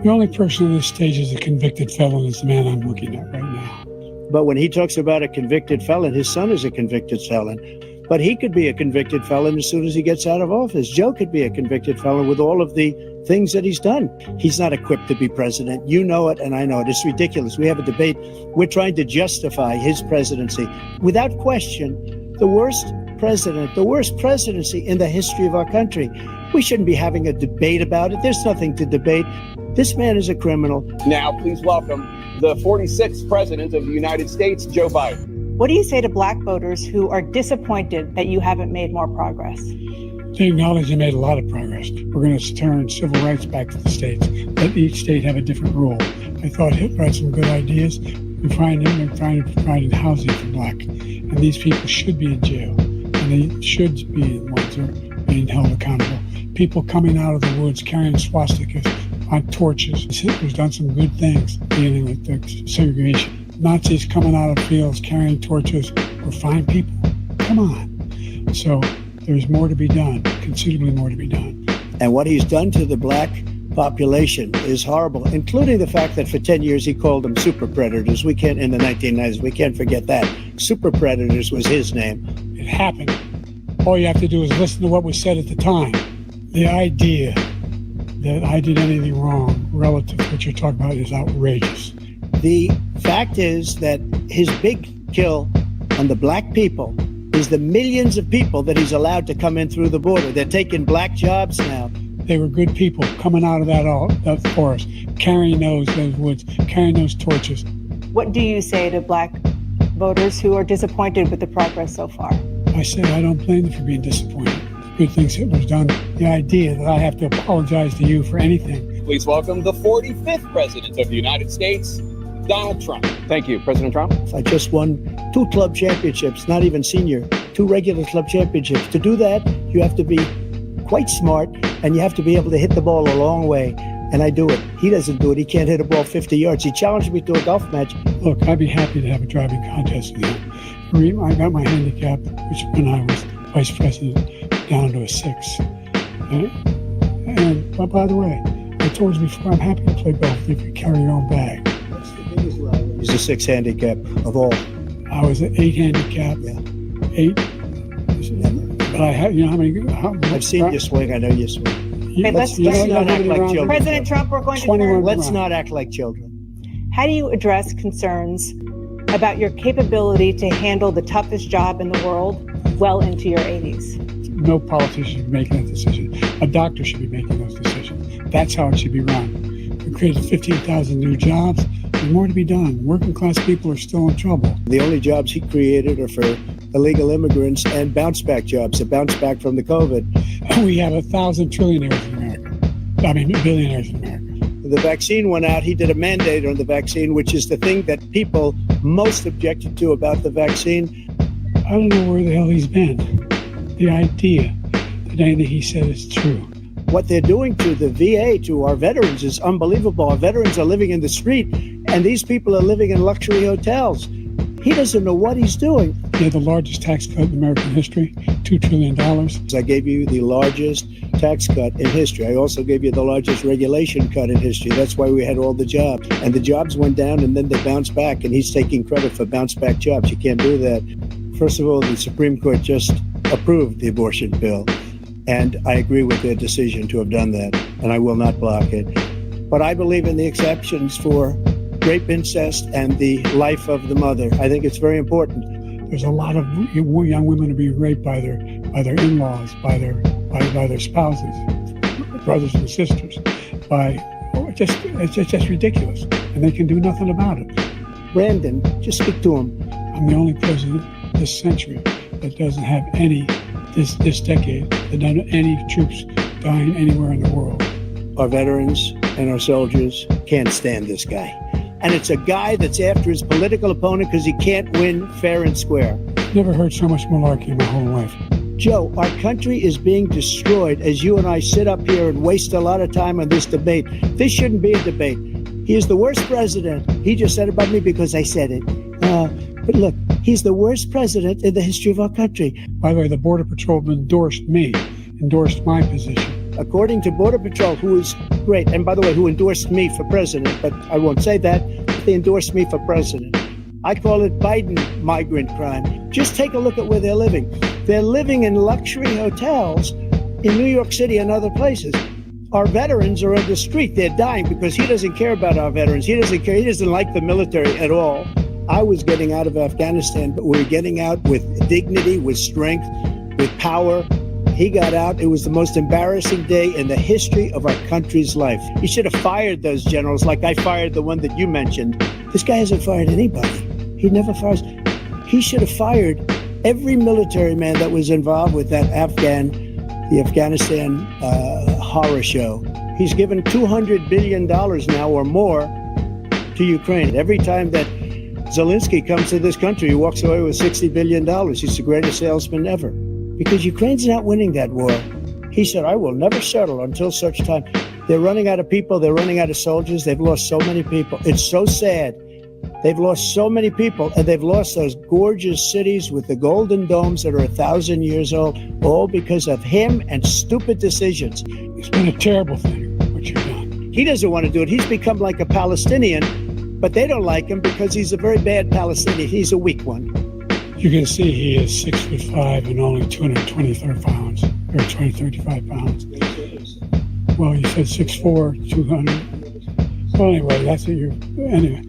The only person on this stage is a convicted felon is the man I'm looking at right now. But when he talks about a convicted felon, his son is a convicted felon. But he could be a convicted felon as soon as he gets out of office. Joe could be a convicted felon with all of the things that he's done. He's not equipped to be president. You know it, and I know it. It's ridiculous. We have a debate. We're trying to justify his presidency. Without question, the worst presidency in the history of our country. We shouldn't be having a debate about it. There's nothing to debate. This man is a criminal. Now, please welcome the 46th president of the United States, Joe Biden. What do you say to black voters who are disappointed that you haven't made more progress? They acknowledge they made a lot of progress. We're going to turn civil rights back to the states. Let each state have a different rule. I thought Hitler had some good ideas. We're trying to provide housing for black. And these people should be in jail. And they should be the ones who are being held accountable. People coming out of the woods carrying swastikas on torches. Hitler's done some good things dealing with the segregation. Nazis coming out of fields carrying torches were fine people. Come on. So there's more to be done, considerably more to be done. And what he's done to the black population is horrible, including the fact that for 10 years he called them super predators. We can't, in the 1990s, we can't forget that. Super predators was his name. It happened. All you have to do is listen to what was said at the time. The idea that I did anything wrong relative to what you're talking about is outrageous. The fact is that his big kill on the black people is the millions of people that he's allowed to come in through the border. They're taking black jobs now. They were good people coming out of that forest, carrying those woods, carrying those torches. What do you say to black voters who are disappointed with the progress so far? I say I don't blame them for being disappointed. Good things that was done. The idea that I have to apologize to you for anything. Please welcome the 45th President of the United States, Donald Trump. Thank you, President Trump. I just won 2 club championships, not even senior, 2 regular club championships. To do that, you have to be quite smart, and you have to be able to hit the ball a long way. And I do it. He doesn't do it. He can't hit a ball 50 yards. He challenged me to a golf match. Look, I'd be happy to have a driving contest with you. I got my handicap, which when I was vice president, down to a 6. But by the way, I told you before, I'm happy to play golf if you carry your own bag. That's the biggest lie. He's a 6 handicap of all. I was an 8 handicap. Yeah. 8. But I have, you know how many? I've seen you swing. I know you swing. Okay, Let's not act like children. President Trump, we're going to turn. Let's not act like children. How do you address concerns about your capability to handle the toughest job in the world well into your 80s? No politician should be making that decision. A doctor should be making those decisions. That's how it should be run. We created 15,000 new jobs. There's more to be done. Working class people are still in trouble. The only jobs he created are for illegal immigrants and bounce back jobs, a bounce back from the COVID. We have 1,000 trillionaires in America. I mean, billionaires in America. The vaccine went out. He did a mandate on the vaccine, which is the thing that people most objected to about the vaccine. I don't know where the hell he's been. The idea that anything he said is true. What they're doing to the VA, to our veterans, is unbelievable. Our veterans are living in the street, and these people are living in luxury hotels. He doesn't know what he's doing. They had the largest tax cut in American history, $2 trillion. I gave you the largest tax cut in history. I also gave you the largest regulation cut in history. That's why we had all the jobs. And the jobs went down, and then they bounced back, and he's taking credit for bounce back jobs. You can't do that. First of all, the Supreme Court just approved the abortion bill, and I agree with their decision to have done that, and I will not block it. But I believe in the exceptions for rape, incest, and the life of the mother. I think it's very important. There's a lot of young women to be raped by their in-laws, by their spouses, brothers and sisters. It's just ridiculous, and they can do nothing about it. Brandon, just speak to him. I'm the only president this century that doesn't have this decade, that doesn't have any troops dying anywhere in the world. Our veterans and our soldiers can't stand this guy. And it's a guy that's after his political opponent because he can't win fair and square. Never heard so much malarkey in my whole life. Joe, our country is being destroyed as you and I sit up here and waste a lot of time on this debate. This shouldn't be a debate. He is the worst president. He just said about me because I said it. But look, he's the worst president in the history of our country. By the way, the Border Patrol endorsed my position. According to Border Patrol, who is great, and by the way, who endorsed me for president, but I won't say that, but they endorsed me for president. I call it Biden migrant crime. Just take a look at where they're living. They're living in luxury hotels in New York City and other places. Our veterans are on the street. They're dying because he doesn't care about our veterans. He doesn't care. He doesn't like the military at all. I was getting out of Afghanistan, but we were getting out with dignity, with strength, with power. He got out. It was the most embarrassing day in the history of our country's life. He should have fired those generals like I fired the one that you mentioned. This guy hasn't fired anybody. He never fires. He should have fired every military man that was involved with the Afghanistan horror show. He's given $200 billion now or more to Ukraine. Every time that Zelensky comes to this country, he walks away with $60 billion. He's the greatest salesman ever. Because Ukraine's not winning that war. He said, I will never settle until such time. They're running out of people. They're running out of soldiers. They've lost so many people. It's so sad. They've lost so many people, and they've lost those gorgeous cities with the golden domes that are 1,000 years old, all because of him and stupid decisions. It's been a terrible thing, what you've done. He doesn't want to do it. He's become like a Palestinian, but they don't like him because he's a very bad Palestinian. He's a weak one. You can see he is 6'5" and only 225 pounds, or 235 pounds. Well, you said 6'4", 200. Well, anyway, that's what you're. Anyway,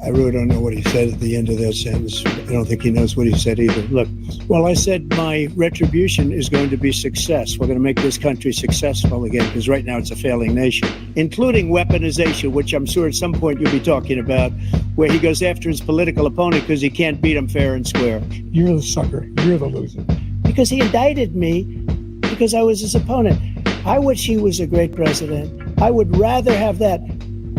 I really don't know what he said at the end of that sentence. I don't think he knows what he said either. Look, well, I said my retribution is going to be success. We're going to make this country successful again, because right now it's a failing nation, including weaponization, which I'm sure at some point you'll be talking about, where he goes after his political opponent because he can't beat him fair and square. You're the sucker. You're the loser. Because he indicted me because I was his opponent. I wish he was a great president. I would rather have that.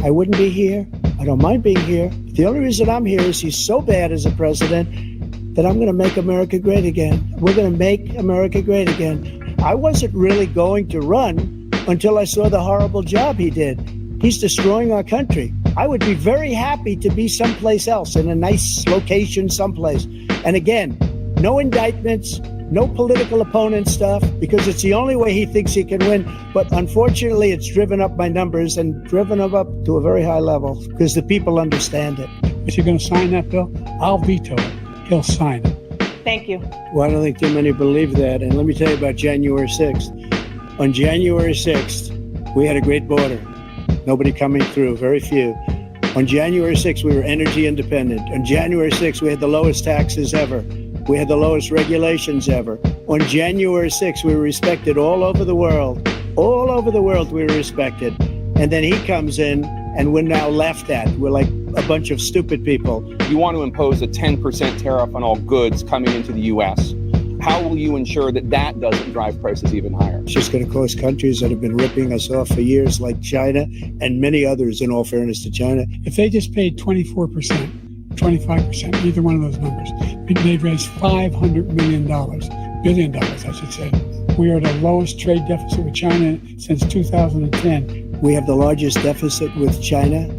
I wouldn't be here. I don't mind being here. The only reason I'm here is he's so bad as a president that I'm going to make America great again. We're going to make America great again. I wasn't really going to run until I saw the horrible job he did. He's destroying our country. I would be very happy to be someplace else, in a nice location someplace. And again, no indictments, no political opponent stuff, because it's the only way he thinks he can win. But unfortunately, it's driven up my numbers and driven them up to a very high level because the people understand it. Is he going to sign that bill? I'll veto it. He'll sign it. Thank you. Well, I don't think too many believe that. And let me tell you about January 6th. On January 6th, we had a great border. Nobody coming through, very few. On January 6th, we were energy independent. On January 6th, we had the lowest taxes ever. We had the lowest regulations ever. On January 6th, we were respected all over the world. All over the world, we were respected. And then he comes in, and we're now laughed at. We're like a bunch of stupid people. You want to impose a 10% tariff on all goods coming into the U.S. How will you ensure that that doesn't drive prices even higher? It's just going to cost countries that have been ripping us off for years, like China and many others, in all fairness to China. If they just paid 24%, 25%, either one of those numbers, they'd raise $500 billion, I should say. We are the lowest trade deficit with China since 2010. We have the largest deficit with China.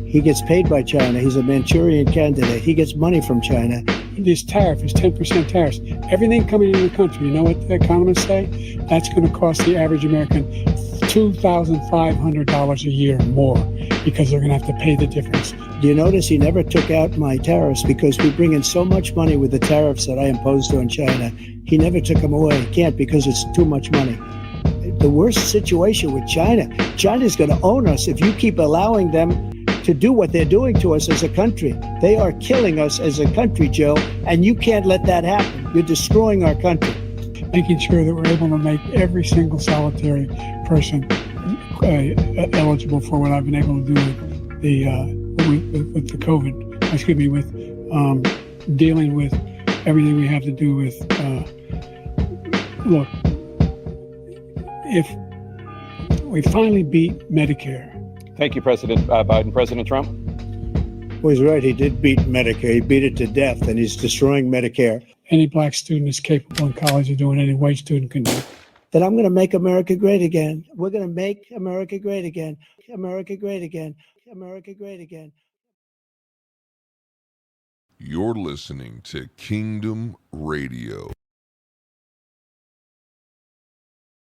He gets paid by China. He's a Manchurian candidate. He gets money from China. This tariff is 10% tariffs. Everything coming into the country, you know what the economists say? That's going to cost the average American $2,500 a year more, because they're going to have to pay the difference. Do you notice he never took out my tariffs, because we bring in so much money with the tariffs that I imposed on China? He never took them away. He can't, because it's too much money. The worst situation with China, China's going to own us if you keep allowing them to do what they're doing to us as a country. They are killing us as a country, Joe, and you can't let that happen. You're destroying our country. Making sure that we're able to make every single solitary person eligible for what I've been able to do with the COVID, excuse me, with dealing with everything we have to do with, look, if we finally beat Medicare. Thank you, President Biden. President Trump? Well, he's right. He did beat Medicare. He beat it to death, and he's destroying Medicare. Any black student is capable in college of doing any white student can do. That I'm going to make America great again. We're going to make America great again. America great again. America great again. You're listening to Kingdom Radio.